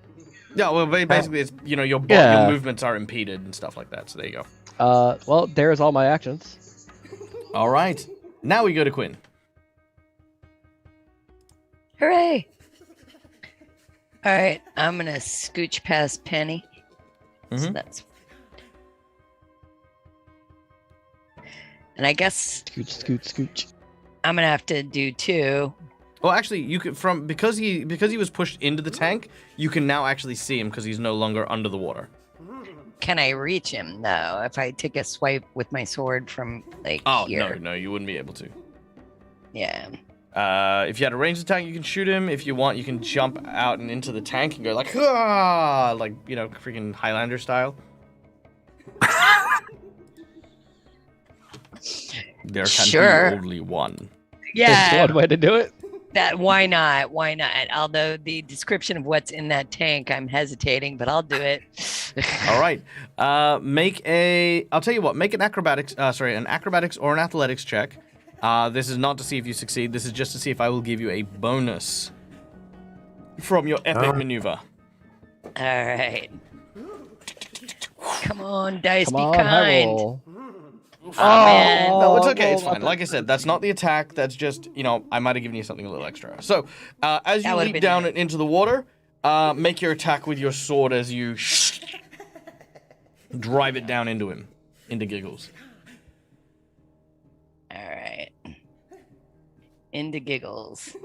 Yeah, well, basically, it's your movements are impeded and stuff like that. So there you go. Well, there's all my actions. All right, now we go to Quinn. Hooray! All right, I'm gonna scooch past Penny. So that's, and I guess Scooch. I'm gonna have to do 2. Well, actually, you could because he was pushed into the tank, you can now actually see him because he's no longer under the water. Can I reach him though? If I take a swipe with my sword from here? No, you wouldn't be able to. Yeah. If you had a ranged attack, you can shoot him. If you want, you can jump out and into the tank and go like, ah, like freaking Highlander style. There can be only one. Yeah. That's one way to do it. Why not? Why not? Although the description of what's in that tank, I'm hesitating, but I'll do it. All right. I'll tell you what. Make an acrobatics or an athletics check. This is not to see if you succeed. This is just to see if I will give you a bonus from your epic maneuver. All right. Come on, dice, Come be on, high kind. roll. Man. No, it's okay. It's fine. Like I said, that's not the attack. That's just, I might have given you something a little extra. So, as you leap down into the water, make your attack with your sword as you drive it down into him, into Giggles. All right. Into Giggles.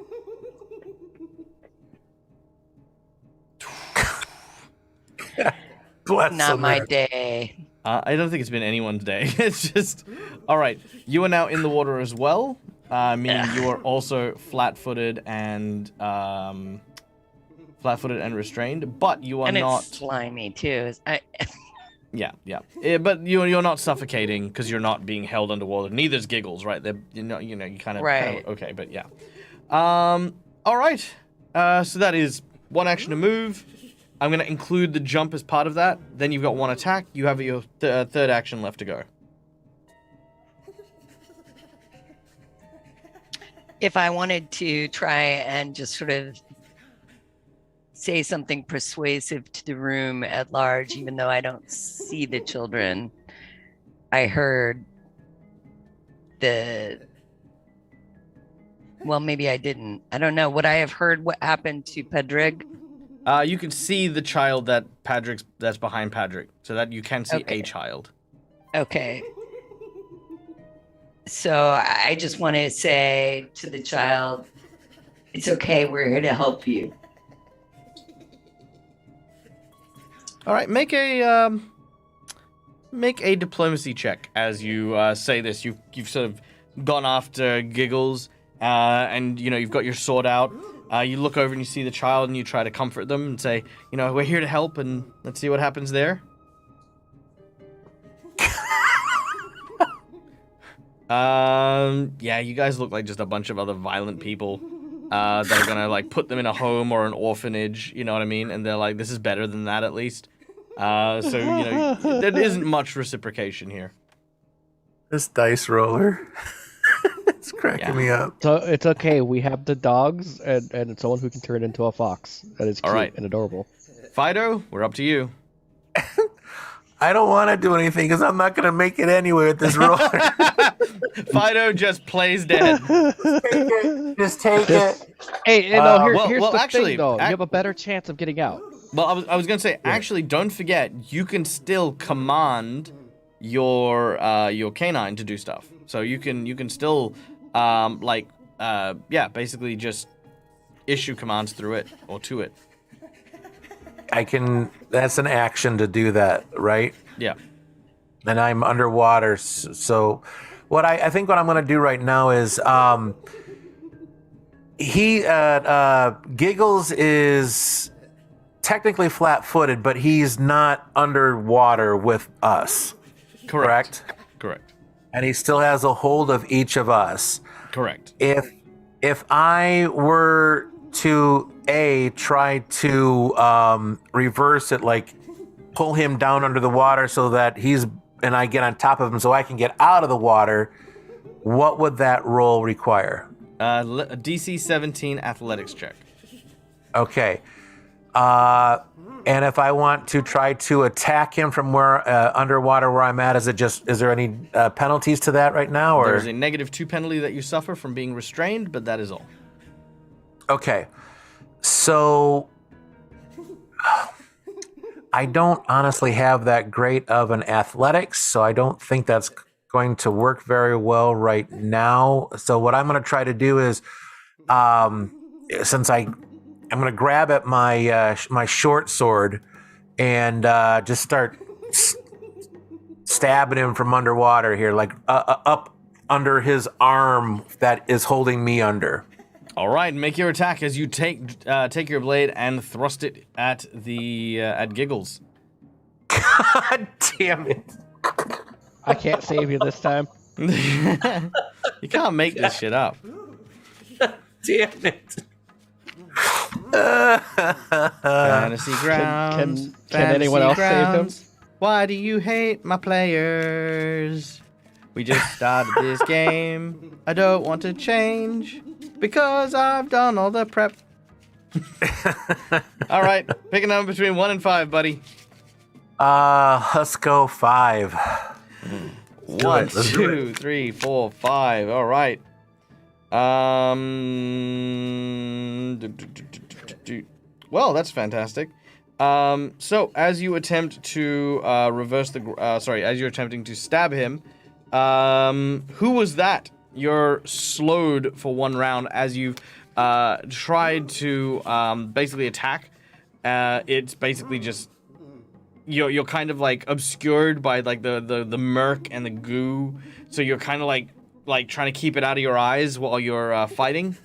Not my day. I don't think it's been anyone's day. It's just, all right. You are now in the water as well, meaning you are also flat-footed and restrained. But you are not It's slimy too. Yeah. But you're not suffocating because you're not being held underwater. Neither's Giggles, right? They're you kind of okay, but yeah. All right. So that is one action to move. I'm going to include the jump as part of that. Then you've got one attack. You have your third action left to go. If I wanted to try and just sort of say something persuasive to the room at large, even though I don't see the children, I heard well, maybe I didn't. I don't know. Would I have heard what happened to Pedrig? You can see the child that's behind Padrick, so that you can see a child. Okay. So I just want to say to the child, it's okay, we're here to help you. All right, make a diplomacy check as you say this. You've sort of gone after Giggles, and you've got your sword out. You look over and you see the child, and you try to comfort them and say, we're here to help, and let's see what happens there. Yeah, you guys look like just a bunch of other violent people that are gonna put them in a home or an orphanage. You know what I mean? And they're like, this is better than that at least. So there isn't much reciprocation here. This dice roller. It's cracking me up. So it's okay. We have the dogs and someone who can turn into a fox. That is cute and adorable. Fido, we're up to you. I don't want to do anything because I'm not going to make it anyway with this roller. Fido just plays dead. Just take it. Hey, here's the thing, though. You have a better chance of getting out. Well, I was going to say, actually, don't forget, you can still command your canine to do stuff. So you can still, basically just issue commands through it or to it. That's an action to do that, right? Yeah. And I'm underwater, so I think what I'm going to do right now is, Giggles is technically flat-footed, but he's not underwater with us. Correct? Correct. And he still has a hold of each of us. Correct. If I were to try to reverse it, like pull him down under the water so that he's and I get on top of him so I can get out of the water, what would that roll require? A DC 17 athletics check. Okay. And if I want to try to attack him from where underwater where I'm at, is there any penalties to that right now? Or There's a -2 penalty that you suffer from being restrained, but that is all. okay. So I don't honestly have that great of an athletics, so I don't think that's going to work very well right now. So what I'm going to try to do is, since I'm going to grab at my my short sword and just start stabbing him from underwater here, like up under his arm that is holding me under. All right, make your attack as you take your blade and thrust it at the at Giggles. God damn it! I can't save you this time. You can't make this shit up. Damn it! Fantasy grounds. Can anyone else save him? Why do you hate my players? We just started this game. I don't want to change because I've done all the prep. All right, pick a number between 1 and 5, buddy. Let's go 5. 1, 2, 3, 4, 5. All right. Well, that's fantastic. So as you attempt to as you're attempting to stab him, who was that? You're slowed for 1 round as you've tried to basically attack. It's basically just you're kind of like obscured by like the murk and the goo, so you're kind of like trying to keep it out of your eyes while you're fighting.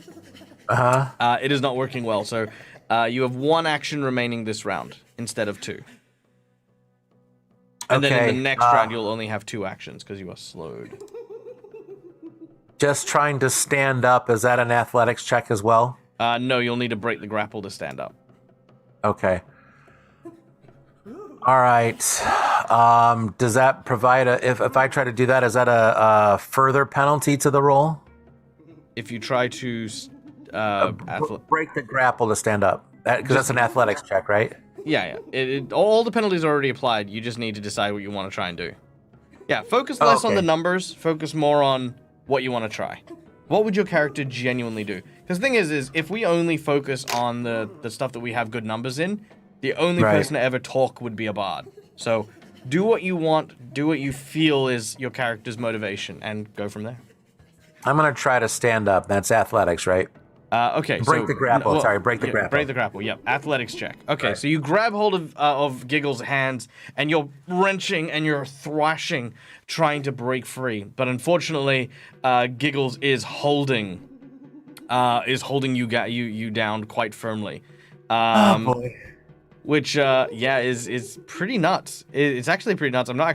It is not working well, so you have 1 action remaining this round instead of 2. And then in the next round, you'll only have 2 actions because you are slowed. Just trying to stand up, is that an athletics check as well? No, you'll need to break the grapple to stand up. Okay. All right. Does that provide if I try to do that, is that a further penalty to the roll? If you try to break the grapple to stand up, because that's an athletics check, right? Yeah. All the penalties are already applied. You just need to decide what you want to try and do. Yeah, focus less on the numbers. Focus more on what you want to try. What would your character genuinely do? Because the thing is if we only focus on the stuff that we have good numbers in, the only person to ever talk would be a bard. So do what you want, do what you feel is your character's motivation, and go from there. I'm going to try to stand up. That's athletics, right? Okay. Break the grapple. Break the grapple. Break the grapple. Yep. Athletics check. Okay. Right. So you grab hold of Giggles' hands and you're wrenching and you're thrashing, trying to break free. But unfortunately, Giggles is holding you down quite firmly. Oh boy. Which is pretty nuts. It's actually pretty nuts. I wasn't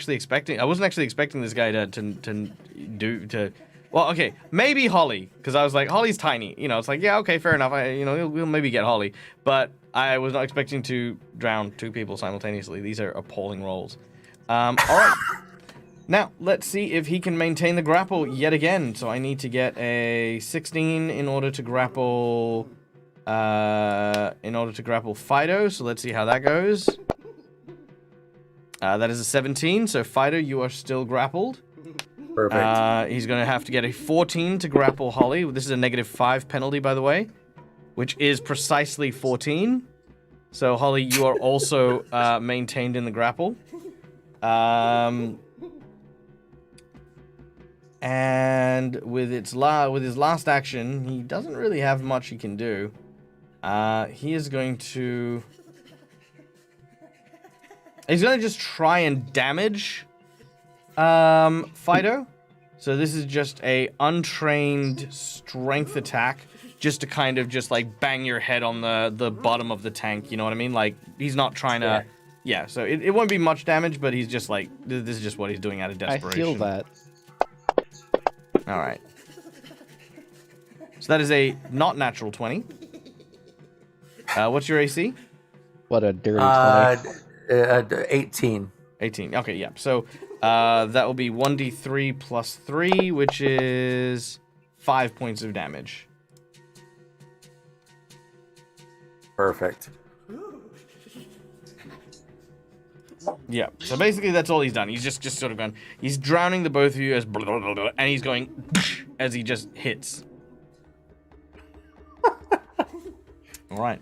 actually expecting this guy to. Well, okay, maybe Holly, because I was like, Holly's tiny. It's like, yeah, okay, fair enough. We'll maybe get Holly. But I was not expecting to drown 2 people simultaneously. These are appalling rolls. All right. Now, let's see if he can maintain the grapple yet again. So I need to get a 16 in order to grapple Fido. So let's see how that goes. That is a 17. So Fido, you are still grappled. Perfect. He's going to have to get a 14 to grapple Holly. This is a -5 penalty, by the way, which is precisely 14. So, Holly, you are also maintained in the grapple. And with his last action, he doesn't really have much he can do. He is going to... He's going to just try and damage... Fido. So this is just a untrained strength attack, just to kind of just like bang your head on the bottom of the tank, you know what I mean? Like, he's not trying to... Yeah, so it won't be much damage, but he's just like, this is just what he's doing out of desperation. I feel that. Alright. So that is a not natural 20. What's your AC? What a dirty 20. 18. 18. Okay, yeah. So that will be 1d3 plus 3, which is 5 points of damage. Perfect. Yeah. So basically, that's all he's done. He's just sort of gone. He's drowning the both of you as, and he's going as he just hits. All right.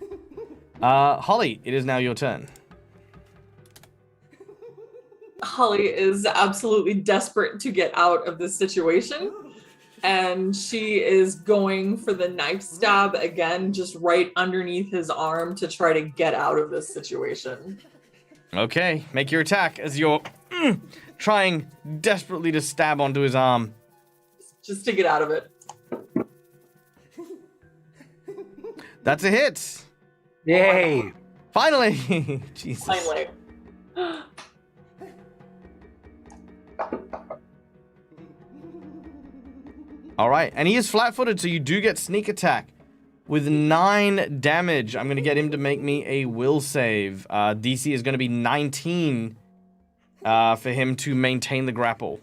Holly, it is now your turn. Holly is absolutely desperate to get out of this situation. And she is going for the knife stab again, just right underneath his arm to try to get out of this situation. Okay, make your attack as you're trying desperately to stab onto his arm. Just to get out of it. That's a hit. Yay! Finally. Jesus. Finally. All right, and he is flat-footed, so you do get sneak attack with 9 damage. I'm going to get him to make me a will save. DC is going to be 19 for him to maintain the grapple.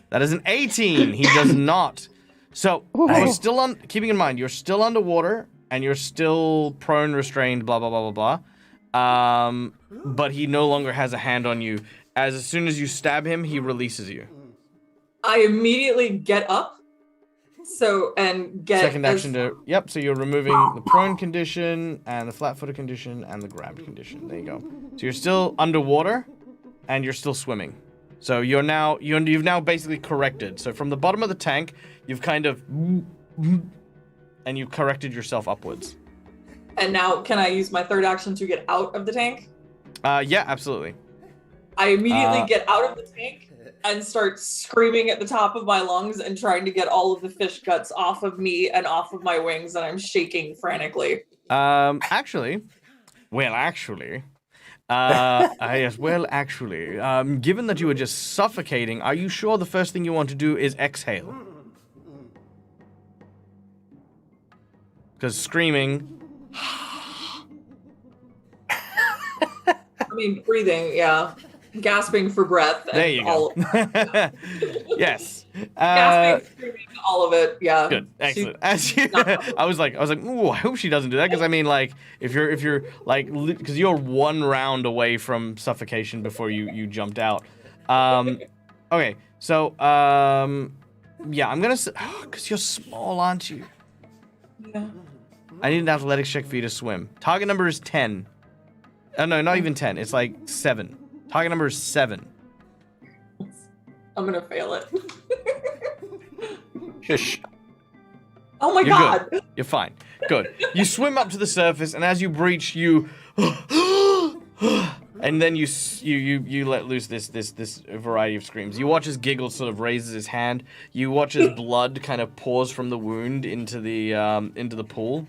That is an 18. He does not. So, you're still on. Keeping in mind, you're still underwater, and you're still prone, restrained, blah, blah, blah, blah, blah. But he no longer has a hand on you. As soon as you stab him, he releases you. I immediately get up. And get Second action to... Yep, so you're removing the prone condition, and the flat-footed condition, and the grabbed condition. There you go. So you're still underwater, and you're still swimming. So you've now basically corrected. So from the bottom of the tank, you've kind of... And you've corrected yourself upwards. And now, can I use my third action to get out of the tank? Yeah, absolutely. I immediately get out of the tank and start screaming at the top of my lungs and trying to get all of the fish guts off of me and off of my wings, and I'm shaking frantically. Actually, given that you were just suffocating, are you sure the first thing you want to do is exhale? Because screaming... I mean, breathing, yeah. Gasping for breath. There you go. Yes. Gasping, screaming, all of it, yeah. Good, excellent. I was like, ooh, I hope she doesn't do that, because I mean, like, if you're like, because you're 1 round away from suffocation before you jumped out. Okay, so yeah, I'm gonna, because you're small, aren't you? Yeah. I need an athletics check for you to swim. Target number is 10. No, not even 10. It's like 7. Target number is 7. I'm gonna fail it. Shush. Oh my You're god! Good. You're fine. Good. You swim up to the surface, and as you breach, you... and then you let loose this variety of screams. You watch as Giggles sort of raises his hand. You watch as blood kind of pours from the wound into the pool.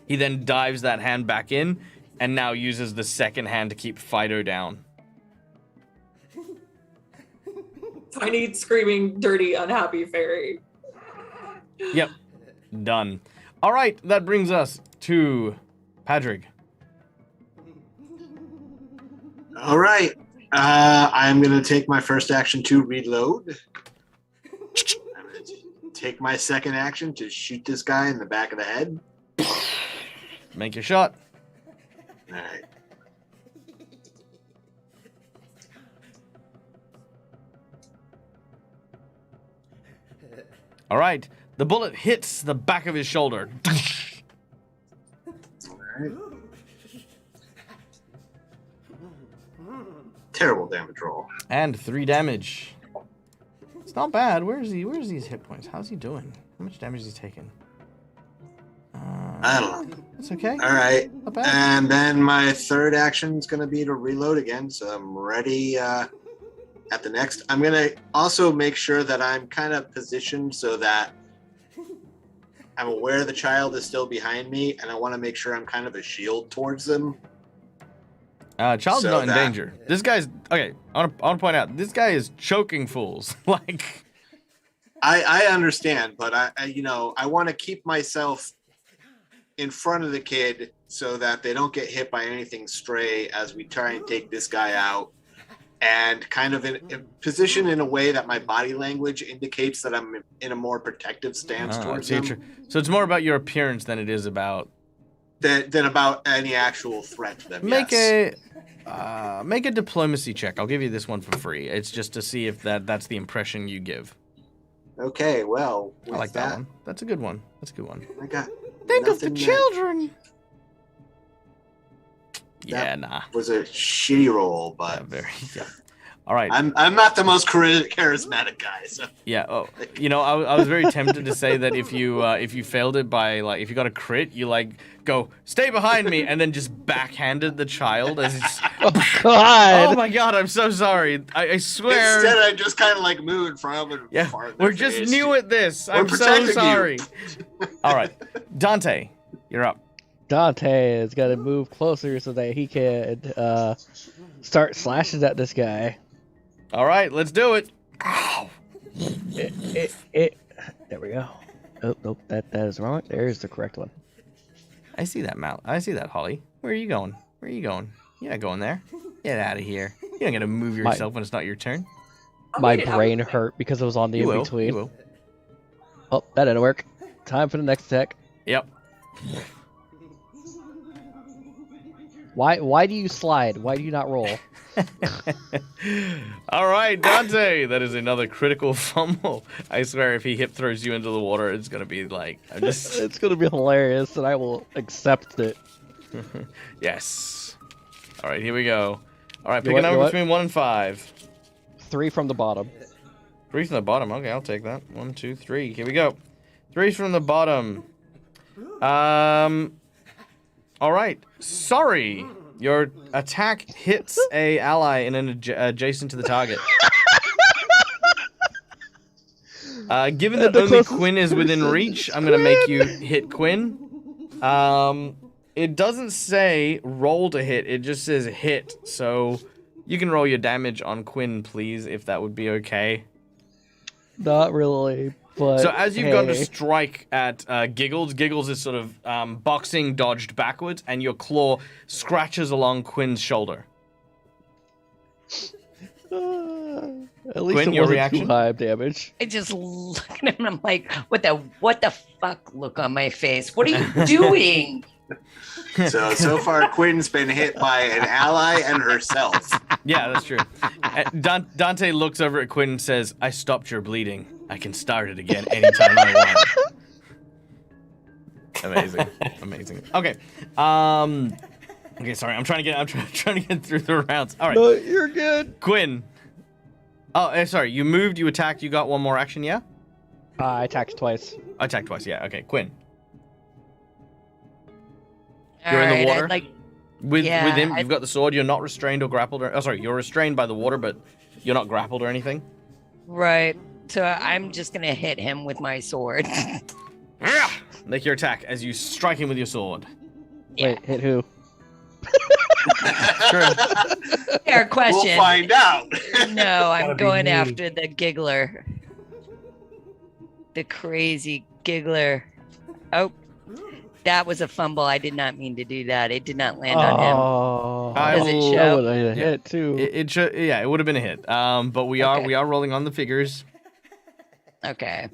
He then dives that hand back in, and now uses the second hand to keep Fido down. Tiny, screaming, dirty, unhappy fairy. Yep. Done. All right, that brings us to Padrig. All right. I'm going to take my first action to reload. I'm going to take my second action to shoot this guy in the back of the head. Make your shot. All right. All right. The bullet hits the back of his shoulder. All right. Terrible damage roll. And 3 damage. It's not bad. Where's these hit points? How's he doing? How much damage is he taking? I don't know. It's okay. All right. Not bad. And then my third action is going to be to reload again. So I'm ready at the next. I'm going to also make sure that I'm kind of positioned so that I'm aware the child is still behind me. And I want to make sure I'm kind of a shield towards them. Child's So not in that- danger. This guy's... Okay, I want to point out, this guy is choking fools. Like... I understand, but I want to keep myself in front of the kid so that they don't get hit by anything stray as we try and take this guy out, and kind of in position in a way that my body language indicates that I'm in a more protective stance towards them So it's more about your appearance than it is about than about any actual threat to them. make yes. make a diplomacy check. I'll give you this one for free. It's just to see if that's the impression you give. Okay, well, I like that one. That's a good one. That's a good one. I got Think of the nothing that children. Yeah, nah. was a shitty roll, but Yeah. All right. I'm not the most charismatic guy, so Yeah. Oh, I was very tempted to say that if you failed it by like if you got a crit, you like go stay behind me and then just backhanded the child as it's. Oh God! Oh my God! I'm so sorry. I swear. instead I just kind of like move in front of him. Yeah. We're just new at this. I'm so protecting you. sorry. All right, Dante, you're up. Dante is gonna move closer so that he can start slashing at this guy. All right, let's do it. Ow. There we go. Oh, nope, that is wrong. There's the correct one. I see that, Mal. I see that, Holly. Where are you going? Where are you going? You're not going there. Get out of here. You're not gonna move yourself when it's not your turn. My brain hurt because it was on the You in-between. You will. Oh, that didn't work. Time for the next attack. Yep. Why do you slide? Why do you not roll? All right, Dante. That is another critical fumble. I swear, if he hip throws you into the water, it's gonna be like I'm just. It's gonna be hilarious, and I will accept it. Yes. All right, here we go. All right, You pick a what, number you between 1 and 5. 3 from the bottom. 3 from the bottom. Okay, I'll take that. 1, 2, 3. Here we go. 3 from the bottom. All right. Sorry. Your attack hits a ally in an adjacent to the target. Given that only Quinn is within reach, I'm gonna make you hit Quinn. It doesn't say roll to hit. It just says hit. So you can roll your damage on Quinn, please, if that would be okay. Not really, but So as you've gone to strike at Giggles, Giggles is sort of boxing dodged backwards, and your claw scratches along Quinn's shoulder. At least Quinn, it your wasn't reaction? too high of damage. I just look at him and I'm like, what the fuck look on my face? What are you doing? So far Quinn's been hit by an ally and herself. Yeah, that's true. Dante looks over at Quinn and says, I stopped your bleeding. I can start it again anytime I want. Amazing. Amazing. Okay. Okay, sorry. I'm trying to get through the rounds. All right. No, you're good. Quinn. Oh, sorry. You moved, you attacked, you got one more action, yeah? I attacked twice. I attacked twice, yeah. Okay, Quinn. All You're in the right, water? I'd like, With Yeah, him, I- you've got the sword, you're not restrained or grappled or... Oh, sorry, you're restrained by the water, but you're not grappled or anything? right. So I'm just gonna hit him with my sword. Make your attack as you strike him with your sword. Yeah. Wait, hit who? Sure. Fair question. We'll find out. No, I'm Gotta be going me. after the giggler. The crazy giggler. Oh, that was a fumble. I did not mean to do that. It did not land on him. Oh, I Does it will- show? that would have hit too. It should, yeah, it would have been a hit. But we Okay. are rolling on the figures. Okay.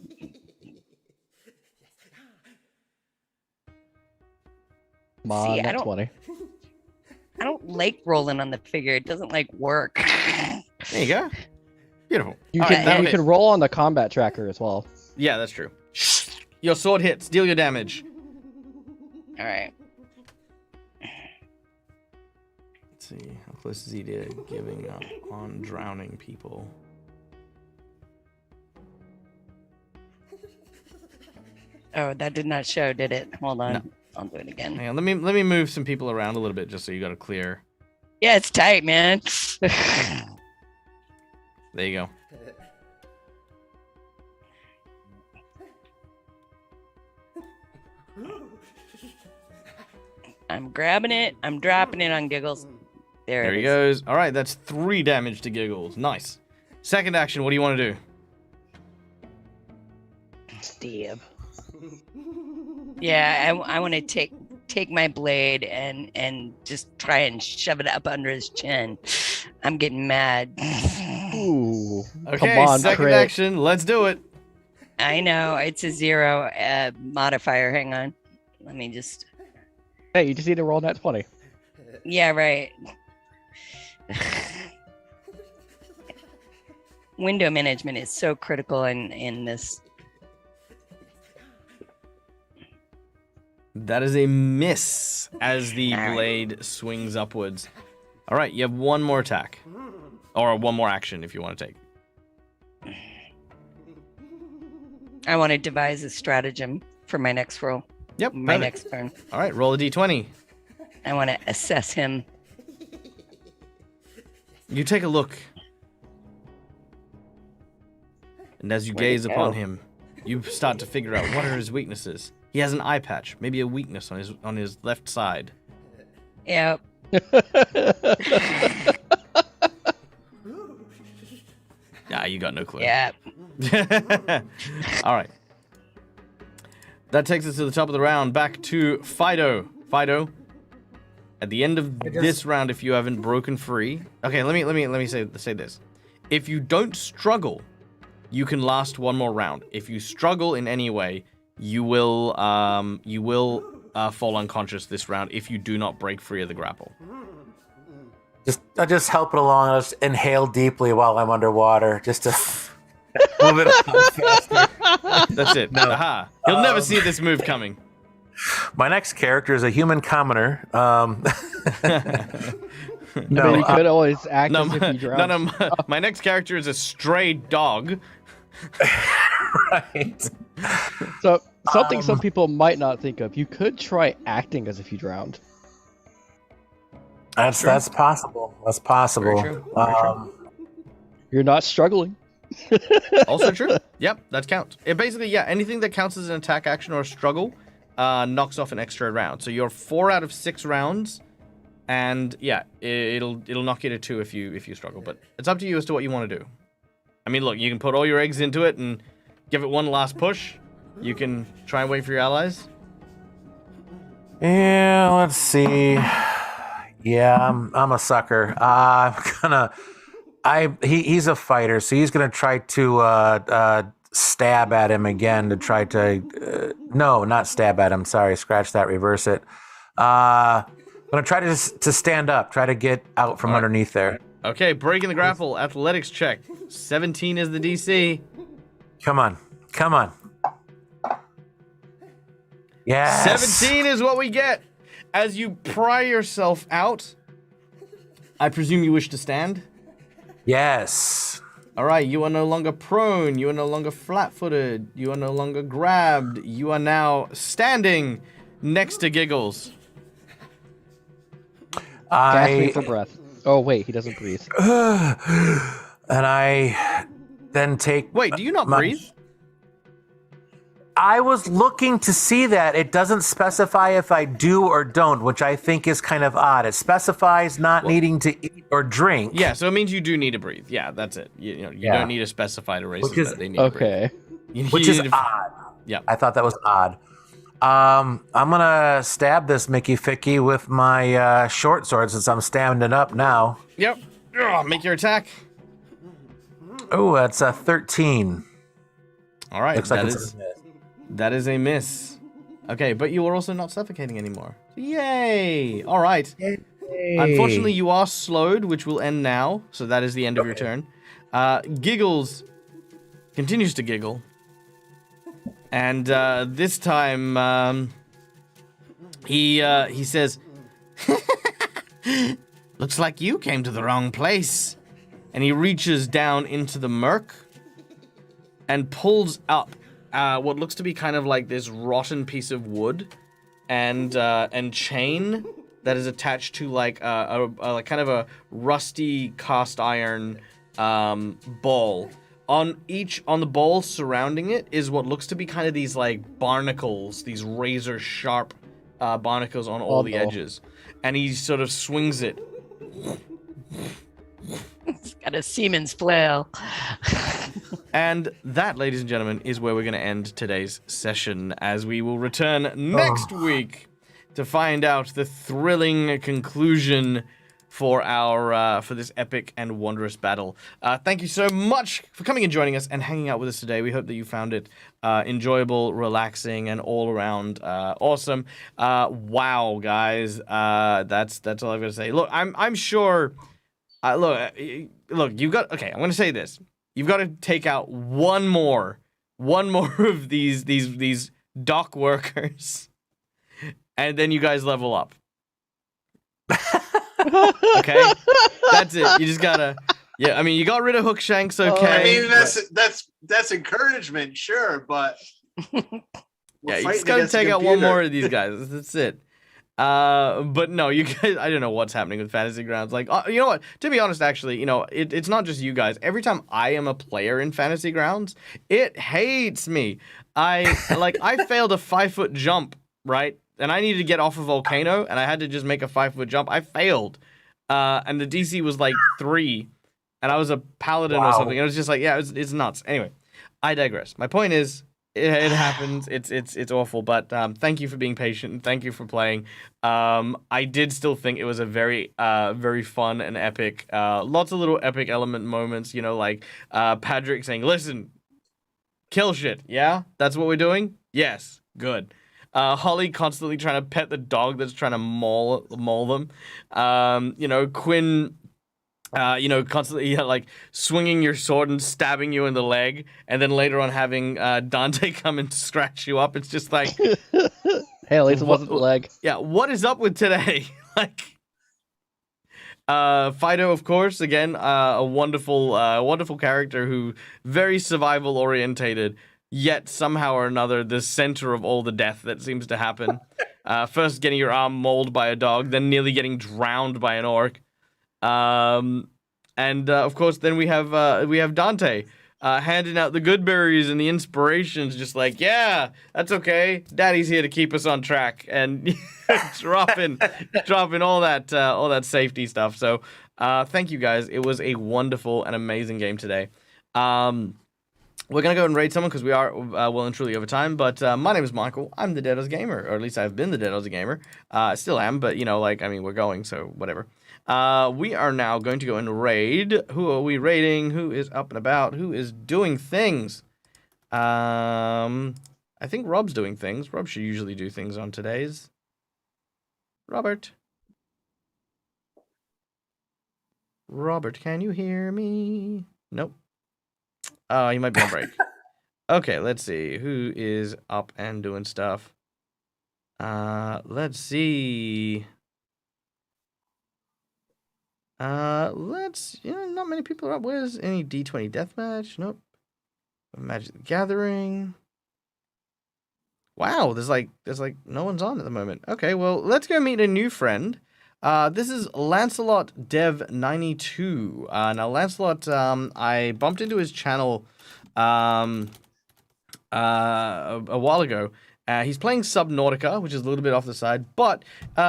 Come on, See, I net don't- 20. I don't like rolling on the figure. It doesn't like work. There you go. Beautiful. You All can right, that'll you hit. can roll on the combat tracker as well. Yeah, that's true. Your sword hits. Deal your damage. All right. Let's see. How close is he to giving up on drowning people? Oh, that did not show, did it? Hold on. No. I'll do it again. Hang on, let me move some people around a little bit just so you got a clear. Yeah, it's tight, man. There you go. I'm grabbing it. I'm dropping it on Giggles. There There it he is. goes. All right, that's 3 damage to Giggles. Nice. Second action, what do you want to do? Stab. Yeah, I want to take take my blade and just try and shove it up under his chin. I'm getting mad. Ooh. Okay, Come on, second crit. action. Let's do it. I know it's a 0 modifier. Hang on. Let me just. Hey, you just need to roll that 20. Yeah, right. Window management is so critical in this. That is a miss as the All right. blade swings upwards. All right, you have one more attack. Or one more action if you want to take. I want to devise a stratagem for my next roll. Yep. My perfect. next turn. All right, roll a d20. I want to assess him. You take a look. And as you Where'd it gaze upon go? him, you start to figure out what are his weaknesses. He has an eye patch, maybe a weakness on his left side. Yep. Ah, you got no clue. Yeah. All right. That takes us to the top of the round. Back to Fido. Fido. At the end of this round, if you haven't broken free, okay. Let me say this. If you don't struggle, you can last one more round. If you struggle in any way, you will fall unconscious this round if you do not break free of the grapple. I just help it along. I'll just inhale deeply while I'm underwater, just to move it along faster. That's it. Aha. He'll never see this move coming. My next character is a human commoner. I mean, you could always act No, as if you drowned. my next character is a stray dog. Right. So something some people might not think of. You could try acting as if you drowned. That's possible. That's possible. Very true. Very true. You're not struggling. Also true. Yep, that counts. It basically, yeah, anything that counts as an attack action or a struggle knocks off an extra round. So you're 4 out of 6 rounds, and yeah, it'll knock you to 2 if you struggle. But it's up to you as to what you want to do. I mean, look, you can put all your eggs into it and give it one last push. You can try and wait for your allies. Yeah, let's see. Yeah, I'm a sucker. He's a fighter, so he's gonna try to stab at him again to try to no, not stab at him. Sorry, scratch that, reverse it. I'm gonna try to stand up, try to get out from underneath there. Okay, breaking the grapple, athletics check. 17 is the DC. Come on. Yes. 17 is what we get. As you pry yourself out, I presume you wish to stand? Yes. All right, you are no longer prone. You are no longer flat-footed. You are no longer grabbed. You are now standing next to Giggles. Gasping for breath. Oh, wait, he doesn't breathe. And I then take... Wait, do you not breathe? I was looking to see that. It doesn't specify if I do or don't, which I think is kind of odd. It specifies not needing to eat or drink. Yeah, so it means you do need to breathe. Yeah, that's it. You don't need to specify to races that they need to breathe. Okay. Which is odd. Yeah. I thought that was odd. I'm gonna stab this Mickey Ficky with my short sword since I'm standing up now. Yep. Ugh, make your attack. Oh, that's a 13. All right, Looks like it's that is a miss. Okay, but you are also not suffocating anymore. Yay! All right. Yay. Unfortunately, you are slowed, which will end now. So that is the end of your turn. Giggles continues to giggle. And this time, he says, "Looks like you came to the wrong place." And he reaches down into the murk and pulls up what looks to be kind of like this rotten piece of wood and chain that is attached to like a kind of a rusty cast iron ball. On the ball surrounding it is what looks to be kind of these like barnacles, these razor sharp barnacles on all the edges. And he sort of swings it. It's got a seaman's flail. And that, ladies and gentlemen, is where we're going to end today's session, as we will return next week to find out the thrilling conclusion for our for this epic and wondrous battle. Thank you so much for coming and joining us and hanging out with us today. We hope that you found it enjoyable, relaxing, and all around awesome. Wow, guys, that's all I've got to say. Look, I'm sure. Look, you got. Okay, I'm gonna say this. You've got to take out one more of these dock workers, and then you guys level up. Okay, that's it. You just gotta. Yeah, I mean, you got rid of Hookshanks. Okay. I mean, that's encouragement, sure, but yeah, you just gotta take out one more of these guys. That's it. But no, you guys, I don't know what's happening with Fantasy Grounds. Like, you know what? To be honest, actually, you know, it's not just you guys. Every time I am a player in Fantasy Grounds, it hates me. I failed a 5-foot jump, right? And I needed to get off a volcano, and I had to just make a 5-foot jump. I failed. And the DC was like 3, and I was a paladin or something. It was just like, yeah, it's nuts. Anyway, I digress. My point is, it happens. It's awful. But thank you for being patient, and thank you for playing. I did still think it was a very very fun and epic. Lots of little epic element moments. You know, like Patrick saying, "Listen, kill shit. Yeah, that's what we're doing. Yes, good." Holly constantly trying to pet the dog that's trying to maul them. You know, Quinn, you know, constantly like swinging your sword and stabbing you in the leg, and then later on having Dante come and scratch you up. It's just like, hey, at least it wasn't the leg. Yeah, what is up with today? Like, Fido, of course, again, a wonderful character who very survival orientated. Yet somehow or another, the center of all the death that seems to happen. First getting your arm mauled by a dog, then nearly getting drowned by an orc. And of course, then we have Dante handing out the good berries and the inspirations, just like, yeah, that's okay. Daddy's here to keep us on track, and dropping all that safety stuff. So thank you guys. It was a wonderful and amazing game today. We're going to go and raid someone because we are well and truly over time. But my name is Michael. I'm the Dead as Gamer, or at least I've been the Dead as a Gamer. I still am, but, you know, like, I mean, we're going, so whatever. We are now going to go and raid. Who are we raiding? Who is up and about? Who is doing things? I think Rob's doing things. Rob should usually do things on today's. Robert, can you hear me? Nope. Oh, he might be on break. Okay, let's see. Who is up and doing stuff? Let's see. Not many people are up. Where's any D20 deathmatch? Nope. Magic the Gathering. Wow, there's like no one's on at the moment. Okay, well, let's go meet a new friend. This is Lancelot Dev 92. Now Lancelot, I bumped into his channel a while ago. He's playing Subnautica, which is a little bit off the side, but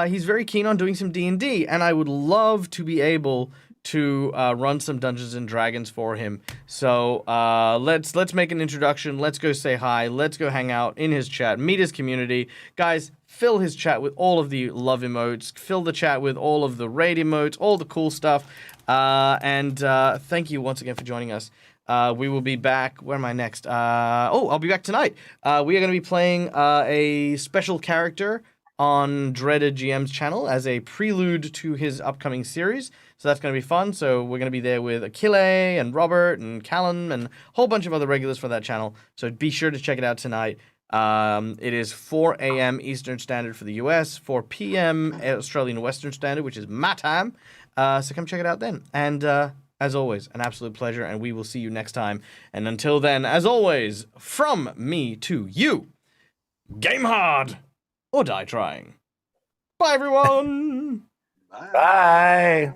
he's very keen on doing some D&D, and I would love to be able to run some Dungeons and Dragons for him. So let's make an introduction. Let's go say hi. Let's go hang out in his chat, meet his community. Guys, fill his chat with all of the love emotes. Fill the chat with all of the raid emotes, all the cool stuff. And thank you once again for joining us. We will be back. Where am I next? I'll be back tonight. We are going to be playing a special character on Dreaded GM's channel as a prelude to his upcoming series. So that's going to be fun. So we're going to be there with Achille and Robert and Callum and a whole bunch of other regulars for that channel. So be sure to check it out tonight. It is 4 a.m. Eastern Standard for the US, 4 p.m. Australian Western Standard, which is my time. So come check it out then. And as always, an absolute pleasure, and we will see you next time. And until then, as always, from me to you, game hard or die trying. Bye, everyone. Bye. Bye.